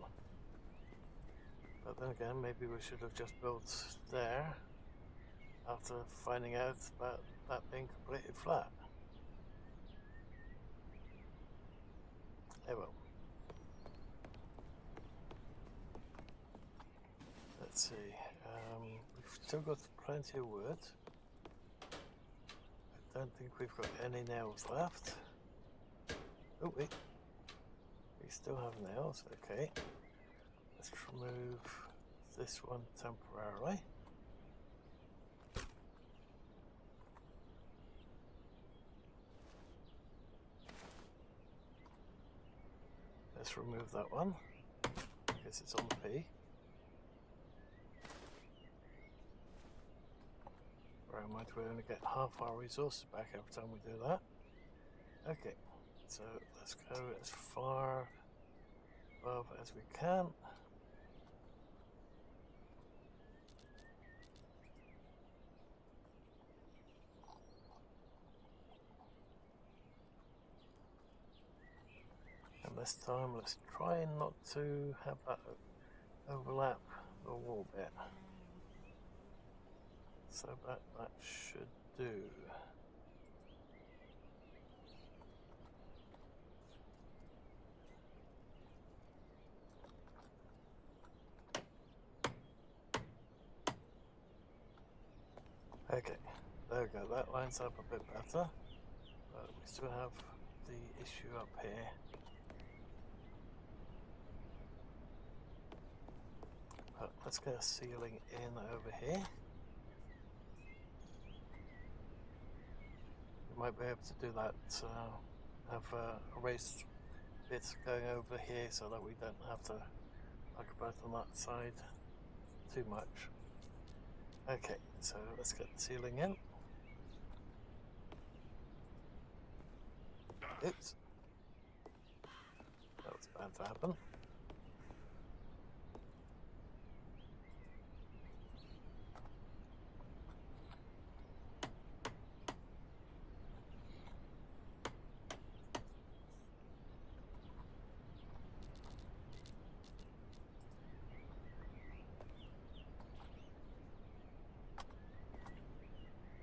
But then again, maybe we should have just built there after finding out about that being completely flat. Oh well. Let's see, we've still got plenty of wood. I don't think we've got any nails left. Oh wait, we still have nails, okay. Let's remove this one temporarily. Let's remove that one, because it's on the P. Bear in mind we only get half our resources back every time we do that. Okay, so let's go as far above as we can. And this time let's try not to have that overlap the wall bit. So that should do. Okay, there we go, that lines up a bit better, but we still have the issue up here. But let's get a ceiling in over here. We might be able to do that, have a raised bit going over here so that we don't have to occupy on that side too much. Okay, so let's get the ceiling in. Oops. That was bound to happen.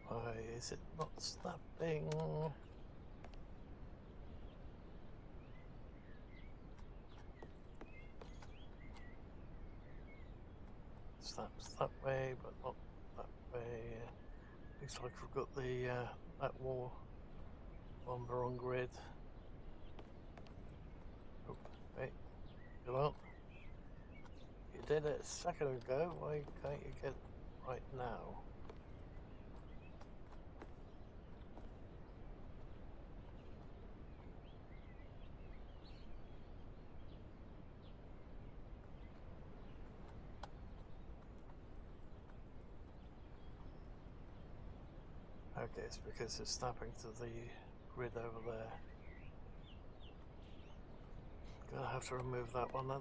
Why is it not snapping? Snaps that way, but not that way. Looks like we've got the that wall on the wrong grid. Oh, wait, come on. You did it a second ago, why can't you get right now? Okay, it's because it's snapping to the grid over there. Gonna have to remove that one then.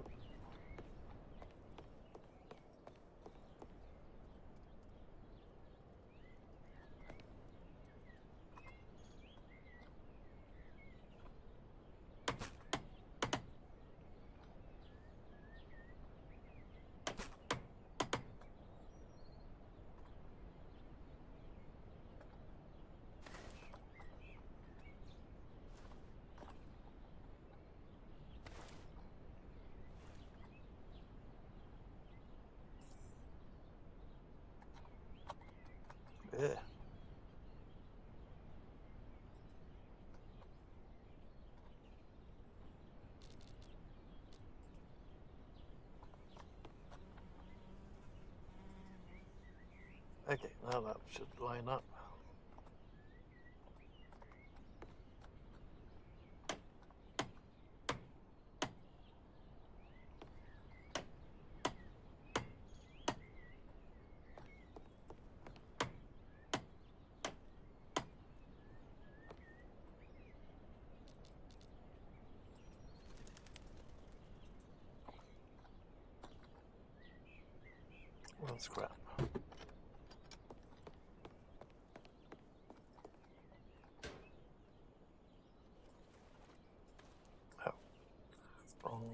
Yeah. Okay, now that should line up. Well, scrap. Oh, wrong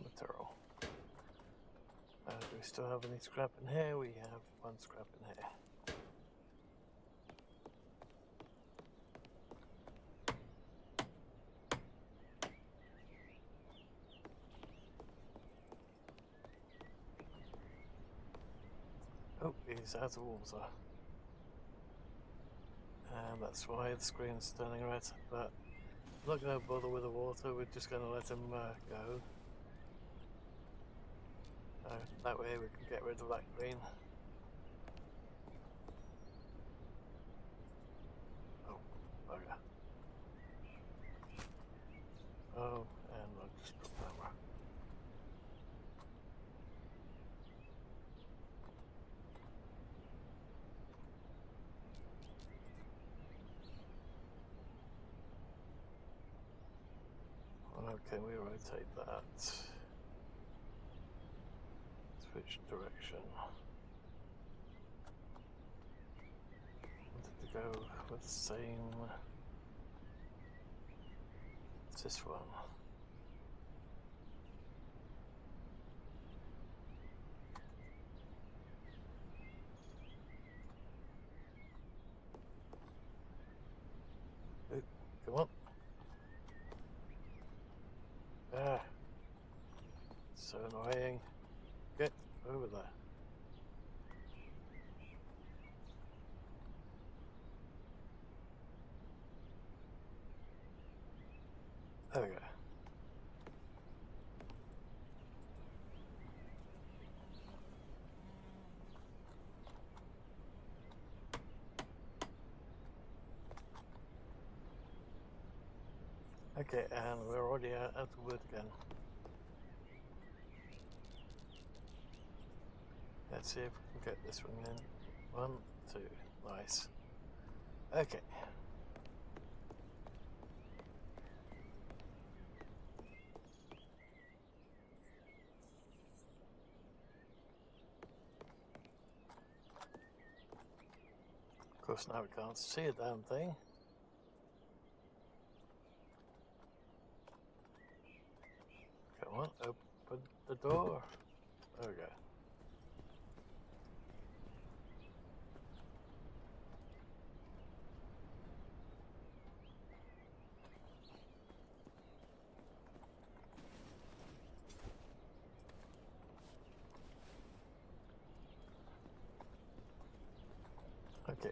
material. Do we still have any scrap in here? We have one scrap in here. Oh, he's out of water. And that's why the screen's turning red, but I'm not going to bother with the water, we're just going to let him go. That way we can get rid of that green. Oh, bugger. Oh, and I'll just drop hammer. Okay, we rotate that. Switch direction. Wanted to go with the same as this one. Ooh, come on. Ah, so annoying. Get over there. There we go. Okay, and we're already out of wood again. Let's see if we can get this one in. 1, 2, nice. Okay. Of course, now we can't see a damn thing. Come on, open the door. There we go. Okay.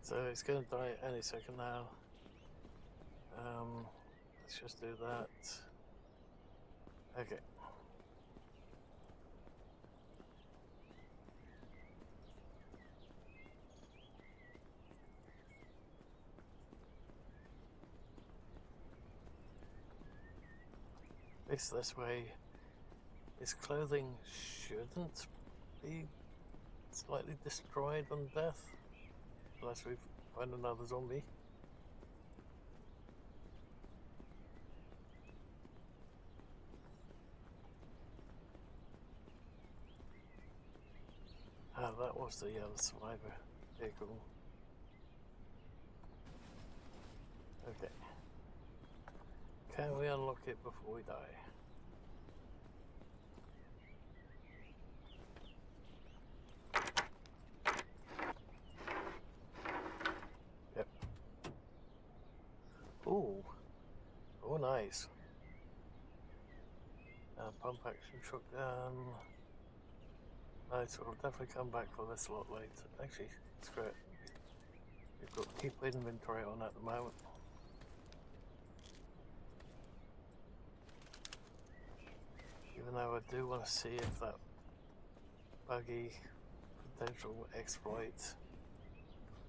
So it's going to die any second now. Let's just do that. Okay. This way, his clothing shouldn't be slightly destroyed on death, unless we find another zombie. what's the survivor vehicle? Okay. Can we unlock it before we die? Yep. Ooh. Oh, nice. Pump action shotgun. Nice, we'll definitely come back for this a lot later. Actually, screw it. We've got to keep inventory on at the moment. Even though I do want to see if that buggy potential exploit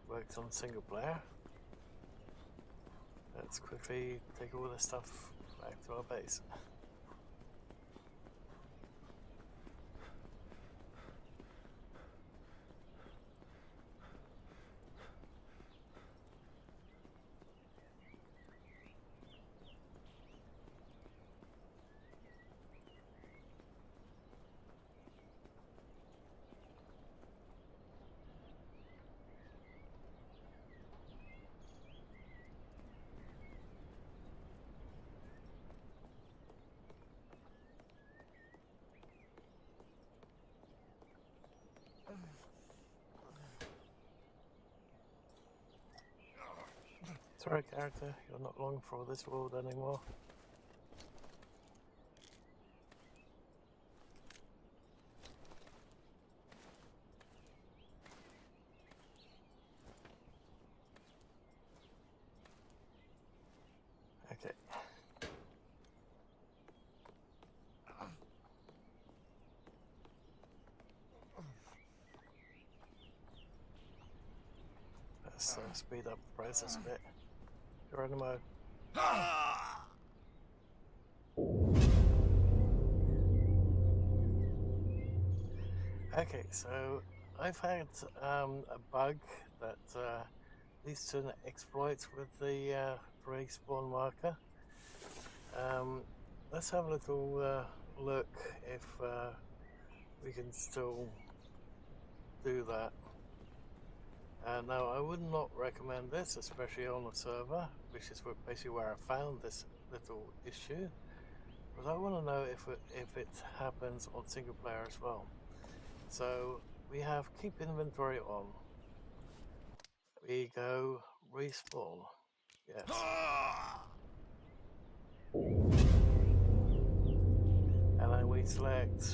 works on single player. Let's quickly take all this stuff back to our base. Sorry, character, you're not long for this world anymore. Okay. Let's speed up the process a bit. Geronimo. Okay, so I've had a bug that leads to an exploit with the respawn marker. Let's have a little look if we can still do that. Now, I would not recommend this, especially on a server, which is basically where I found this little issue. But I want to know if it happens on single player as well. So we have keep inventory on. We go respawn. Yes. And then we select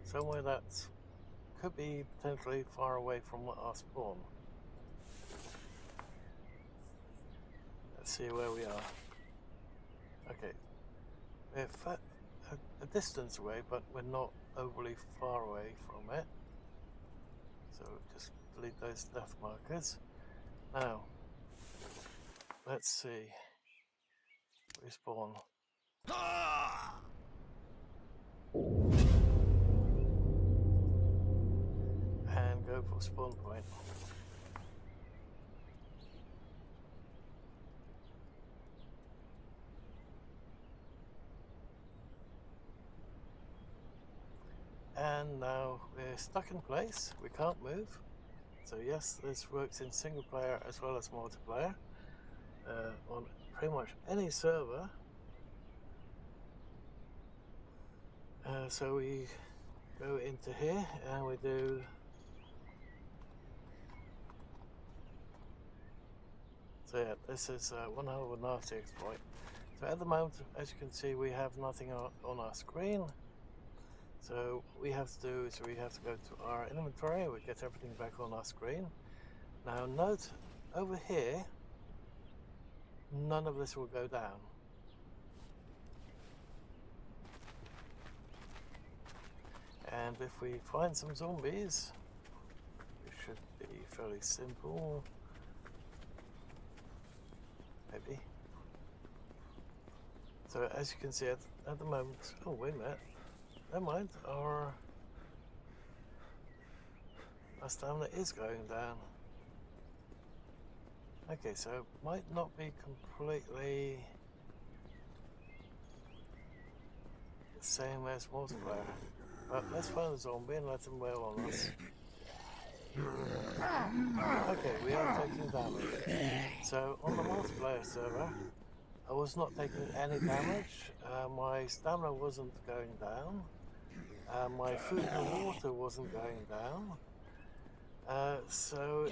somewhere that could be potentially far away from our spawn. Let's see where we are. Okay. We're a distance away, but we're not overly far away from it. So just delete those left markers. Now, let's see. Respawn. And go for spawn point. And now we're stuck in place, we can't move. So yes, this works in single player as well as multiplayer. On pretty much any server. So we go into here and we do so yeah, this is one hell of a nasty exploit. So at the moment, as you can see, we have nothing on our screen. So we have to go to our inventory, we get everything back on our screen. Now note, over here, none of this will go down. And if we find some zombies, it should be fairly simple. Maybe. So as you can see at the moment, oh wait a minute, never mind, our stamina is going down. Okay, so it might not be completely the same as multiplayer, but let's find a zombie and let them wail on us. Okay, we are taking damage. So on the multiplayer server, I was not taking any damage. My stamina wasn't going down. My food and water wasn't going down. So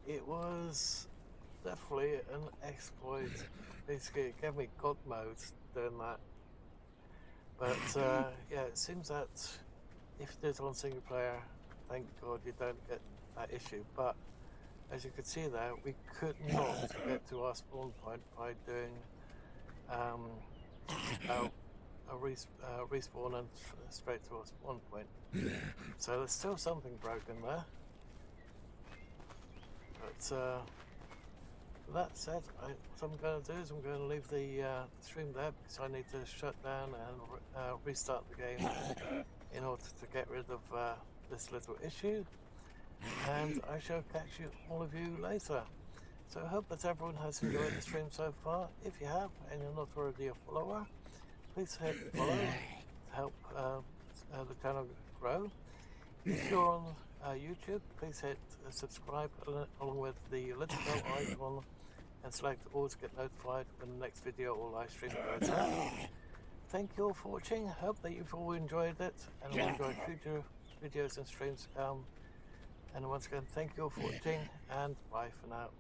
it was definitely an exploit. Basically, it gave me God mode doing that. But yeah, it seems that if you do it on single player, thank God you don't get that issue. But as you can see there, we could not get to our spawn point by doing a respawn and straight to our spawn point. So there's still something broken there. But that said, what I'm going to do is I'm going to leave the stream there because I need to shut down and restart the game in order to get rid of this little issue. And I shall catch all of you later. So I hope that everyone has enjoyed the stream so far. If you have and you're not already a follower, please hit follow to help the channel grow. If you're on YouTube, please hit subscribe along with the little bell icon and select all to get notified when the next video or live stream goes out. Thank you all for watching. Hope that you've all enjoyed it and will enjoy future videos and streams to come. And once again, thank you all for watching and bye for now.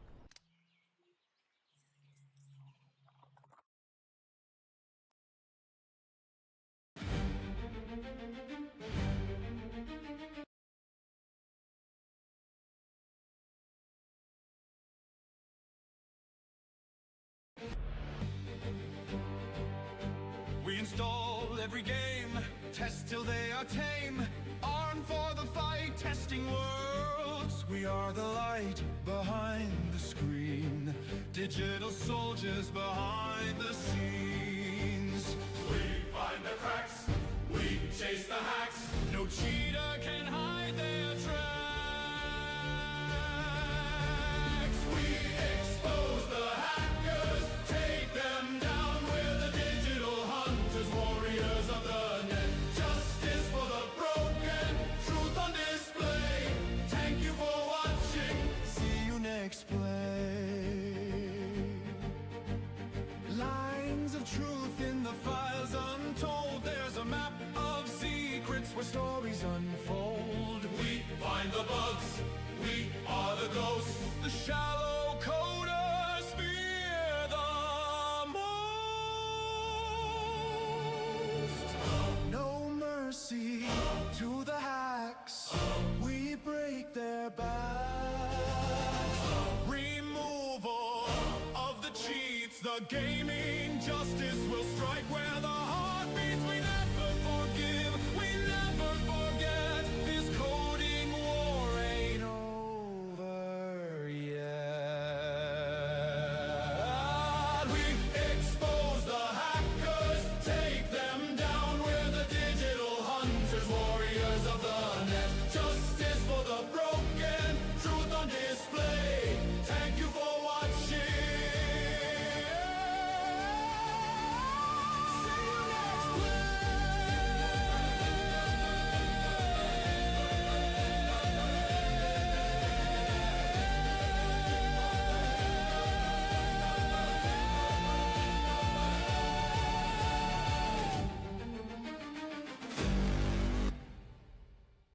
We install every game, test till they are tame. Armed for the fight, testing worlds. We are the light behind the screen, digital soldiers behind the scenes. We find the cracks, we chase the hacks. No cheater can hide their tracks. We expose the hackers, take them down. We're the digital hunters, warriors of the net. Justice for the broken, truth on display. Thank you for watching, see you next play. Lines of truth in the files untold. There's a map of secrets where stories unfold. We find the bugs, we are the ghosts. The shallow coders fear the most. No mercy to the hacks, we break their backs. Removal of the cheats, the gaming justice will strike where the